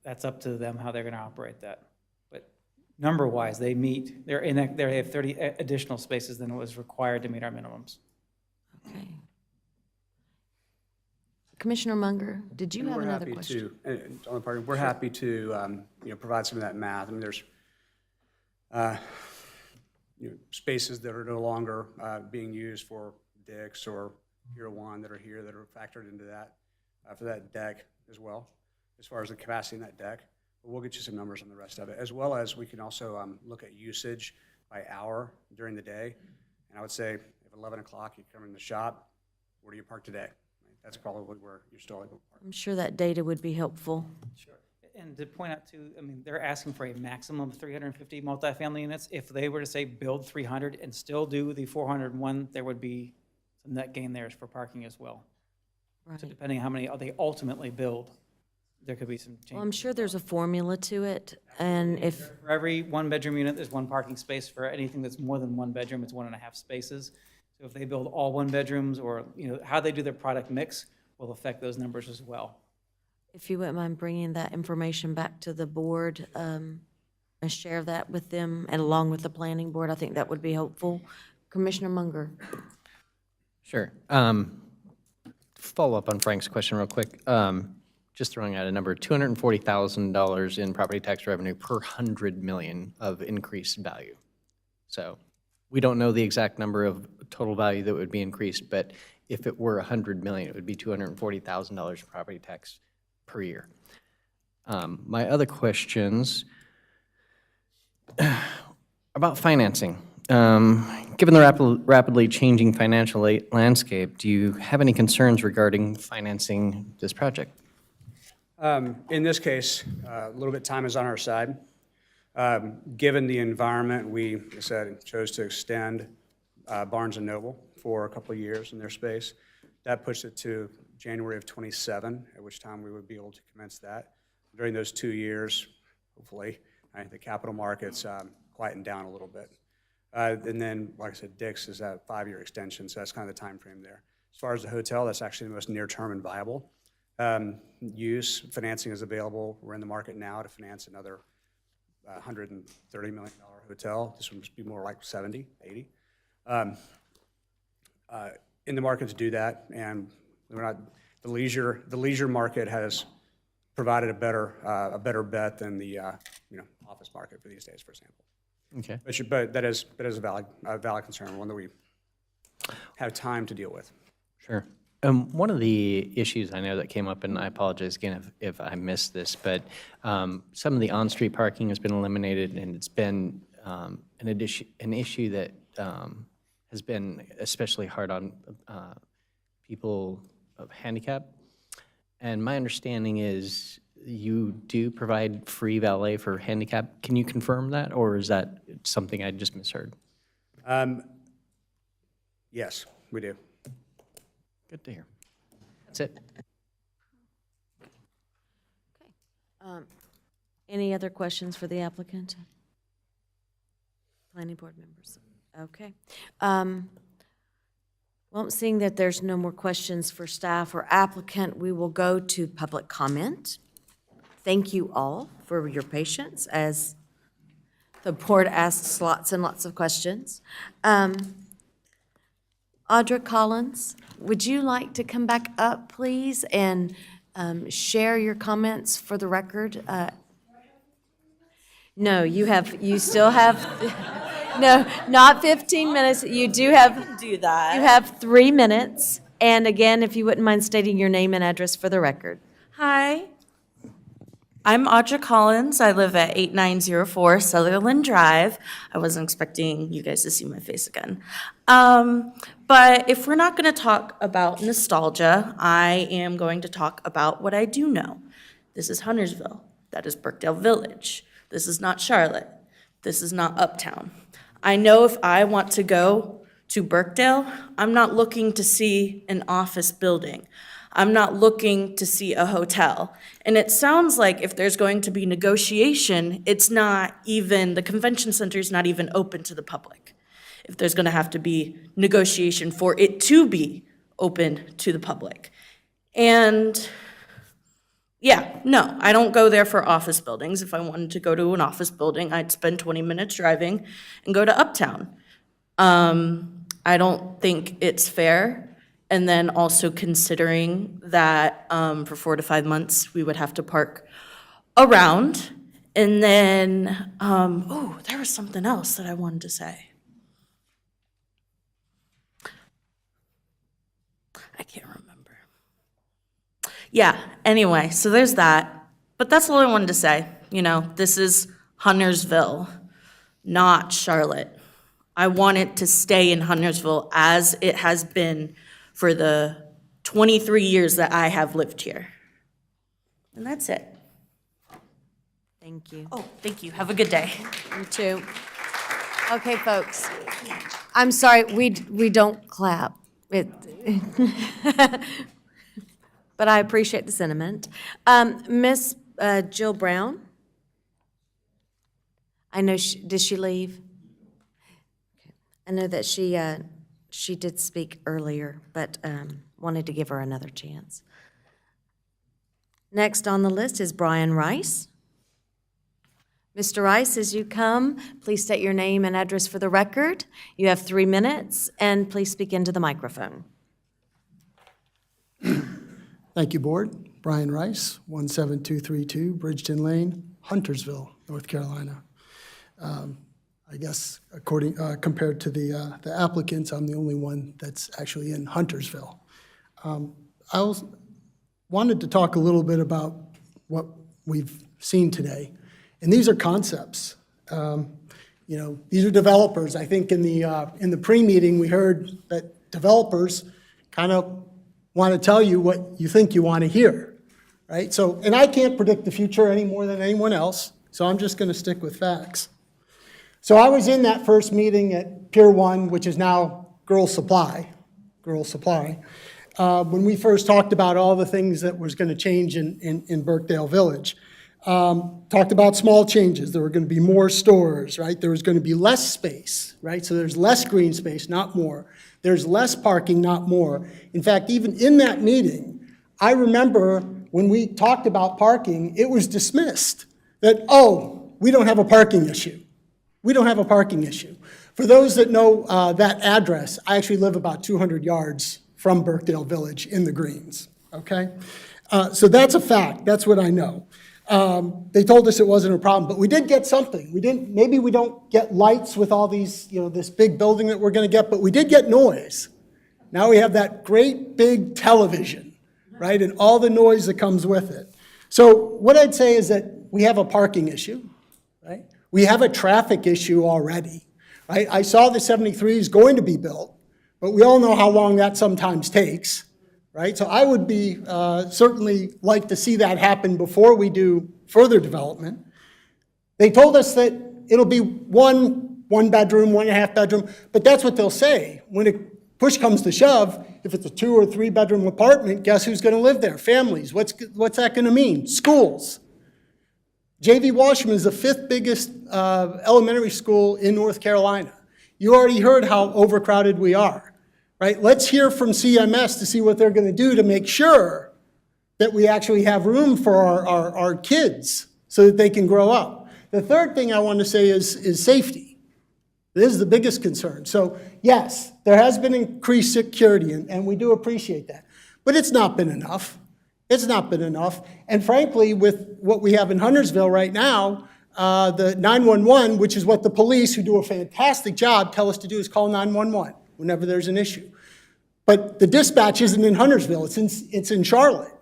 that's up to them how they're going to operate that. But number-wise, they have 30 additional spaces than was required to meet our minimums. Okay. Commissioner Munger, did you have another question? On the parking, we're happy to provide some of that math. I mean, there's spaces that are no longer being used for Dick's or Pier 1 that are here that are factored into that for that deck as well, as far as the capacity in that deck. But we'll get you some numbers on the rest of it, as well as we can also look at usage by hour during the day. And I would say if 11 o'clock you come in the shop, where do you park today? That's probably where you're still able to park. I'm sure that data would be helpful. Sure. And to point out too, I mean, they're asking for a maximum of 350 multifamily units. If they were to say build 300 and still do the 401, there would be some net gain there for parking as well. Right. So depending on how many they ultimately build, there could be some changes. Well, I'm sure there's a formula to it, and if, For every 1-bedroom unit, there's 1 parking space. For anything that's more than 1 bedroom, it's 1.5 spaces. So if they build all 1 bedrooms, or how they do their product mix will affect those numbers as well. if you wouldn't mind bringing that information back to the board, and share that with them, and along with the planning board, I think that would be helpful. Commissioner Munger. Sure. Follow up on Frank's question real quick. Just throwing out a number, $240,000 in property tax revenue per 100 million of increased value. So we don't know the exact number of total value that would be increased, but if it were 100 million, it would be $240,000 in property tax per year. My other questions about financing. Given the rapidly changing financial landscape, do you have any concerns regarding financing this project? In this case, a little bit time is on our side. Given the environment, we, as I said, chose to extend Barnes & Noble for a couple of years in their space. That pushed it to January of '27, at which time we would be able to commence that. During those 2 years, hopefully, I think the capital markets quietened down a little bit. And then, like I said, Dick's is a 5-year extension, so that's kind of the time frame there. As far as the hotel, that's actually the most near-term and viable use. Financing is available. We're in the market now to finance another $130 million hotel. This would be more like 70, 80. In the market to do that, and we're not, the leisure market has provided a better bet than the office market for these days, for example. Okay. But that is a valid concern, one that we have time to deal with. Sure. One of the issues I know that came up, and I apologize again if I missed this, but some of the on-street parking has been eliminated, and it's been an issue that has been especially hard on people of handicap. And my understanding is you do provide free valet for handicap. Can you confirm that, or is that something I just misheard? Yes, we do. Good to hear. That's it. Any other questions for the applicant? Planning board members? Okay. Well, seeing that there's no more questions for staff or applicant, we will go to public comment. Thank you all for your patience as the board asks lots and lots of questions. Audra Collins, would you like to come back up, please, and share your comments for the record? No, you still have, no, not 15 minutes. You do have. Do that. You have 3 minutes. And again, if you wouldn't mind stating your name and address for the record. Hi, I'm Audra Collins. I live at 8904 Sutherland Drive. I wasn't expecting you guys to see my face again. But if we're not going to talk about nostalgia, I am going to talk about what I do know. This is Huntersville. That is Birkdale Village. This is not Charlotte. This is not Uptown. I know if I want to go to Birkdale, I'm not looking to see an office building. I'm not looking to see a hotel. And it sounds like if there's going to be negotiation, it's not even, the convention center is not even open to the public. If there's gonna have to be negotiation for it to be open to the public. And yeah, no, I don't go there for office buildings. If I wanted to go to an office building, I'd spend 20 minutes driving and go to Uptown. I don't think it's fair. And then also considering that for 4 to 5 months, we would have to park around. And then, oh, there was something else that I wanted to say. I can't remember. Yeah, anyway, so there's that. But that's all I wanted to say. You know, this is Huntersville, not Charlotte. I want it to stay in Huntersville as it has been for the 23 years that I have lived here. And that's it. Thank you. Oh, thank you. Have a good day. You too. Okay, folks. I'm sorry, we don't clap. But I appreciate the sentiment. Miss Jill Brown? I know, did she leave? Okay. I know that she did speak earlier, but wanted to give her another chance. Next on the list is Brian Rice. Mr. Rice, as you come, please state your name and address for the record. You have 3 minutes, and please speak into the microphone. Thank you, Board. Brian Rice, 17232 Bridgeton Lane, Huntersville, North Carolina. I guess compared to the applicants, I'm the only one that's actually in Huntersville. I wanted to talk a little bit about what we've seen today. And these are concepts. These are developers. I think in the pre-meeting, we heard that developers kind of want to tell you what you think you want to hear, right? So, and I can't predict the future any more than anyone else, so I'm just going to stick with facts. So I was in that first meeting at Pier 1, which is now Girls Supply, when we first talked about all the things that was going to change in Birkdale Village. Talked about small changes. There were going to be more stores, right? There was going to be less space, right? So there's less green space, not more. There's less parking, not more. In fact, even in that meeting, I remember when we talked about parking, it was dismissed that, oh, we don't have a parking issue. We don't have a parking issue. For those that know that address, I actually live about 200 yards from Birkdale Village in the Greens, okay? So that's a fact. That's what I know. They told us it wasn't a problem, but we did get something. Maybe we don't get lights with all these, this big building that we're going to get, but we did get noise. Now we have that great big television, right, and all the noise that comes with it. So what I'd say is that we have a parking issue, right? We have a traffic issue already, right? I saw the 73 is going to be built, but we all know how long that sometimes takes, right? So I would be certainly like to see that happen before we do further development. They told us that it'll be one bedroom, 1.5 bedroom, but that's what they'll say. When it push comes to shove, if it's a 2 or 3 bedroom apartment, guess who's gonna live there? Families. What's that gonna mean? Schools. J.V. Washam is the 5th biggest elementary school in North Carolina. You already heard how overcrowded we are, right? Let's hear from CMS to see what they're gonna do to make sure that we actually have room for our kids so that they can grow up. The third thing I want to say is safety. This is the biggest concern. So yes, there has been increased security, and we do appreciate that. But it's not been enough. It's not been enough. And frankly, with what we have in Huntersville right now, the 911, which is what the police, who do a fantastic job, tell us to do, is call 911 whenever there's an issue. But the dispatch isn't in Huntersville, it's in Charlotte.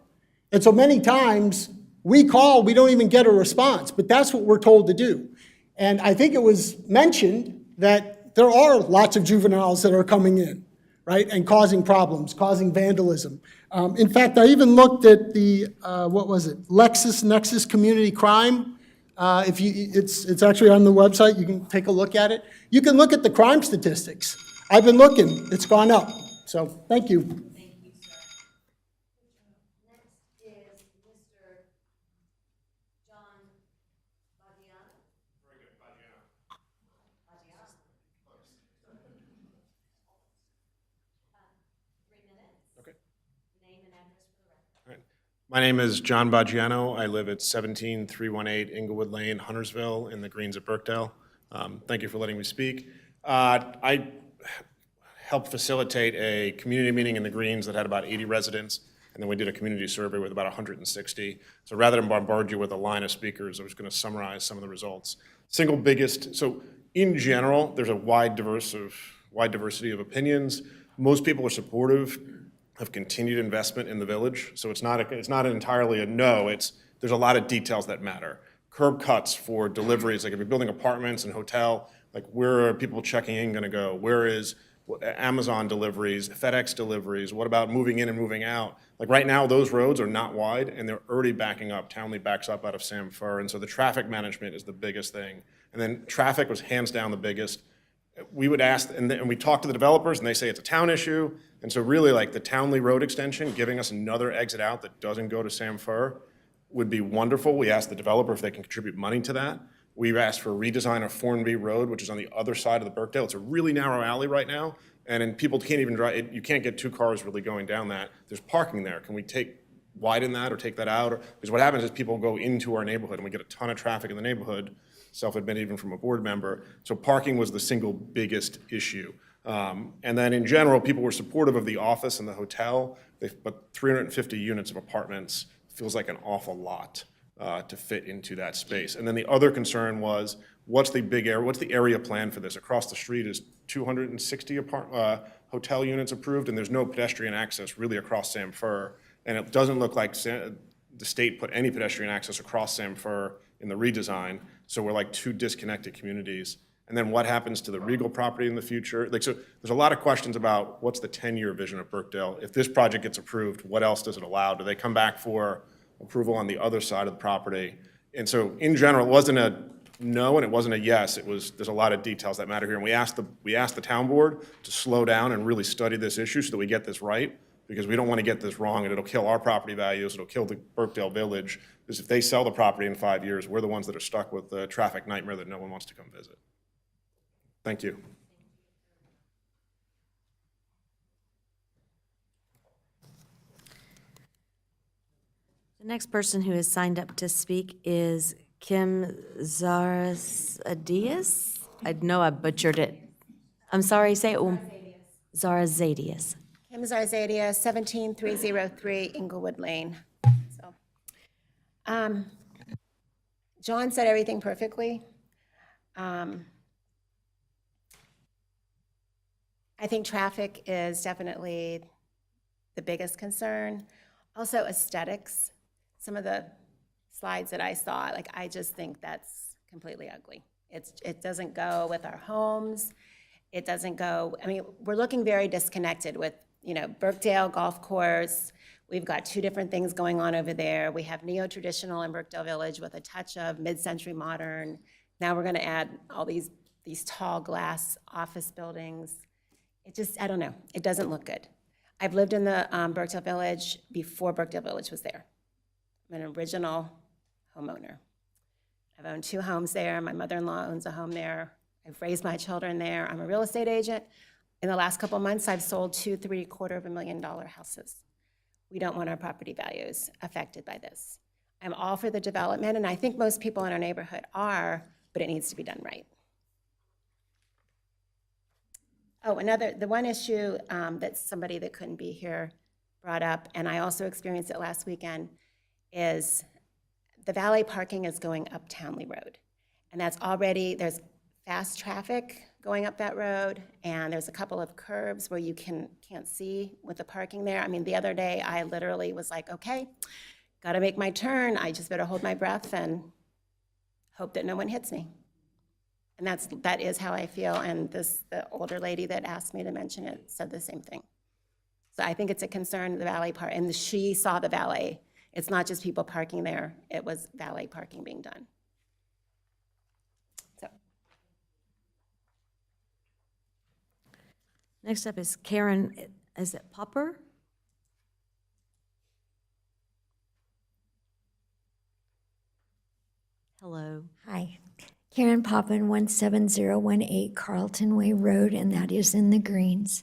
And so many times, we call, we don't even get a response, but that's what we're told to do. And I think it was mentioned that there are lots of juveniles that are coming in, right, and causing problems, causing vandalism. In fact, I even looked at the, LexisNexis Community Crime. It's actually on the website, you can take a look at it. You can look at the crime statistics. I've been looking, it's gone up. So, thank you. My name is John Baggiano. I live at 17318 Inglewood Lane, Huntersville, in the Greens at Birkdale. Thank you for letting me speak. I helped facilitate a community meeting in the Greens that had about 80 residents, and then we did a community survey with about 160. So rather than bombard you with a line of speakers, I was going to summarize some of the results. Single biggest, so in general, there's a wide diversity of opinions. Most people are supportive of continued investment in the village. So it's not entirely a no, there's a lot of details that matter. Curb cuts for deliveries, like if you're building apartments and hotel, like where are people checking in gonna go? Where is Amazon deliveries, FedEx deliveries? What about moving in and moving out? Like right now, those roads are not wide and they're already backing up. Townley backs up out of Sam Fur. And so the traffic management is the biggest thing. And then traffic was hands down the biggest. We would ask, and we talk to the developers and they say it's a town issue. And so really like the Townley Road extension, giving us another exit out that doesn't go to Sam Fur would be wonderful. We asked the developer if they can contribute money to that. We've asked for a redesign of Formby Road, which is on the other side of the Birkdale. It's a really narrow alley right now, and people can't even drive, you can't get 2 cars really going down that. There's parking there. Can we widen that or take that out? Because what happens is people go into our neighborhood and we get a ton of traffic in the neighborhood, self-admitted even from a board member. So parking was the single biggest issue. And then in general, people were supportive of the office and the hotel, but 350 units of apartments feels like an awful lot to fit into that space. And then the other concern was, what's the area plan for this? Across the street is 260 hotel units approved, and there's no pedestrian access really across Sam Fur. And it doesn't look like the state put any pedestrian access across Sam Fur in the redesign. So we're like 2 disconnected communities. And then what happens to the Regal property in the future? So there's a lot of questions about what's the 10-year vision of Birkdale. If this project gets approved, what else does it allow? Do they come back for approval on the other side of the property? And so in general, it wasn't a no and it wasn't a yes. There's a lot of details that matter here. And we asked the town board to slow down and really study this issue so that we get this right, because we don't want to get this wrong and it'll kill our property values, it'll kill the Birkdale Village, because if they sell the property in 5 years, we're the ones that are stuck with the traffic nightmare that no one wants to come visit. Thank you. The next person who has signed up to speak is Kim Zarazadias. I know I butchered it. I'm sorry, say it. Zarazadias. Kim Zarzadias, 17303 Inglewood Lane. So, John said everything perfectly. I think traffic is definitely the biggest concern. Also aesthetics. Some of the slides that I saw, like I just think that's completely ugly. It doesn't go with our homes. It doesn't go, I mean, we're looking very disconnected with Birkdale Golf Course, we've got 2 different things going on over there. We have neo-traditional in Birkdale Village with a touch of mid-century modern. Now we're going to add all these tall glass office buildings. It just, I don't know, it doesn't look good. I've lived in the Birkdale Village before Birkdale Village was there. I'm an original homeowner. I've owned 2 homes there. My mother-in-law owns a home there. I've raised my children there. I'm a real estate agent. In the last couple of months, I've sold 2 $750,000 houses. We don't want our property values affected by this. I'm all for the development, and I think most people in our neighborhood are, but it needs to be done right. Oh, the one issue that somebody that couldn't be here brought up, and I also experienced it last weekend, is the valet parking is going up Townley Road. And that's already, there's fast traffic going up that road, and there's a couple of curbs where you can't see with the parking there. I mean, the other day, I literally was like, okay, gotta make my turn. I just better hold my breath and hope that no one hits me. And that is how I feel, and the older lady that asked me to mention it said the same thing. So I think it's a concern, the valet park, and she saw the valet. It's not just people parking there, it was valet parking being done. So. Next up is Karen, is it Popper? Hello. Hi. Karen Poppin, 17018 Carlton Way Road, and that is in the Greens.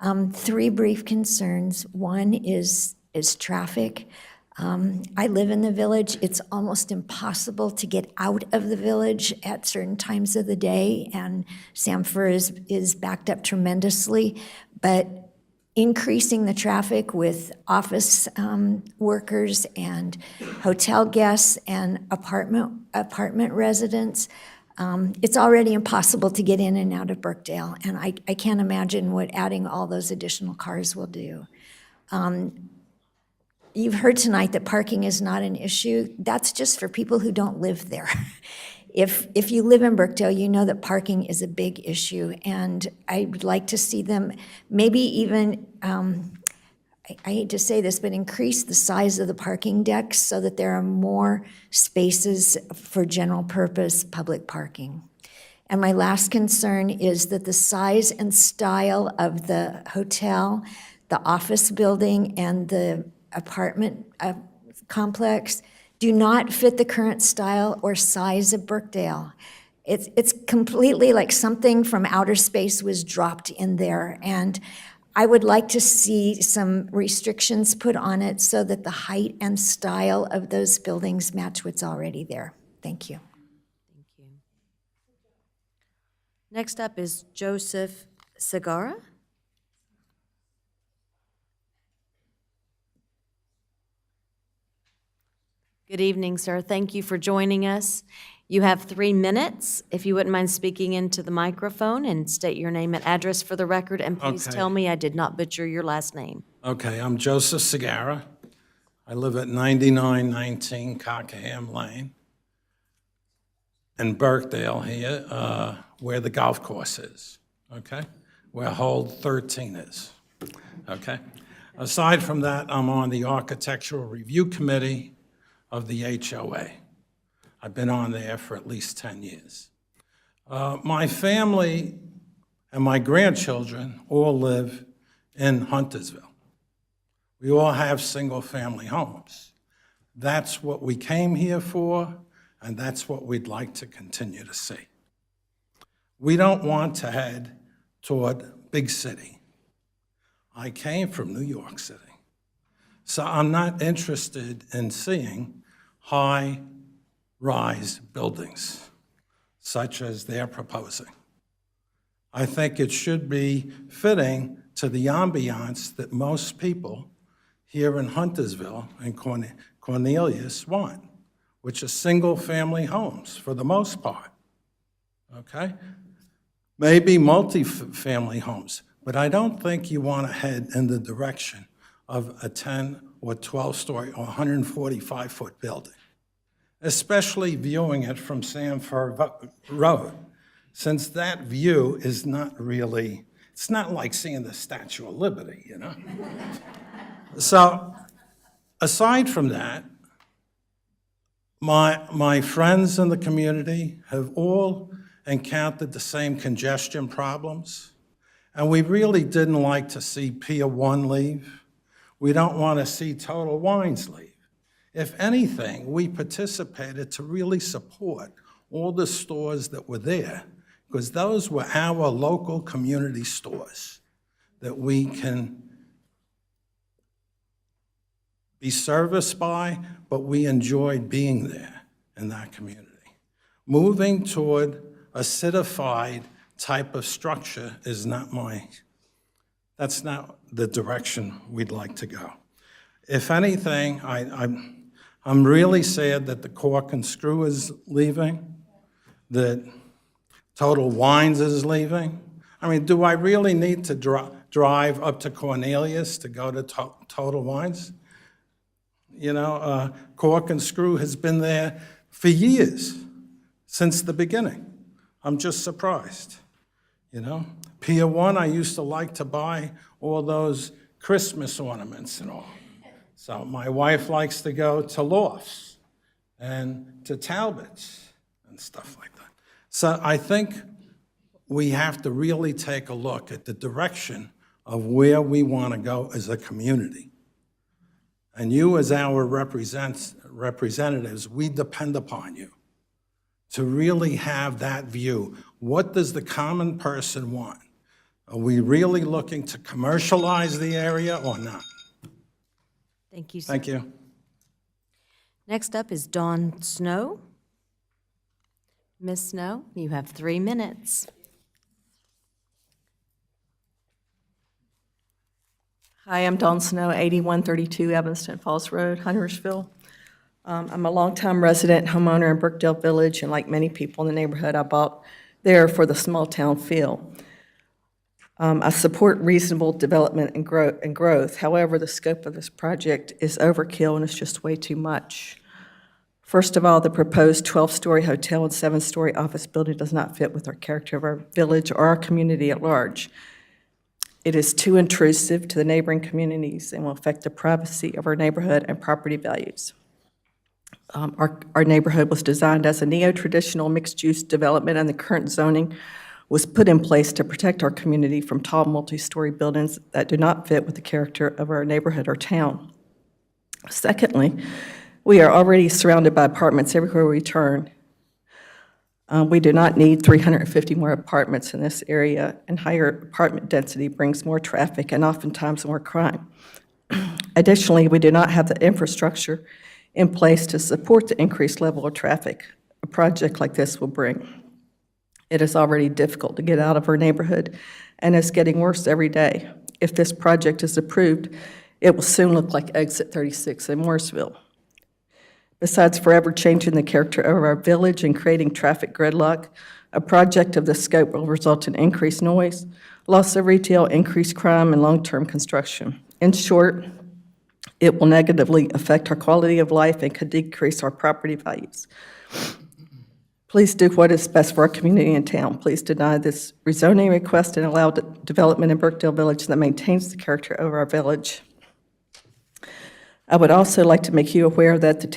3 brief concerns. One is traffic. I live in the village. It's almost impossible to get out of the village at certain times of the day, and Samford is backed up tremendously. But increasing the traffic with office workers and hotel guests and apartment residents, it's already impossible to get in and out of Birkdale, and I can't imagine what adding all those additional cars will do. You've heard tonight that parking is not an issue. That's just for people who don't live there. If you live in Birkdale, you know that parking is a big issue, and I'd like to see them maybe even, I hate to say this, but increase the size of the parking decks so that there are more spaces for general purpose public parking. And my last concern is that the size and style of the hotel, the office building, and the apartment complex do not fit the current style or size of Birkdale. It's completely like something from outer space was dropped in there, and I would like to see some restrictions put on it so that the height and style of those buildings match what's already there. Thank you. Thank you. Next up is Joseph Segara. Good evening, sir. Thank you for joining us. You have 3 minutes. If you wouldn't mind speaking into the microphone and state your name and address for the record, and please Okay. tell me I did not butcher your last name. Okay, I'm Joseph Segara. I live at 9919 Cockerham Lane in Birkdale here, where the golf course is, okay? Where hole 13 is, okay? Aside from that, I'm on the Architectural Review Committee of the HOA. I've been on there for at least 10 years. My family and my grandchildren all live in Huntersville. We all have single-family homes. That's what we came here for, and that's what we'd like to continue to see. We don't want to head toward big city. I came from New York City, so I'm not interested in seeing high-rise buildings such as they're proposing. I think it should be fitting to the ambiance that most people here in Huntersville and Cornelius want, which is single-family homes for the most part, okay? Maybe multi-family homes, but I don't think you want to head in the direction of a 10 or 12-story or 145-foot building, especially viewing it from Sanford Road, since that view is not really, It's not like seeing the Statue of Liberty, you know? So, aside from that, my friends in the community have all encountered the same congestion problems, and we really didn't like to see Pier 1 leave. We don't want to see Total Wines leave. If anything, we participated to really support all the stores that were there, because those were our local community stores that we can be serviced by, but we enjoyed being there in that community. Moving toward a citified type of structure is not that's not the direction we'd like to go. If anything, I'm really sad that the Cork and Screw is leaving, that Total Wines is leaving. I mean, do I really need to drive up to Cornelius to go to Total Wines? You know, Cork and Screw has been there for years, since the beginning. I'm just surprised, you know? Pier 1, I used to like to buy all those Christmas ornaments and all. So my wife likes to go to Lofts and to Talbot's and stuff like that. So I think we have to really take a look at the direction of where we want to go as a community. And you, as our representatives, we depend upon you to really have that view. What does the common person want? Are we really looking to commercialize the area or not? Thank you, sir. Thank you. Next up is Dawn Snow. Ms. Snow, you have 3 minutes. Hi, I'm Dawn Snow, 8132 Evanston Falls Road, Huntersville. I'm a longtime resident homeowner in Birkdale Village, and like many people in the neighborhood, I bought there for the small town feel. I support reasonable development and growth. However, the scope of this project is overkill and it's just way too much. First of all, the proposed 12-story hotel and 7-story office building does not fit with our character of our village or our community at large. It is too intrusive to the neighboring communities and will affect the privacy of our neighborhood and property values. Our neighborhood was designed as a neo-traditional mixed-use development, and the current zoning was put in place to protect our community from tall multi-story buildings that do not fit with the character of our neighborhood or town. Secondly, we are already surrounded by apartments everywhere we turn. We do not need 350 more apartments in this area, and higher apartment density brings more traffic and oftentimes more crime. Additionally, we do not have the infrastructure in place to support the increased level of traffic a project like this will bring. It is already difficult to get out of our neighborhood, and it's getting worse every day. If this project is approved, it will soon look like Exit 36 in Morrisville. Besides forever changing the character of our village and creating traffic gridlock, a project of this scope will result in increased noise, loss of retail, increased crime, and long-term construction. In short, it will negatively affect our quality of life and could decrease our property values. Please do what is best for our community and town. Please deny this rezoning request and allow development in Birkdale Village that maintains the character of our village. I would also like to make you aware that the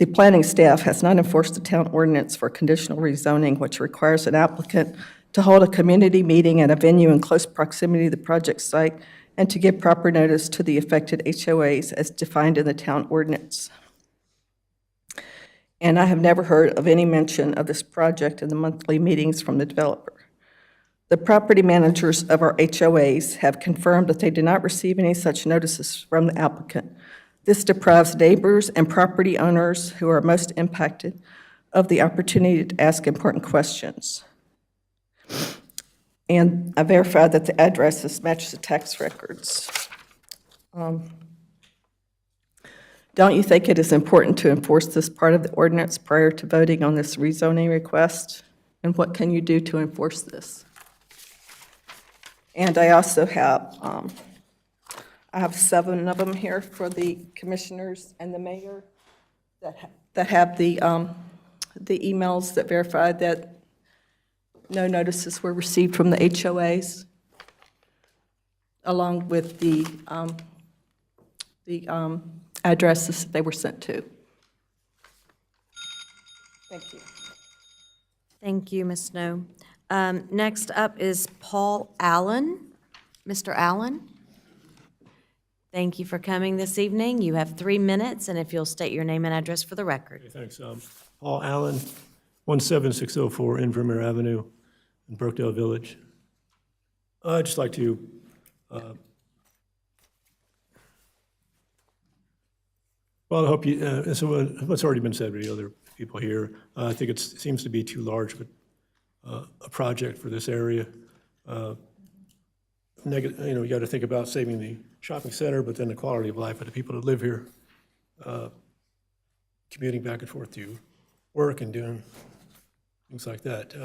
planning staff has not enforced the town ordinance for conditional rezoning, which requires an applicant to hold a community meeting at a venue in close proximity to the project site and to give proper notice to the affected HOAs as defined in the town ordinance. And I have never heard of any mention of this project in the monthly meetings from the developer. The property managers of our HOAs have confirmed that they did not receive any such notices from the applicant. This deprives neighbors and property owners who are most impacted of the opportunity to ask important questions. And I verified that the addresses match the tax records. Don't you think it is important to enforce this part of the ordinance prior to voting on this rezoning request? And what can you do to enforce this? And I also have, I have 7 of them here for the commissioners and the mayor that have the emails that verify that no notices were received from the HOAs, along with the addresses that they were sent to. Thank you. Thank you, Ms. Snow. Next up is Paul Allen. Mr. Allen? Thank you for coming this evening. You have 3 minutes, and if you'll state your name and address for the record. Okay, thanks. Paul Allen, 17604 Invermere Avenue in Birkdale Village. I'd just like to well, I hope you, so what's already been said by the other people here, I think it seems to be too large of a project for this area. You got to think about saving the shopping center, but then the quality of life of the people that live here, commuting back and forth to work and doing things like that.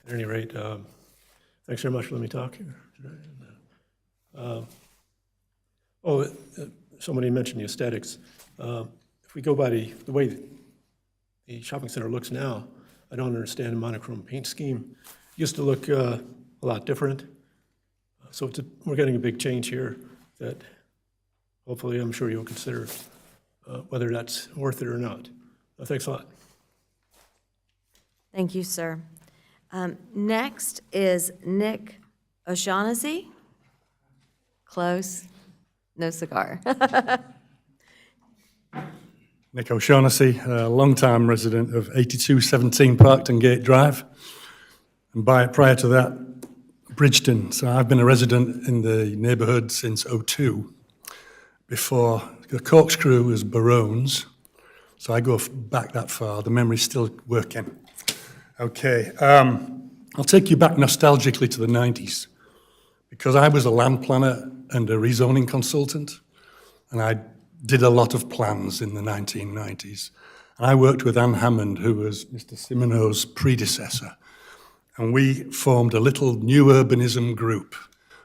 At any rate, thanks very much for letting me talk here today. Somebody mentioned the aesthetics. If we go by the way the shopping center looks now, I don't understand the monochrome paint scheme. It used to look a lot different. So we're getting a big change here that hopefully I'm sure you'll consider whether that's worth it or not. Thanks a lot. Thank you, sir. Next is Nick O'Shaughnessy. Close. No cigar. Nick O'Shaughnessy, a long-time resident of 8217 Parkton Gate Drive, and prior to that, Bridgeton. So I've been a resident in the neighbourhood since '02. Before the Corkscrew was Barone's, so I go back that far. The memory's still working. Okay, I'll take you back nostalgically to the 90s, because I was a land planner and a rezoning consultant, and I did a lot of plans in the 1990s. And I worked with Anne Hammond, who was Mr. Simoneau's predecessor, and we formed a little new urbanism group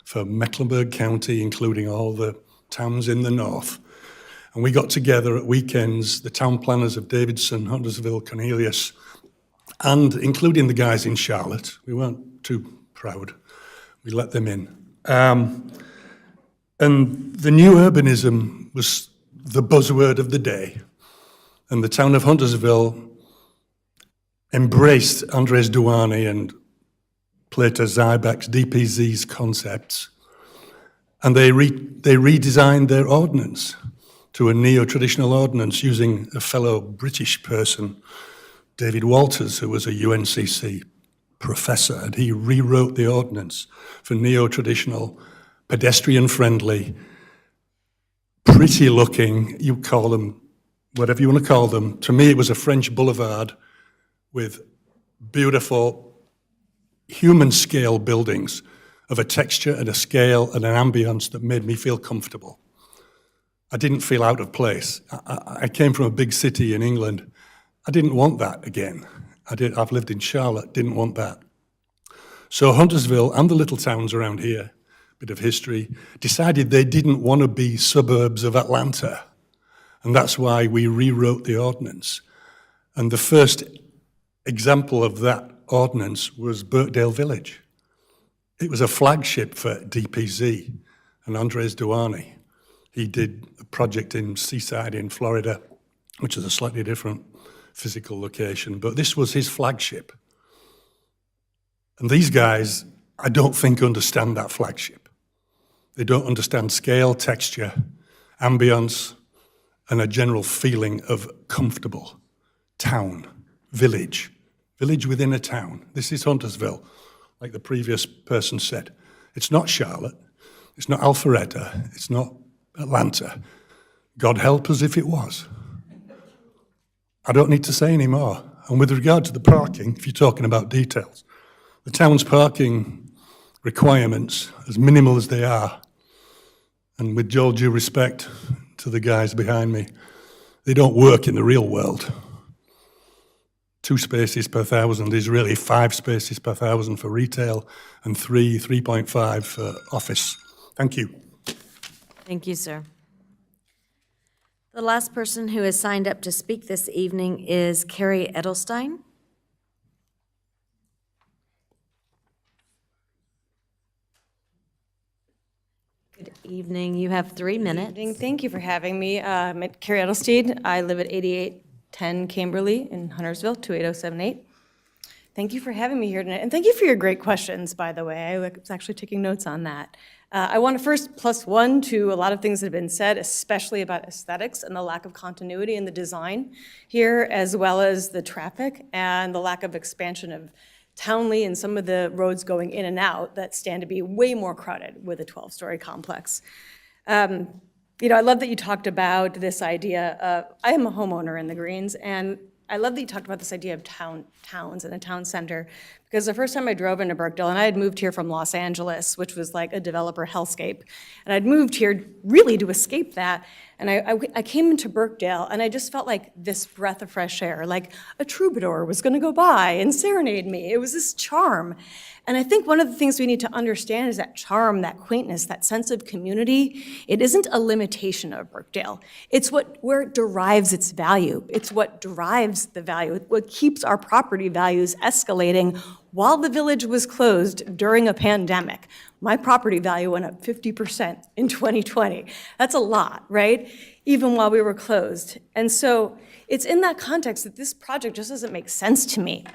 for Mecklenburg County, including all the towns in the north. And we got together at weekends, the town planners of Davidson, Huntersville, Cornelius, and including the guys in Charlotte. We weren't too proud. We let them in. And the new urbanism was the buzzword of the day. And the town of Huntersville embraced Andres Duany and Plato Zybeck's DPZ's concepts. And they redesigned their ordinance to a neo-traditional ordinance using a fellow British person, David Walters, who was a UNCC professor, and he rewrote the ordinance for neo-traditional, pedestrian-friendly, pretty-looking, you call them whatever you want to call them. To me, it was a French boulevard with beautiful human-scale buildings of a texture and a scale and an ambience that made me feel comfortable. I didn't feel out of place. I came from a big city in England. I didn't want that again. I've lived in Charlotte, didn't want that. So Huntersville and the little towns around here, bit of history, decided they didn't want to be suburbs of Atlanta. And that's why we rewrote the ordinance. And the first example of that ordinance was Birkdale Village. It was a flagship for DPZ and Andres Duany. He did a project in Seaside in Florida, which is a slightly different physical location, but this was his flagship. And these guys, I don't think, understand that flagship. They don't understand scale, texture, ambience, and a general feeling of comfortable town, village within a town. This is Huntersville, like the previous person said. It's not Charlotte, it's not Alpharetta, it's not Atlanta. God help us if it was. I don't need to say any more. And with regard to the parking, if you're talking about details, the town's parking requirements, as minimal as they are, and with all due respect to the guys behind me, they don't work in the real world. 2 spaces per 1,000 is really 5 spaces per 1,000 for retail and 3.5 for office. Thank you. Thank you, sir. The last person who has signed up to speak this evening is Carrie Edelstein. evening. You have 3 minutes. Evening. Thank you for having me. I'm Carrie Edelstein. I live at 8810 Camberley in Huntersville, 28078. Thank you for having me here tonight, and thank you for your great questions, by the way. I was actually taking notes on that. I want to first +1 to a lot of things that have been said, especially about aesthetics and the lack of continuity in the design here, as well as the traffic and the lack of expansion of Townley and some of the roads going in and out that stand to be way more crowded with a 12-story complex. You know, I love that you talked about this idea of, I am a homeowner in the Greens, and I love that you talked about this idea of towns and a town center, because the first time I drove into Birkdale, and I had moved here from Los Angeles, which was like a developer hellscape, and I'd moved here really to escape that, and I came into Birkdale, and I just felt like this breath of fresh air, like a troubadour was gonna go by and serenade me. It was this charm. And I think one of the things we need to understand is that charm, that quaintness, that sense of community, it isn't a limitation of Birkdale. It's where it derives its value. It's what drives the value, what keeps our property values escalating while the village was closed during a pandemic. My property value went up 50% in 2020. That's a lot, right? Even while we were closed. And so it's in that context that this project just doesn't make sense to me.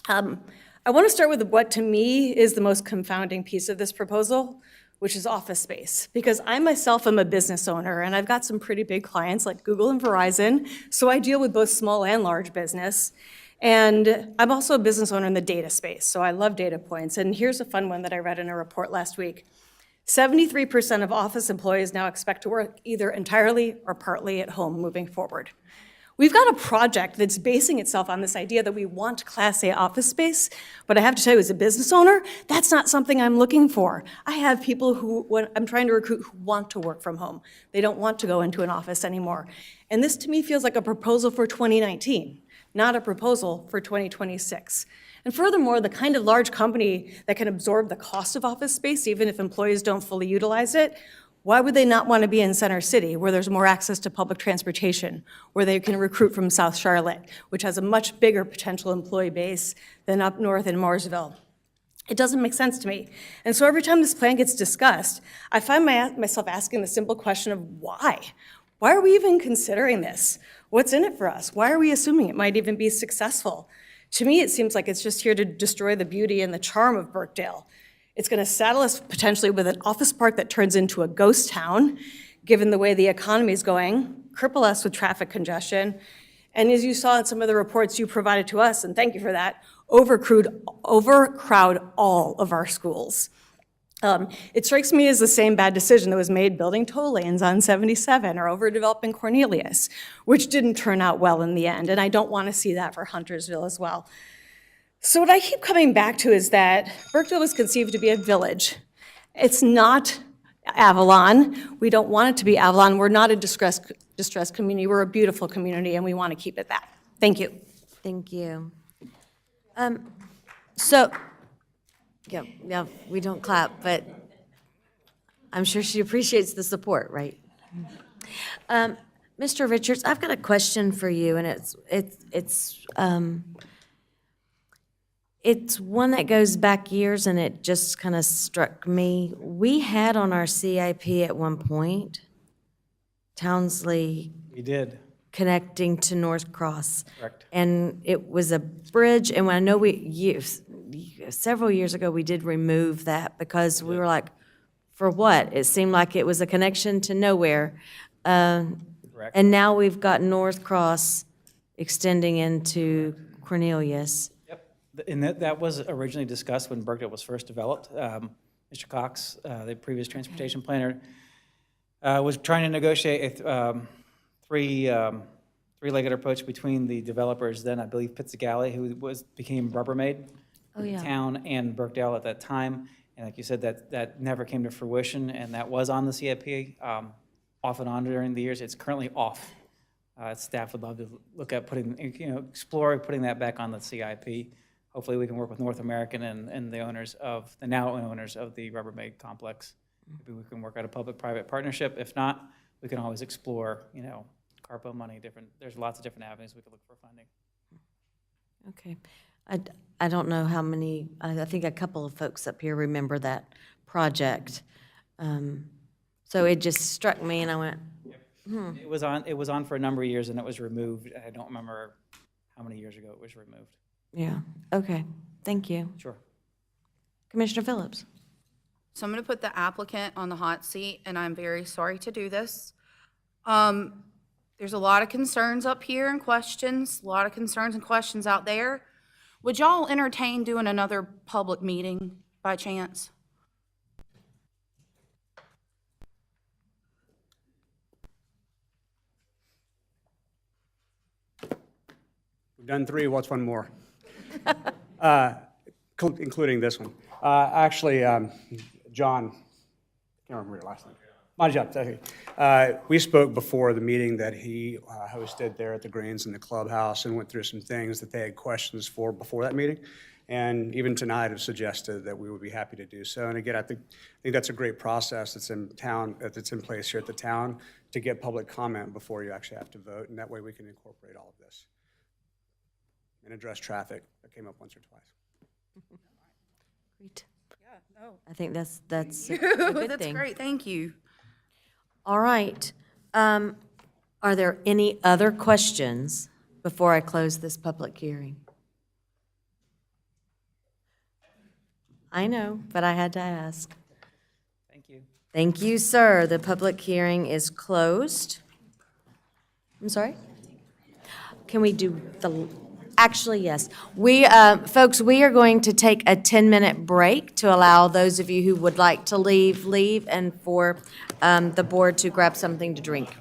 I want to start with what to me is the most confounding piece of this proposal, which is office space. Because I myself am a business owner, and I've got some pretty big clients like Google and Verizon, so I deal with both small and large business. And I'm also a business owner in the data space, so I love data points. And here's a fun one that I read in a report last week. 73% of office employees now expect to work either entirely or partly at home moving forward. We've got a project that's basing itself on this idea that we want Class A office space, but I have to tell you, as a business owner, that's not something I'm looking for. I have people who, when I'm trying to recruit, who want to work from home. They don't want to go into an office anymore. And this to me feels like a proposal for 2019, not a proposal for 2026. And furthermore, the kind of large company that can absorb the cost of office space, even if employees don't fully utilize it, why would they not want to be in Center City, where there's more access to public transportation, where they can recruit from South Charlotte, which has a much bigger potential employee base than up north in Mooresville? It doesn't make sense to me. And so every time this plan gets discussed, I find myself asking the simple question of why? Why are we even considering this? What's in it for us? Why are we assuming it might even be successful? To me, it seems like it's just here to destroy the beauty and the charm of Birkdale. It's going to saddle us potentially with an office park that turns into a ghost town, given the way the economy is going, cripple us with traffic congestion, and as you saw in some of the reports you provided to us, and thank you for that, overcrowd all of our schools. It strikes me as the same bad decision that was made building toll lanes on 77 or overdeveloping Cornelius, which didn't turn out well in the end, and I don't want to see that for Huntersville as well. So what I keep coming back to is that Birkdale was conceived to be a village. It's not Avalon. We don't want it to be Avalon. We're not a distressed community. We're a beautiful community, and we want to keep it that. Thank you. Thank you. So, yeah, we don't clap, but I'm sure she appreciates the support, right? Mr. Richards, I've got a question for you, and it's one that goes back years, and it just kind of struck me. We had on our CIP at one point, Townsley We did. connecting to North Cross. Correct. And it was a bridge, and I know several years ago, we did remove that because we were like, for what? It seemed like it was a connection to nowhere. Correct. And now we've got North Cross extending into Cornelius. And that was originally discussed when Birkdale was first developed. Mr. Cox, the previous transportation planner, was trying to negotiate a three-legged approach between the developers then, I believe, Pizzagalli, who became Rubbermaid, town and Birkdale at that time. And like you said, that never came to fruition, and that was on the CIP off and on during the years. It's currently off. Staff would love to look at explore putting that back on the CIP. Hopefully we can work with North American and the owners of, the now owners of the Rubbermaid complex. Maybe we can work out a public-private partnership. If not, we can always explore, CARPA money, there's lots of different avenues we could look for funding. Okay. I don't know how many, I think a couple of folks up here remember that project. So it just struck me and I went, It was on for a number of years and it was removed. I don't remember how many years ago it was removed. yeah, okay, thank you. Sure. Commissioner Phillips? So I'm going to put the applicant on the hot seat, and I'm very sorry to do this. There's a lot of concerns up here and questions, a lot of concerns and questions out there. Would y'all entertain doing another public meeting by chance? We've done 3, what's one more? Including this one. Actually, John, I can't remember your last name. Majab, thank you. We spoke before the meeting that he hosted there at the Greens in the clubhouse and went through some things that they had questions for before that meeting. And even tonight have suggested that we would be happy to do so. And again, I think that's a great process that's in town, that's in place here at the town to get public comment before you actually have to vote. And that way we can incorporate all of this and address traffic that came up once or twice. Great. Yeah, no. I think that's a good That's thing. great, thank you. All right. Are there any other questions before I close this public hearing? I know, but I had to ask. Thank you. Thank you, sir. The public hearing is closed. I'm sorry? Can we do actually, yes. Folks, we are going to take a 10-minute break to allow those of you who would like to leave, and for the board to grab something to drink.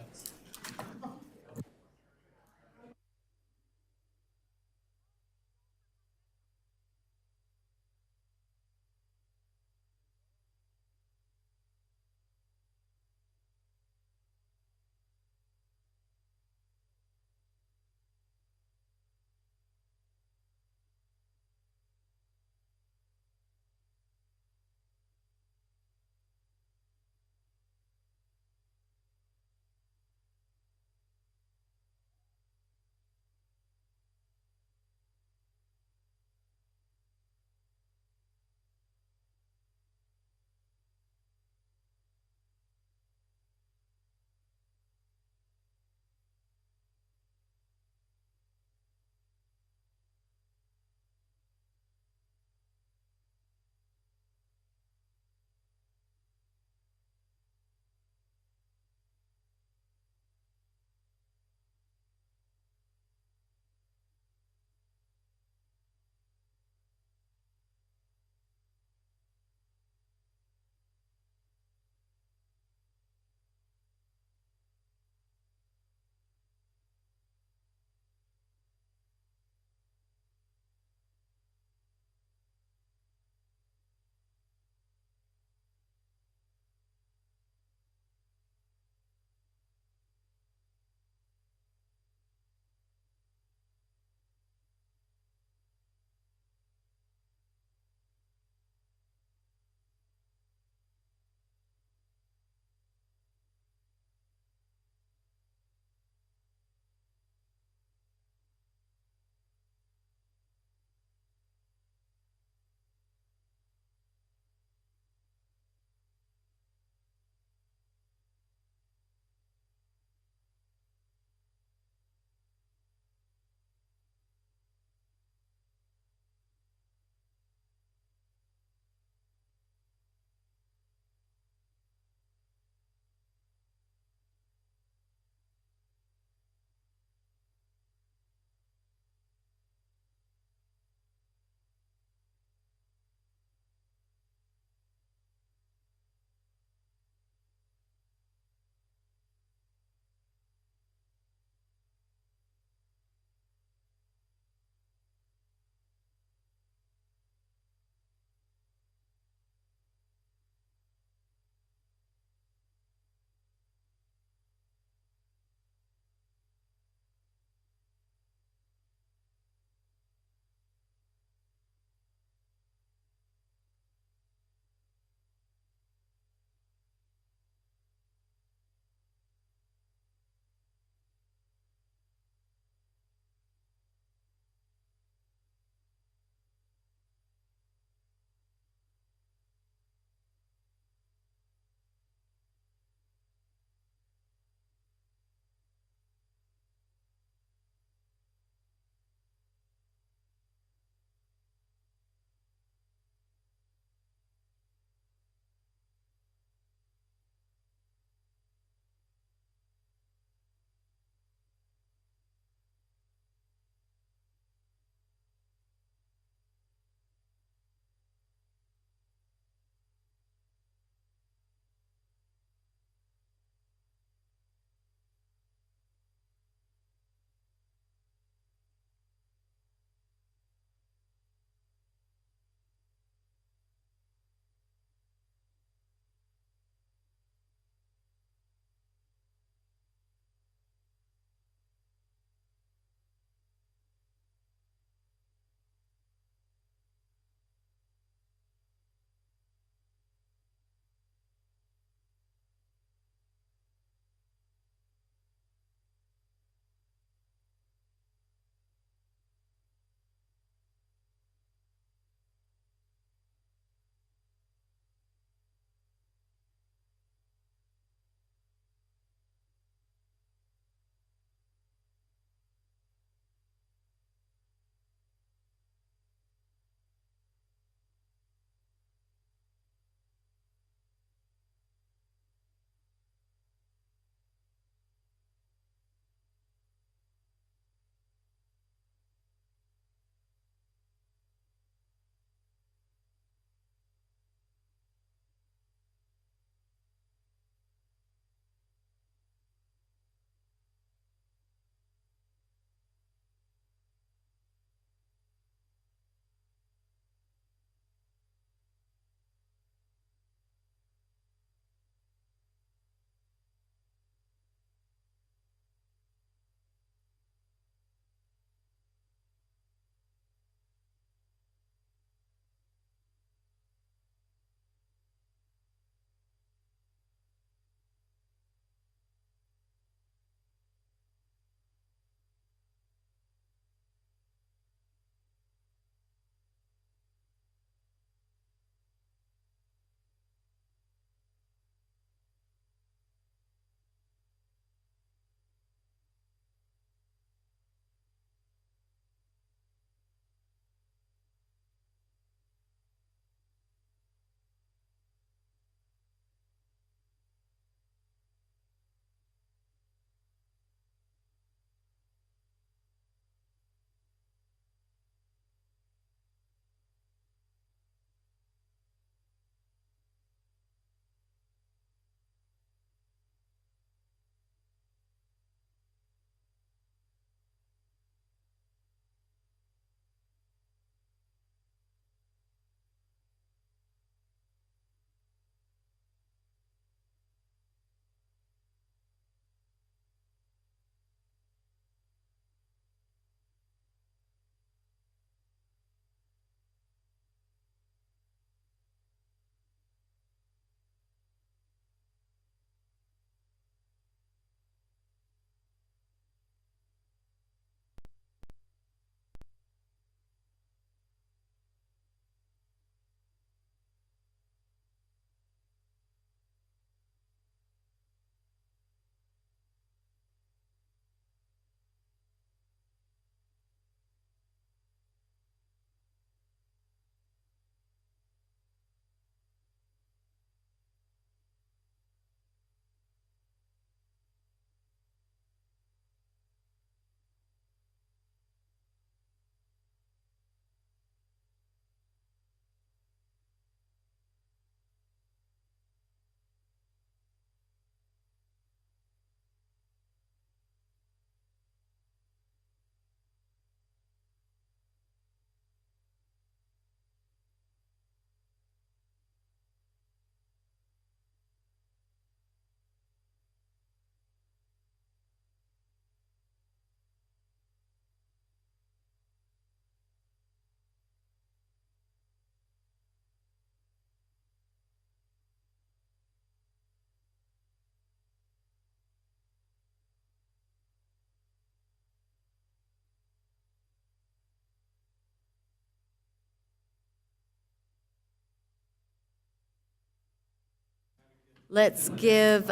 Let's give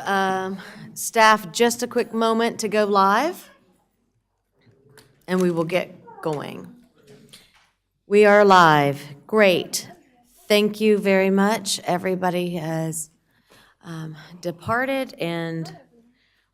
staff just a quick moment to go live, and we will get going. We are live. Great. Thank you very much. Everybody has departed, and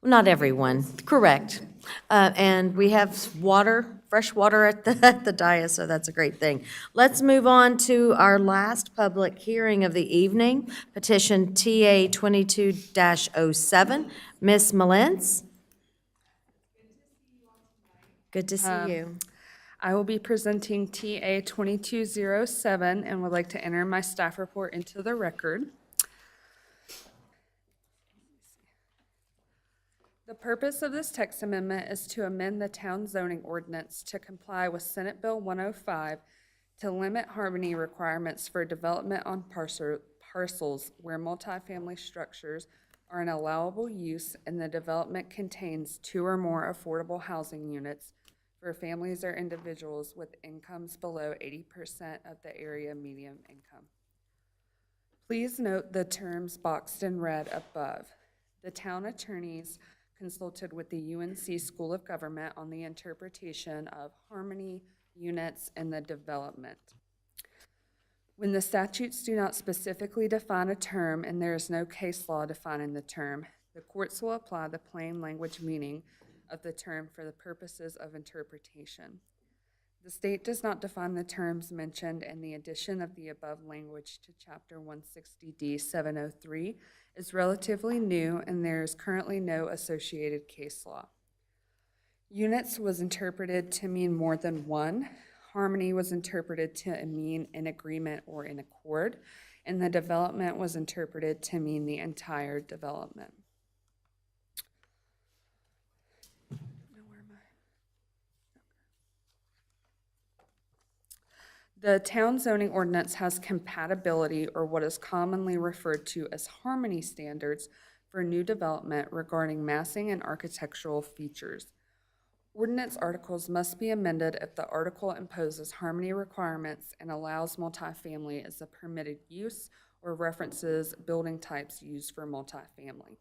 well, not everyone, correct. And we have water, fresh water at the dais, so that's a great thing. Let's move on to our last public hearing of the evening, petition TA 22-07. Ms. Malentz? Good to see you. I will be presenting TA 2207 and would like to enter my staff report into the record. The purpose of this text amendment is to amend the town zoning ordinance to comply with Senate Bill 105 to limit harmony requirements for development on parcels where multifamily structures are an allowable use and the development contains 2 or more affordable housing units for families or individuals with incomes below 80% of the area median income. Please note the terms boxed in red above. The town attorneys consulted with the UNC School of Government on the interpretation of harmony units and the development. When the statutes do not specifically define a term and there is no case law defining the term, the courts will apply the plain language meaning of the term for the purposes of interpretation. The state does not define the terms mentioned, and the addition of the above language to Chapter 160D 703 is relatively new, and there is currently no associated case law. Units was interpreted to mean more than one. Harmony was interpreted to mean in agreement or in accord, and the development was interpreted to mean the entire development. The town zoning ordinance has compatibility, or what is commonly referred to as harmony standards, for new development regarding massing and architectural features. Ordinance articles must be amended if the article imposes harmony requirements and allows multifamily as a permitted use or references building types used for multifamily.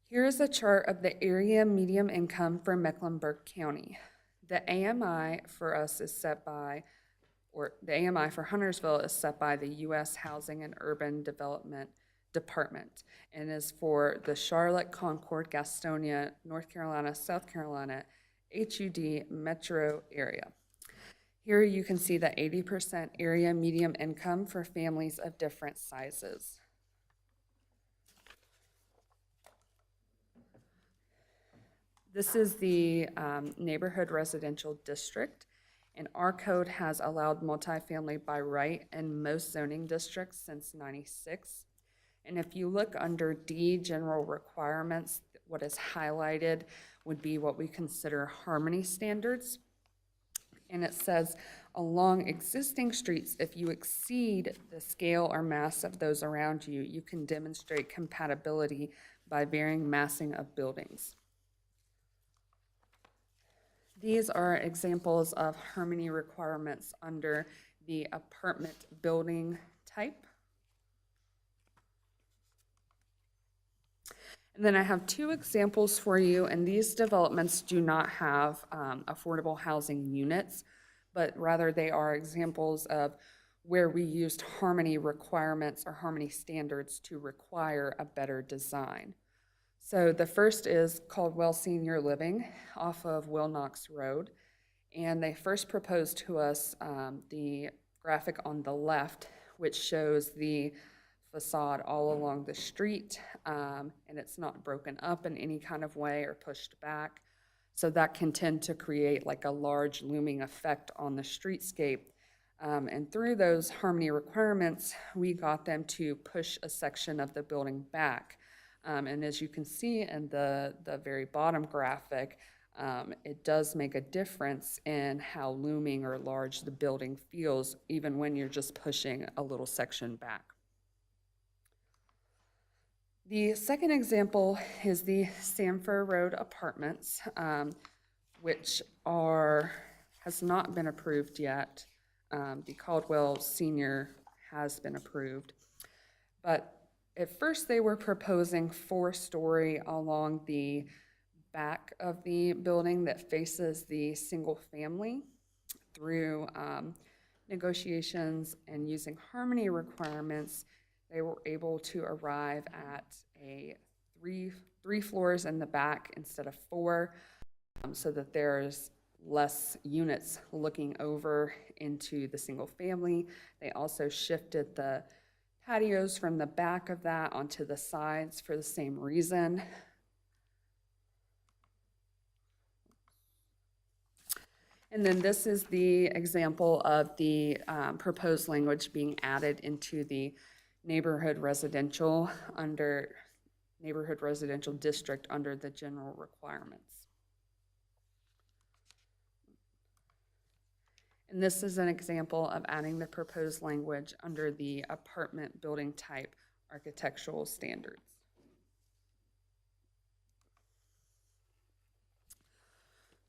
Here is a chart of the area median income for Mecklenburg County. The AMI for us is set by, or the AMI for Huntersville is set by the U.S. Housing and Urban Development Department and is for the Charlotte, Concord, Gastonia, North Carolina, South Carolina, HUD metro area. Here you can see the 80% area median income for families of different sizes. This is the neighborhood residential district, and our code has allowed multifamily by right in most zoning districts since '96. And if you look under D, general requirements, what is highlighted would be what we consider harmony standards. And it says, along existing streets, if you exceed the scale or mass of those around you, you can demonstrate compatibility by varying massing of buildings. These are examples of harmony requirements under the apartment building type. And then I have 2 examples for you, and these developments do not have affordable housing units, but rather they are examples of where we used harmony requirements or harmony standards to require a better design. So the first is Caldwell Senior Living off of Will Knox Road. And they first proposed to us the graphic on the left, which shows the facade all along the street, and it's not broken up in any kind of way or pushed back. So that can tend to create like a large looming effect on the streetscape. And through those harmony requirements, we got them to push a section of the building back. And as you can see in the very bottom graphic, it does make a difference in how looming or large the building feels, even when you're just pushing a little section back. The second example is the Sanford Road Apartments, which has not been approved yet. The Caldwell Senior has been approved, but At first, they were proposing 4-story along the back of the building that faces the single family. Through negotiations and using harmony requirements, they were able to arrive at a three floors in the back instead of 4, so that there's less units looking over into the single family. They also shifted the patios from the back of that onto the sides for the same reason. And then this is the example of the proposed language being added into the neighborhood residential district under the general requirements. And this is an example of adding the proposed language under the apartment building type architectural standards.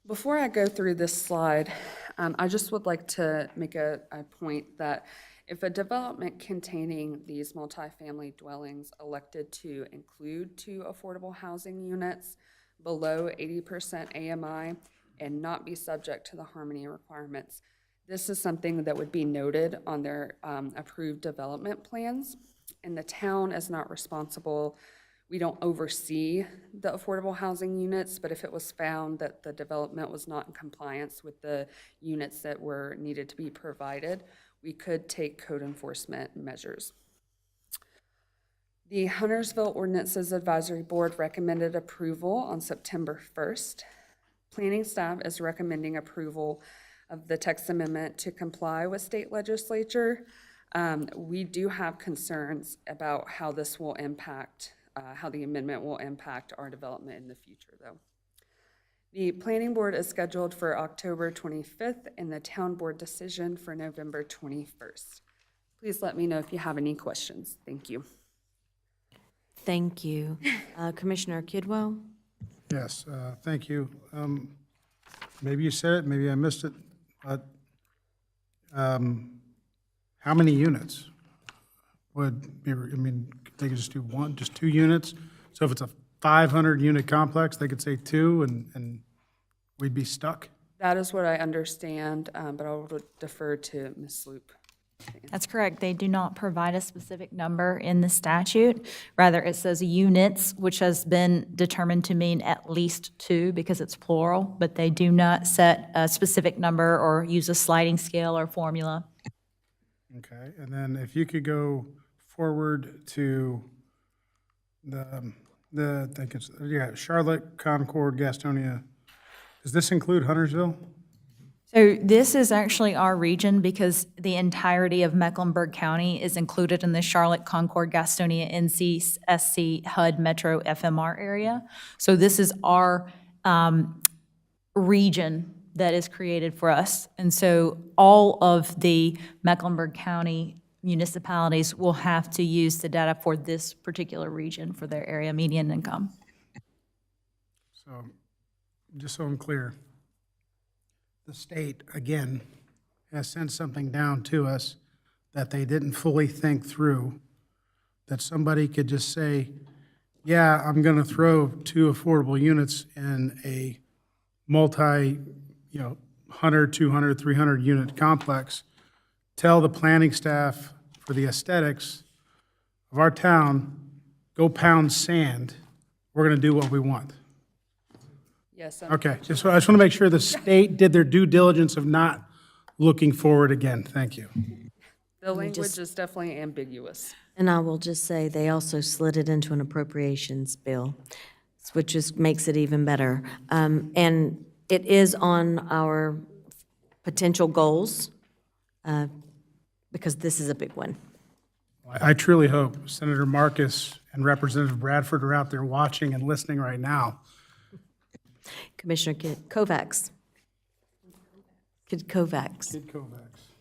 Before I go through this slide, I just would like to make a point that if a development containing these multifamily dwellings elected to include 2 affordable housing units below 80% AMI and not be subject to the harmony requirements, this is something that would be noted on their approved development plans. And the town is not responsible. We don't oversee the affordable housing units, but if it was found that the development was not in compliance with the units that were needed to be provided, we could take code enforcement measures. The Huntersville Ordinances Advisory Board recommended approval on September 1st. Planning staff is recommending approval of the text amendment to comply with state legislature. We do have concerns about how this will impact how the amendment will impact our development in the future, though. The planning board is scheduled for October 25th and the town board decision for November 21st. Please let me know if you have any questions. Thank you. Thank you. Commissioner Kidwell? Yes, thank you. Maybe you said it, maybe I missed it, but how many units would be, they could just do one, just 2 units? So if it's a 500-unit complex, they could say 2 and we'd be stuck? That is what I understand, but I will defer to Ms. Sloop. That's correct. They do not provide a specific number in the statute. Rather, it says units, which has been determined to mean at least 2 because it's plural, but they do not set a specific number or use a sliding scale or formula. Okay, and then if you could go forward to I think it's, Charlotte, Concord, Gastonia. Does this include Huntersville? So this is actually our region because the entirety of Mecklenburg County is included in the Charlotte, Concord, Gastonia, NC, SC, HUD, Metro, FMR area. So this is our region that is created for us. And so all of the Mecklenburg County municipalities will have to use the data for this particular region for their area median income. So, just so I'm clear, the state, again, has sent something down to us that they didn't fully think through, that somebody could just say, yeah, I'm going to throw 2 affordable units in a multi, 100, 200, 300 unit complex, tell the planning staff for the aesthetics of our town, go pound sand, we're going to do what we want. Yes. Okay, I just want to make sure the state did their due diligence of not looking forward again. Thank you. The language is definitely ambiguous. And I will just say, they also slid it into an appropriations bill, which just makes it even better. And it is on our potential goals, because this is a big one. I truly hope Senator Marcus and Representative Bradford are out there watching and listening right now. Commissioner Kovacs. Kid Kovacs.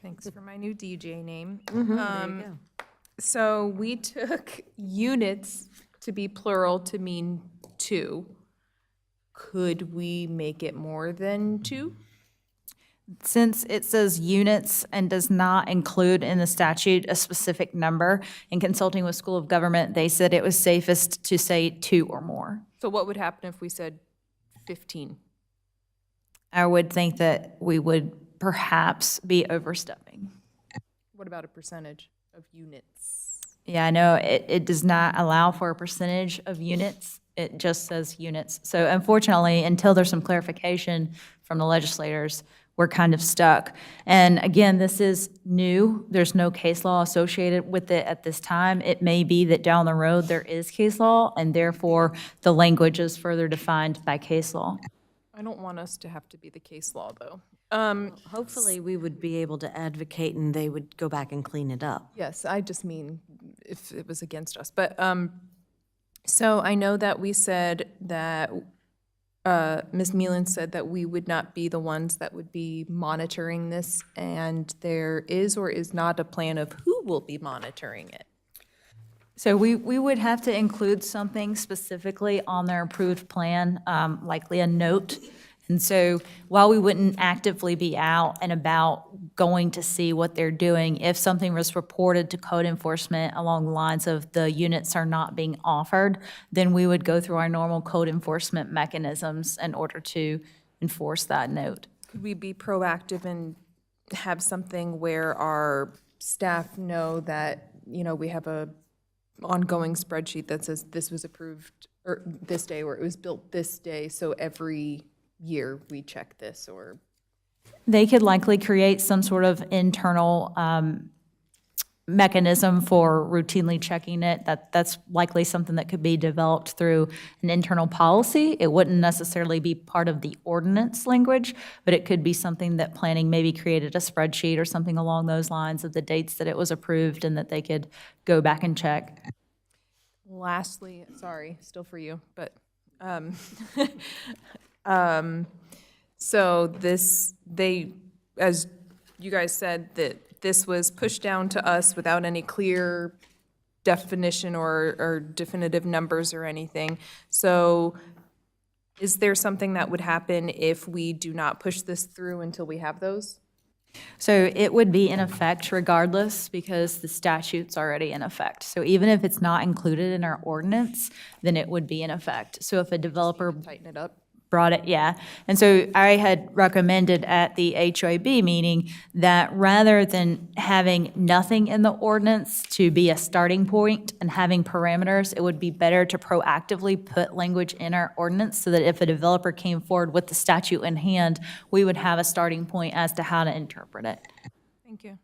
Thanks for my new DJ name. There you go. So we took units to be plural to mean 2. Could we make it more than 2? Since it says units and does not include in the statute a specific number, in consulting with School of Government, they said it was safest to say 2 or more. So what would happen if we said 15? I would think that we would perhaps be overstepping. What about a percentage of units? Yeah, I know it does not allow for a percentage of units. It just says units. So unfortunately, until there's some clarification from the legislators, we're kind of stuck. And again, this is new. There's no case law associated with it at this time. It may be that down the road there is case law, and therefore the language is further defined by case law. I don't want us to have to be the case law, though. Hopefully, we would be able to advocate and they would go back and clean it up. Yes, I just mean if it was against us. But, so I know that we said that, Ms. Meelan said that we would not be the ones that would be monitoring this, and there is or is not a plan of who will be monitoring it. So we would have to include something specifically on their approved plan, likely a note. And so while we wouldn't actively be out and about going to see what they're doing, if something was reported to code enforcement along the lines of the units are not being offered, then we would go through our normal code enforcement mechanisms in order to enforce that note. Could we be proactive and have something where our staff know that, you know, we have a ongoing spreadsheet that says this was approved or this day, or it was built this day, so every year we check this? Or They could likely create some sort of internal mechanism for routinely checking it. That's likely something that could be developed through an internal policy. It wouldn't necessarily be part of the ordinance language, but it could be something that planning maybe created a spreadsheet or something along those lines of the dates that it was approved and that they could go back and check. lastly, sorry, still for you, but, so this, as you guys said, that this was pushed down to us without any clear definition or definitive numbers or anything. So is there something that would happen if we do not push this through until we have those? So it would be in effect regardless because the statute's already in effect. So even if it's not included in our ordinance, then it would be in effect. So if a developer Tighten it up? brought it, yeah. And so I had recommended at the HOAB meeting that rather than having nothing in the ordinance to be a starting point and having parameters, it would be better to proactively put language in our ordinance so that if a developer came forward with the statute in hand, we would have a starting point as to how to interpret it. Thank you.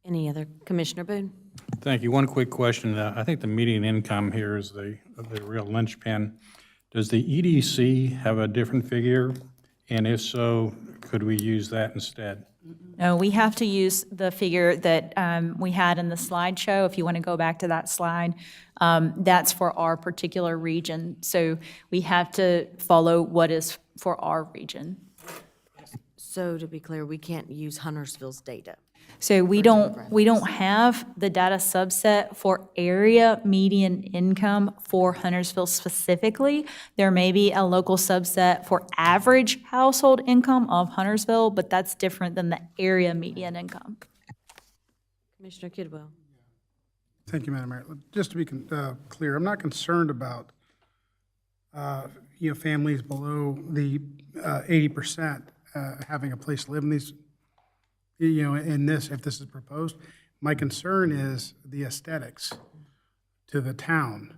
Any other? Commissioner Boone? Thank you. One quick question. I think the median income here is the real linchpin. Does the EDC have a different figure? And if so, could we use that instead? No, we have to use the figure that we had in the slideshow. If you want to go back to that slide, that's for our particular region. So we have to follow what is for our region. So to be clear, we can't use Huntersville's data. So we don't have the data subset for area median income for Huntersville specifically. There may be a local subset for average household income of Huntersville, but that's different than the area median income. Commissioner Kidwell? Thank you, Madam Mayor. Just to be clear, I'm not concerned about, families below the 80% having a place to live in these, in this, if this is proposed. My concern is the aesthetics to the town.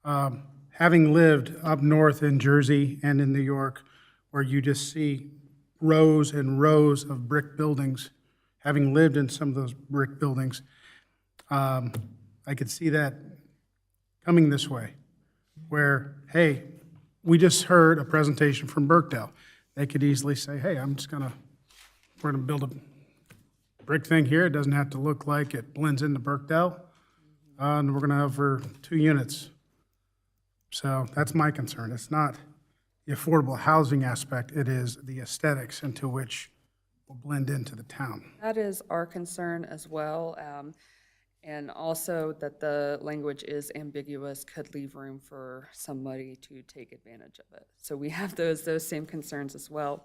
Having lived up north in Jersey and in New York, where you just see rows and rows of brick buildings, having lived in some of those brick buildings, I could see that coming this way, where, hey, we just heard a presentation from Birkdale. They could easily say, hey, we're gonna build a brick thing here. It doesn't have to look like it blends into Birkdale. And we're gonna have for 2 units. So that's my concern. It's not the affordable housing aspect, it is the aesthetics into which will blend into the town. That is our concern as well. And also that the language is ambiguous could leave room for somebody to take advantage of it. So we have those same concerns as well.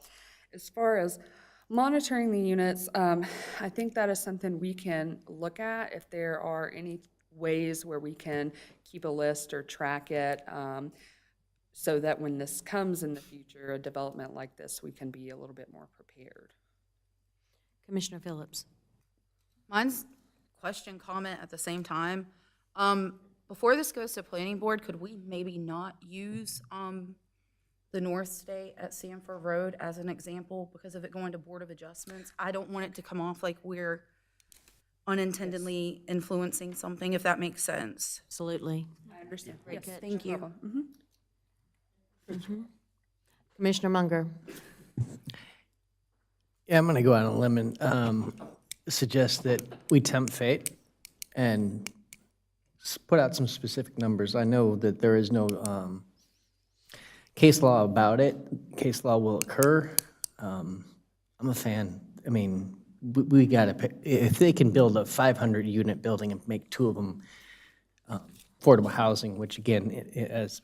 As far as monitoring the units, I think that is something we can look at if there are any ways where we can keep a list or track it, so that when this comes in the future, a development like this, we can be a little bit more prepared. Commissioner Phillips. Mine's question, comment at the same time. Before this goes to planning board, could we maybe not use the North State at Sanford Road as an example because of it going to Board of Adjustments? I don't want it to come off like we're unintendedly influencing something, if that makes sense. Absolutely. I understand. Yes, Yes, thank no you. problem. Commissioner Munger. Yeah, I'm going to go out on a limb and suggest that we tempt fate and put out some specific numbers. I know that there is no case law about it. Case law will occur. I'm a fan. I mean, we got to pick, if they can build a 500-unit building and make 2 of them affordable housing, which again, as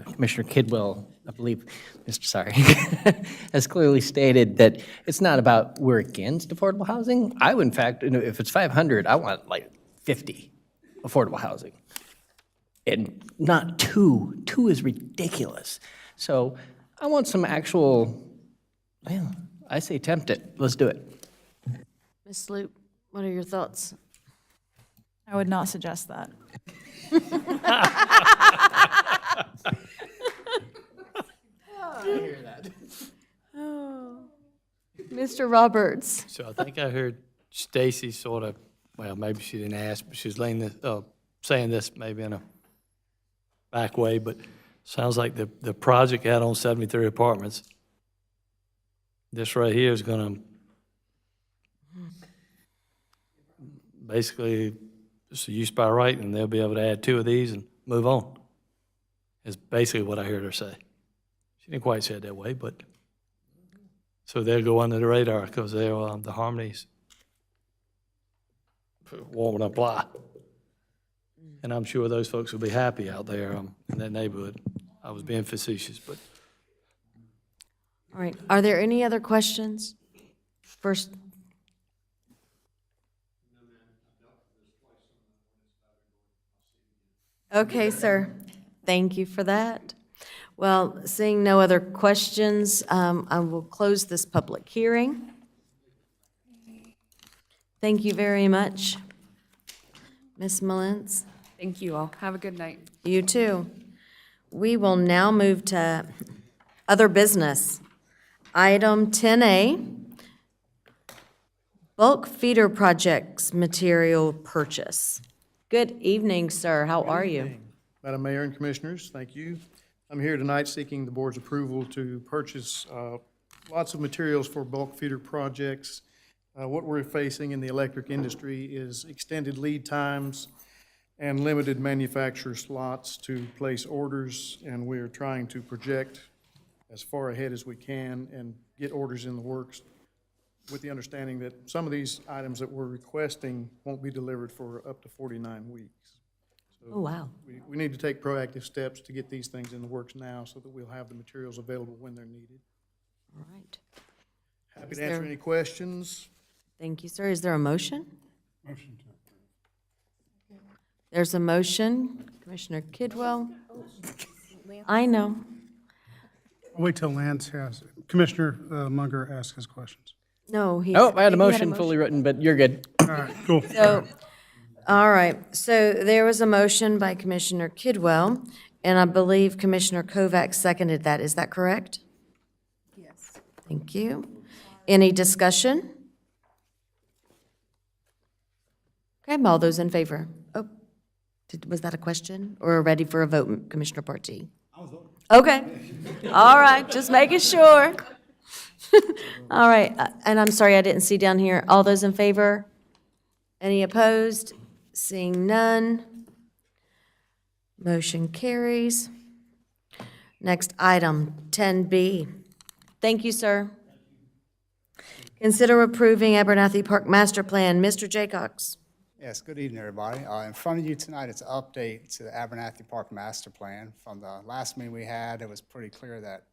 Commissioner Kidwell, I believe, has clearly stated that it's not about we're against affordable housing. I would, in fact, if it's 500, I want like 50 affordable housing. And not 2. 2 is ridiculous. So I want some actual, well, I say tempt it. Let's do it. Ms. Sloop, what are your thoughts? I would not suggest that. Mr. Roberts. So I think I heard Stacy sort of, well, maybe she didn't ask, but she was saying this maybe in a back way, but sounds like the project out on 73 Apartments, this right here is gonna basically, it's a use by right, and they'll be able to add 2 of these and move on, is basically what I heard her say. She didn't quite say it that way, but, so they'll go under the radar, because they're, the harmonies won't apply. And I'm sure those folks will be happy out there in that neighborhood. I was being facetious, but. All right, are there any other questions? First. Okay, sir. Thank you for that. Well, seeing no other questions, I will close this public hearing. Thank you very much, Ms. Mullins. Thank you all. Have a good night. You too. We will now move to other business. Item 10A, bulk feeder projects material purchase. Good evening, sir. How are you? Madam Mayor and Commissioners, thank you. I'm here tonight seeking the board's approval to purchase lots of materials for bulk feeder projects. What we're facing in the electric industry is extended lead times and limited manufacturer slots to place orders, and we're trying to project as far ahead as we can and get orders in the works with the understanding that some of these items that we're requesting won't be delivered for up to 49 weeks. So Oh, wow. we need to take proactive steps to get these things in the works now so that we'll have the materials available when they're needed. All right. Happy to answer any questions. Thank you, sir. Is there a motion? Motion to approve. There's a motion. Commissioner Kidwell? I know. I'll wait till Lance has, Commissioner Munger asks his questions. No, he. Oh, I had a he motion fully written, but you're good. All right, cool. So, all right, so there was a motion by Commissioner Kidwell, and I believe Commissioner Kovac seconded that. Is that correct? Yes. Thank you. Any discussion? Okay, all those in favor? Oh, was that a question? Or ready for a vote, Commissioner Partee? I was voting. Okay, all right, just making sure. All right, and I'm sorry, I didn't see down here. All those in favor? Any opposed? Seeing none. Motion carries. Next item, 10B. Thank you, sir. Consider approving Abernathy Park Master Plan. Mr. Jaycox. Yes, good evening, everybody. In front of you tonight, it's an update to the Abernathy Park Master Plan. From the last meeting we had, it was pretty clear that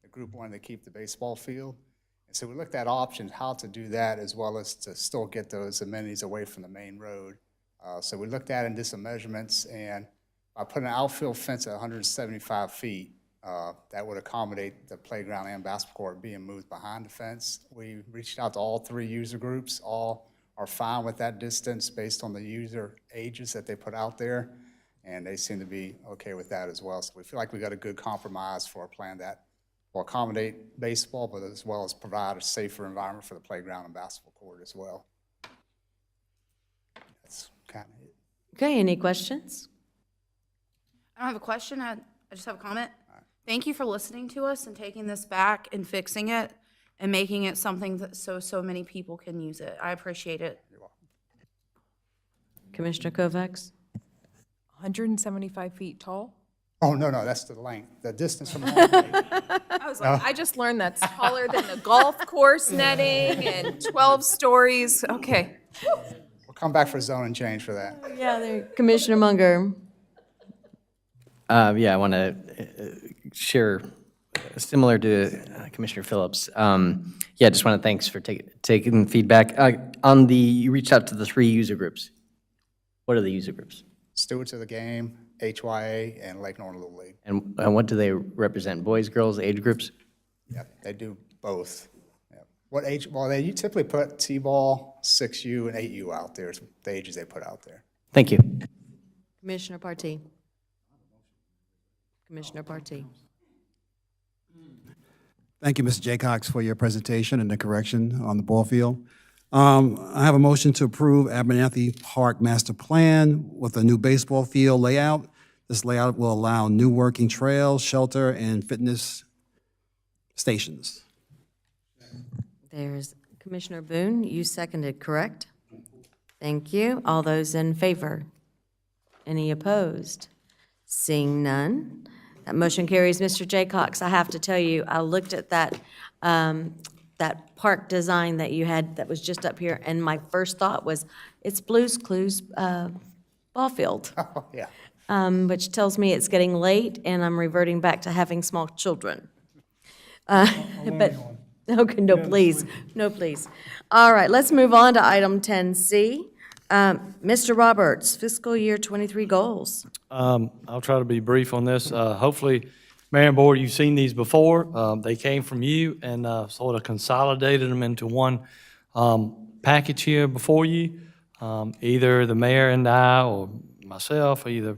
the group wanted to keep the baseball field. So we looked at options, how to do that, as well as to still get those amenities away from the main road. So we looked at it and did some measurements, and I put an outfield fence at 175 feet. That would accommodate the playground and basketball court being moved behind the fence. We reached out to all 3 user groups. All are fine with that distance based on the user ages that they put out there, and they seem to be okay with that as well. So we feel like we got a good compromise for a plan that will accommodate baseball, but as well as provide a safer environment for the playground and basketball court as well. That's kind of it. Okay, any questions? I don't have a question, I just have a comment. Thank you for listening to us and taking this back and fixing it and making it something that so many people can use it. I appreciate it. Commissioner Kovacs? 175 feet tall? Oh, no, that's the length, the distance from home plate. I was like, I just learned that's taller than the golf course netting and 12 stories. Okay. We'll come back for zoning change for that. Yeah, there, Commissioner Munger. Yeah, I want to share, similar to Commissioner Phillips. Yeah, just want to thanks for taking feedback. You reached out to the 3 user groups. What are the user groups? Stewards of the Game, HYA, and Lake Norman Little League. And what do they represent? Boys, girls, age groups? Yeah, they do both. Yeah. What age? Well, they typically put T-ball, 6U, and 8U out there. Is the ages they put out there. Thank you. Commissioner Partee. Commissioner Partee. Thank you, Mr. Jaycox, for your presentation and the correction on the ball field. I have a motion to approve Abernathy Park Master Plan with a new baseball field layout. This layout will allow new working trails, shelter, and fitness stations. There's Commissioner Boone, you seconded, correct? Thank you. All those in favor? Any opposed? Seeing none, that motion carries. Mr. Jaycox, I have to tell you, I looked at that, that park design that you had that was just up here, and my first thought was, it's Blue's Clues ball field. Oh, yeah. Which tells me it's getting late, and I'm reverting back to having small children. But, okay, no, please, no, please. All right, let's move on to item 10C. Mr. Roberts, fiscal year 23 goals. I'll try to be brief on this. Hopefully, Mayor and Board, you've seen these before. They came from you and sort of consolidated them into one package here before you. Either the mayor and I or myself either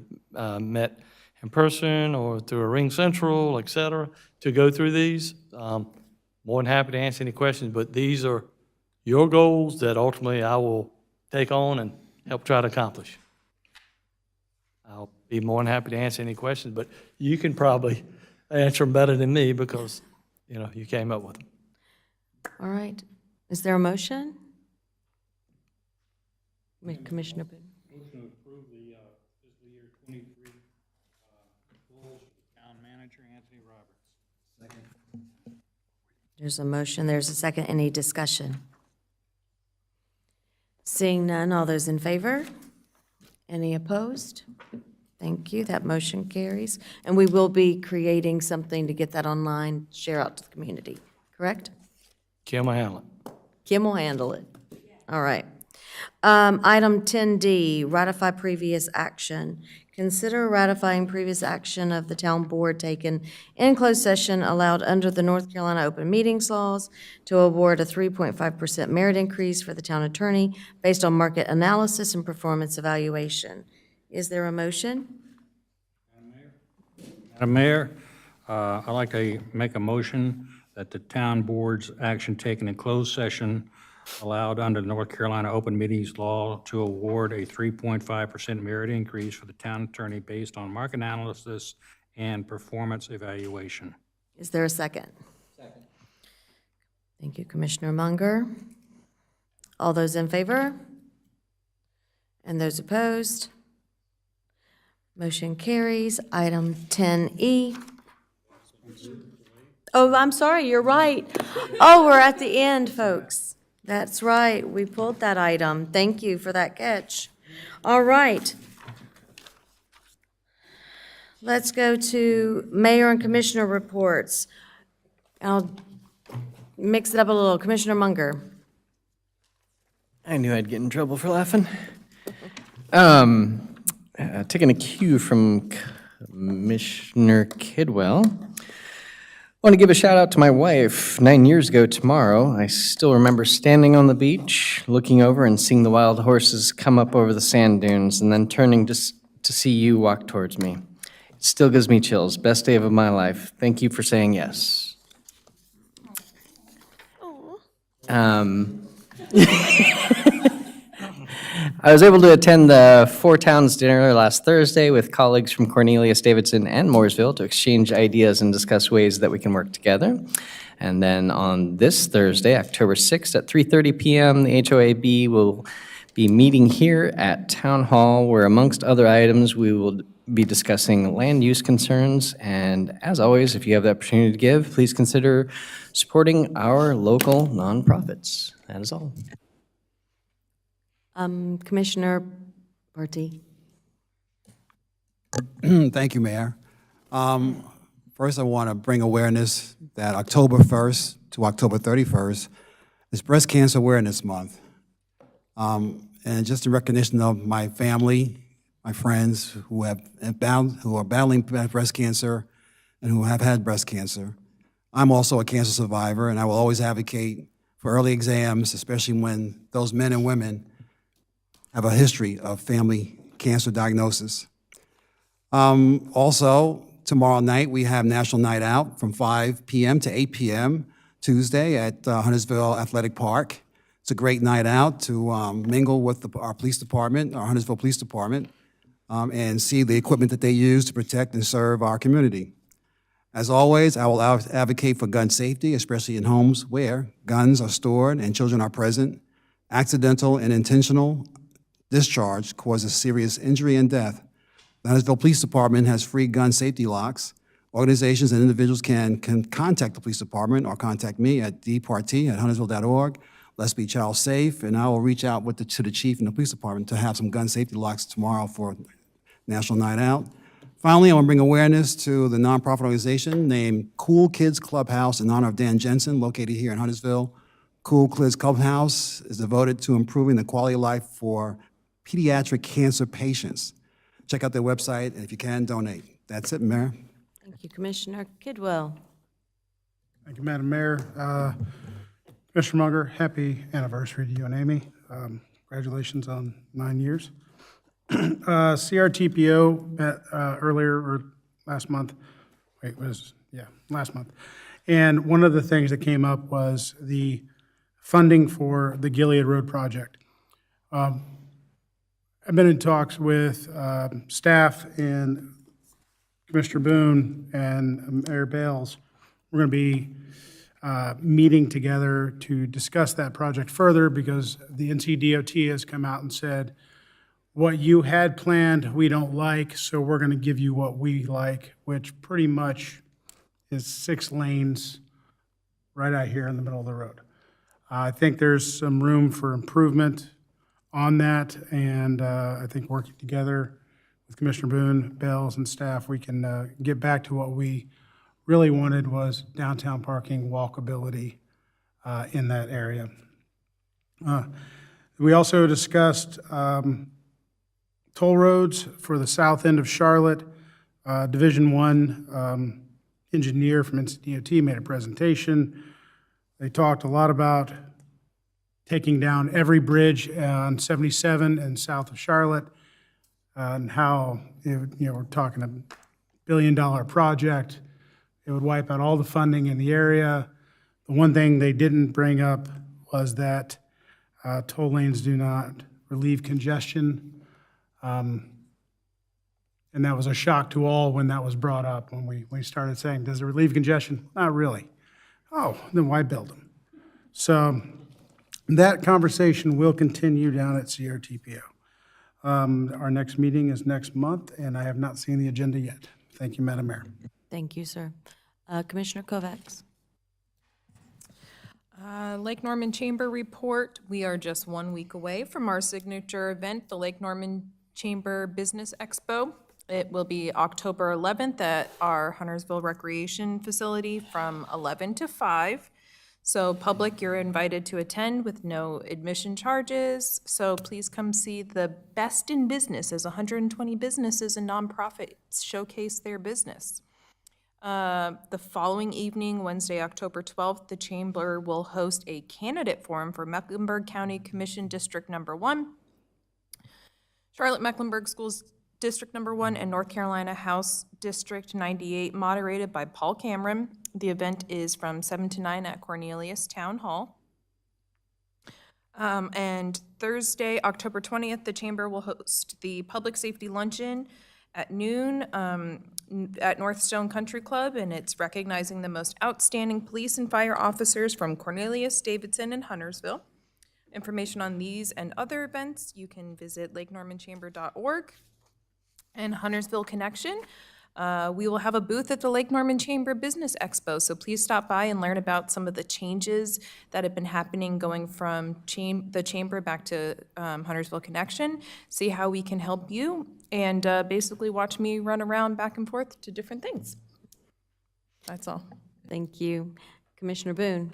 met in person or through a Ring Central, et cetera, to go through these. More than happy to answer any questions, but these are your goals that ultimately I will take on and help try to accomplish. I'll be more than happy to answer any questions, but you can probably answer them better than me because, you know, you came up with them. All right. Is there a motion? Commissioner Boone. Motion to approve the fiscal year 23 goals for town manager Anthony Roberts. Second. There's a motion, there's a second. Any discussion? Seeing none, all those in favor? Any opposed? Thank you, that motion carries. And we will be creating something to get that online, share out to the community, correct? Kim will handle it. Kim will handle it. All right. Item 10D, ratify previous action. Consider ratifying previous action of the town board taken in closed session allowed under the North Carolina Open Meetings Laws to award a 3.5% merit increase for the town attorney based on market analysis and performance evaluation. Is there a motion? Madam Mayor, I'd like to make a motion that the town board's action taken in closed session allowed under the North Carolina Open Meetings Law to award a 3.5% merit increase for the town attorney based on market analysis and performance evaluation. Is there a second? Second. Thank you, Commissioner Munger. All those in favor? And those opposed? Motion carries. Item 10E. Oh, I'm sorry, you're right. Oh, we're at the end, folks. That's right, we pulled that item. Thank you for that catch. All right. Let's go to mayor and commissioner reports. mix it up a little. Commissioner Munger. I knew I'd get in trouble for laughing. Taking a cue from Commissioner Kidwell, I want to give a shout out to my wife. 9 years ago tomorrow, I still remember standing on the beach, looking over and seeing the wild horses come up over the sand dunes, and then turning just to see you walk towards me. It still gives me chills. Best day of my life. Thank you for saying yes. I was able to attend the Four Towns dinner last Thursday with colleagues from Cornelius, Davidson, and Mooresville to exchange ideas and discuss ways that we can work together. And then on this Thursday, October 6th at 3:30 p.m., the HOAB will be meeting here at Town Hall, where amongst other items, we will be discussing land use concerns. And as always, if you have the opportunity to give, please consider supporting our local nonprofits. That is all. Commissioner Barty. Thank you, Mayor. First, I want to bring awareness that October 1st to October 31st is Breast Cancer Awareness Month. And just in recognition of my family, my friends who are battling breast cancer and who have had breast cancer. I'm also a cancer survivor, and I will always advocate for early exams, especially when those men and women have a history of family cancer diagnosis. Also, tomorrow night, we have National Night Out from 5 p.m. to 8 p.m. Tuesday at Huntersville Athletic Park. It's a great night out to mingle with our police department, our Huntersville Police Department, and see the equipment that they use to protect and serve our community. As always, I will advocate for gun safety, especially in homes where guns are stored and children are present. Accidental and intentional discharge causes serious injury and death. The Huntersville Police Department has free gun safety locks. Organizations and individuals can contact the police department or contact me at dparty@huntersville.org. Let's be child safe, and I will reach out to the chief and the police department to have some gun safety locks tomorrow for National Night Out. Finally, I want to bring awareness to the nonprofit organization named Cool Kids Clubhouse in honor of Dan Jensen, located here in Huntersville. Cool Kids Clubhouse is devoted to improving the quality of life for pediatric cancer patients. Check out their website, and if you can, donate. That's it, Mayor. Thank you, Commissioner Kidwell. Thank you, Madam Mayor. Commissioner Munger, happy anniversary to you and Amy. Congratulations on 9 years. CRTPO met earlier or last month. Last month. And one of the things that came up was the funding for the Gilead Road project. I've been in talks with staff and Commissioner Boone and Mayor Bales. We're going to be meeting together to discuss that project further because the NCDOT has come out and said, what you had planned, we don't like, so we're going to give you what we like, which pretty much is 6 lanes right out here in the middle of the road. I think there's some room for improvement on that, and I think working together with Commissioner Boone, Bales, and staff, we can get back to what we really wanted was downtown parking, walkability in that area. We also discussed toll roads for the south end of Charlotte. Division 1 engineer from NCDOT made a presentation. They talked a lot about taking down every bridge on 77 and south of Charlotte, and how, we're talking a $1 billion project. It would wipe out all the funding in the area. The one thing they didn't bring up was that toll lanes do not relieve congestion. And that was a shock to all when that was brought up, when we started saying, does it relieve congestion? Not really. Oh, then why build them? So that conversation will continue down at CRTPO. Our next meeting is next month, and I have not seen the agenda yet. Thank you, Madam Mayor. Thank you, sir. Commissioner Kovacs. Lake Norman Chamber report. We are just 1 week away from our signature event, the Lake Norman Chamber Business Expo. It will be October 11th at our Huntersville Recreation Facility from 11 to 5. So public, you're invited to attend with no admission charges. So please come see the best in business as 120 businesses and nonprofits showcase their business. The following evening, Wednesday, October 12th, the Chamber will host a candidate forum for Mecklenburg County Commission District Number 1, Charlotte-Mecklenburg Schools District Number 1, and North Carolina House District 98, moderated by Paul Cameron. The event is from 7 to 9 at Cornelius Town Hall. And Thursday, October 20th, the Chamber will host the Public Safety Luncheon at noon at Northstone Country Club, and it's recognizing the most outstanding police and fire officers from Cornelius, Davidson, and Huntersville. Information on these and other events, you can visit lakenormanchamber.org. And Huntersville Connection, we will have a booth at the Lake Norman Chamber Business Expo, so please stop by and learn about some of the changes that have been happening going from the Chamber back to Huntersville Connection, see how we can help you, and basically watch me run around back and forth to different things. That's all. Thank you. Commissioner Boone.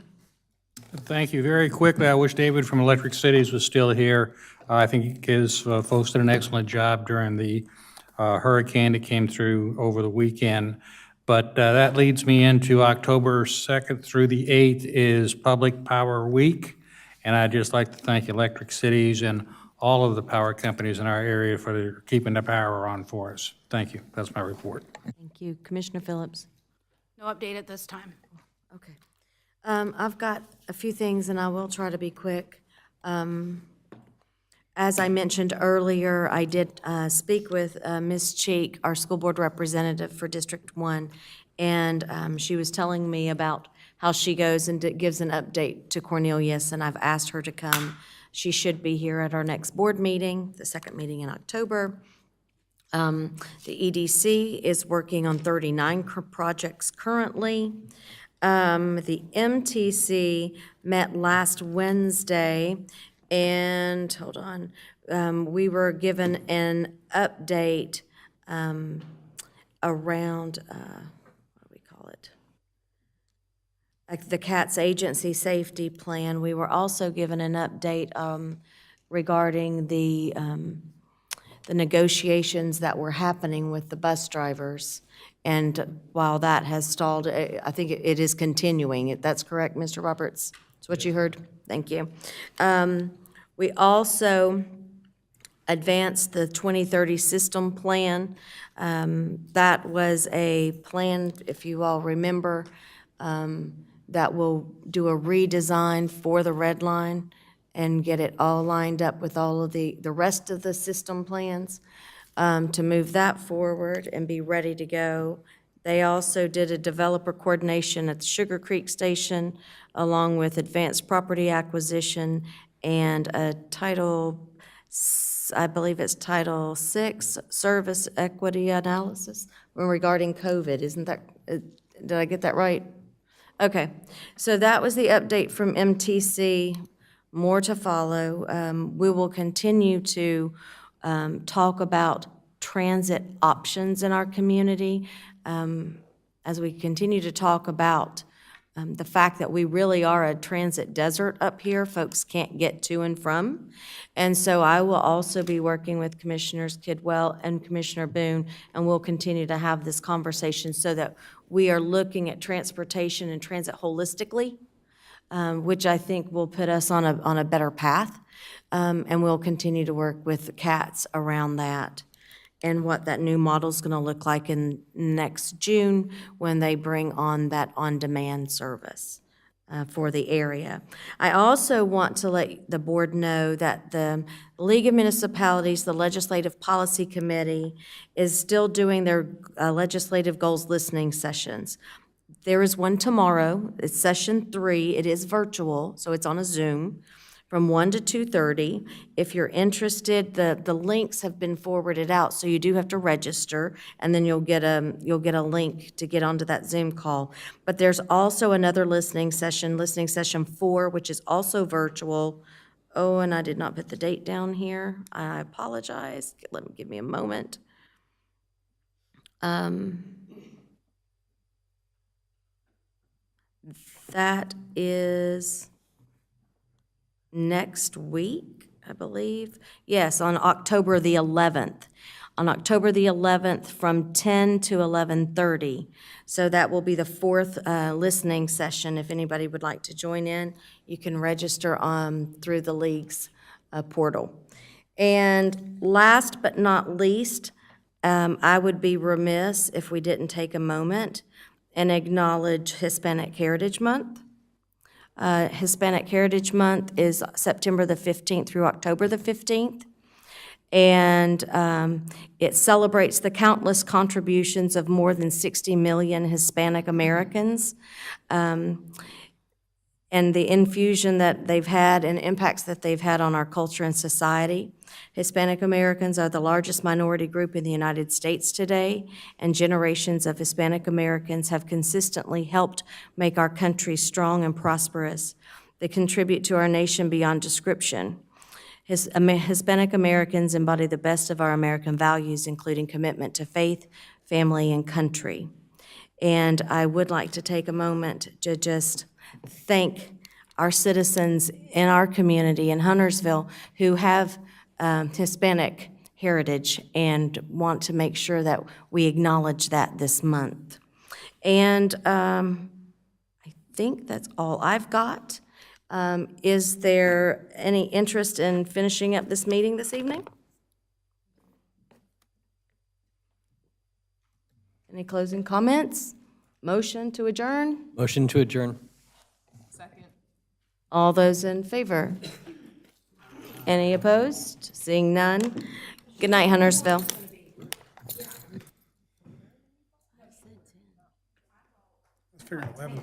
Thank you. Very quickly, I wish David from Electric Cities was still here. I think his folks did an excellent job during the hurricane that came through over the weekend. But that leads me into October 2nd through the 8th is Public Power Week. And I'd just like to thank Electric Cities and all of the power companies in our area for their keeping the power on for us. Thank you. That's my report. Thank you. Commissioner Phillips. No update at this time. Okay. I've got a few things, and I will try to be quick. As I mentioned earlier, I did speak with Ms. Cheek, our school board representative for District 1, and she was telling me about how she goes and gives an update to Cornelius, and I've asked her to come. She should be here at our next board meeting, the second meeting in October. The EDC is working on 39 projects currently. The MTC met last Wednesday, and, hold on, we were given an update around, what do we call it? Like the CATS agency safety plan. We were also given an update regarding the negotiations that were happening with the bus drivers. And while that has stalled, I think it is continuing. That's correct, Mr. Roberts? That's what you heard? Thank you. We also advanced the 2030 system plan. That was a plan, if you all remember, that will do a redesign for the red line and get it all lined up with all of the rest of the system plans to move that forward and be ready to go. They also did a developer coordination at the Sugar Creek Station, along with advanced property acquisition and a I believe it's Title VI, Service Equity Analysis regarding COVID. Isn't that, did I get that right? Okay, so that was the update from MTC. More to follow. We will continue to talk about transit options in our community as we continue to talk about the fact that we really are a transit desert up here. Folks can't get to and from. And so I will also be working with Commissioners Kidwell and Commissioner Boone, and we'll continue to have this conversation so that we are looking at transportation and transit holistically, which I think will put us on a better path. And we'll continue to work with CATS around that and what that new model is going to look like in next June when they bring on that on-demand service for the area. I also want to let the board know that the League of Municipalities, the Legislative Policy Committee, is still doing their legislative goals listening sessions. There is one tomorrow. It's session 3. It is virtual, so it's on a Zoom from 1 to 2:30. If you're interested, the links have been forwarded out, so you do have to register, and then you'll get a link to get onto that Zoom call. But there's also another listening session 4, which is also virtual. Oh, and I did not put the date down here. I apologize. Give me a moment. That is next week, I believe. Yes, on October the 11th. On October the 11th from 10 to 11:30. So that will be the fourth listening session. If anybody would like to join in, you can register through the league's portal. And last but not least, I would be remiss if we didn't take a moment and acknowledge Hispanic Heritage Month. Hispanic Heritage Month is September the 15th through October the 15th. And it celebrates the countless contributions of more than 60 million Hispanic Americans, and the infusion that they've had and impacts that they've had on our culture and society. Hispanic Americans are the largest minority group in the United States today, and generations of Hispanic Americans have consistently helped make our country strong and prosperous. They contribute to our nation beyond description. Hispanic Americans embody the best of our American values, including commitment to faith, family, and country. And I would like to take a moment to just thank our citizens in our community in Huntersville who have Hispanic heritage and want to make sure that we acknowledge that this month. And I think that's all I've got. Is there any interest in finishing up this meeting this evening? Any closing comments? Motion to adjourn? Motion to adjourn. All those in favor? Any opposed? Seeing none. Good night, Huntersville. Let's figure 11:30.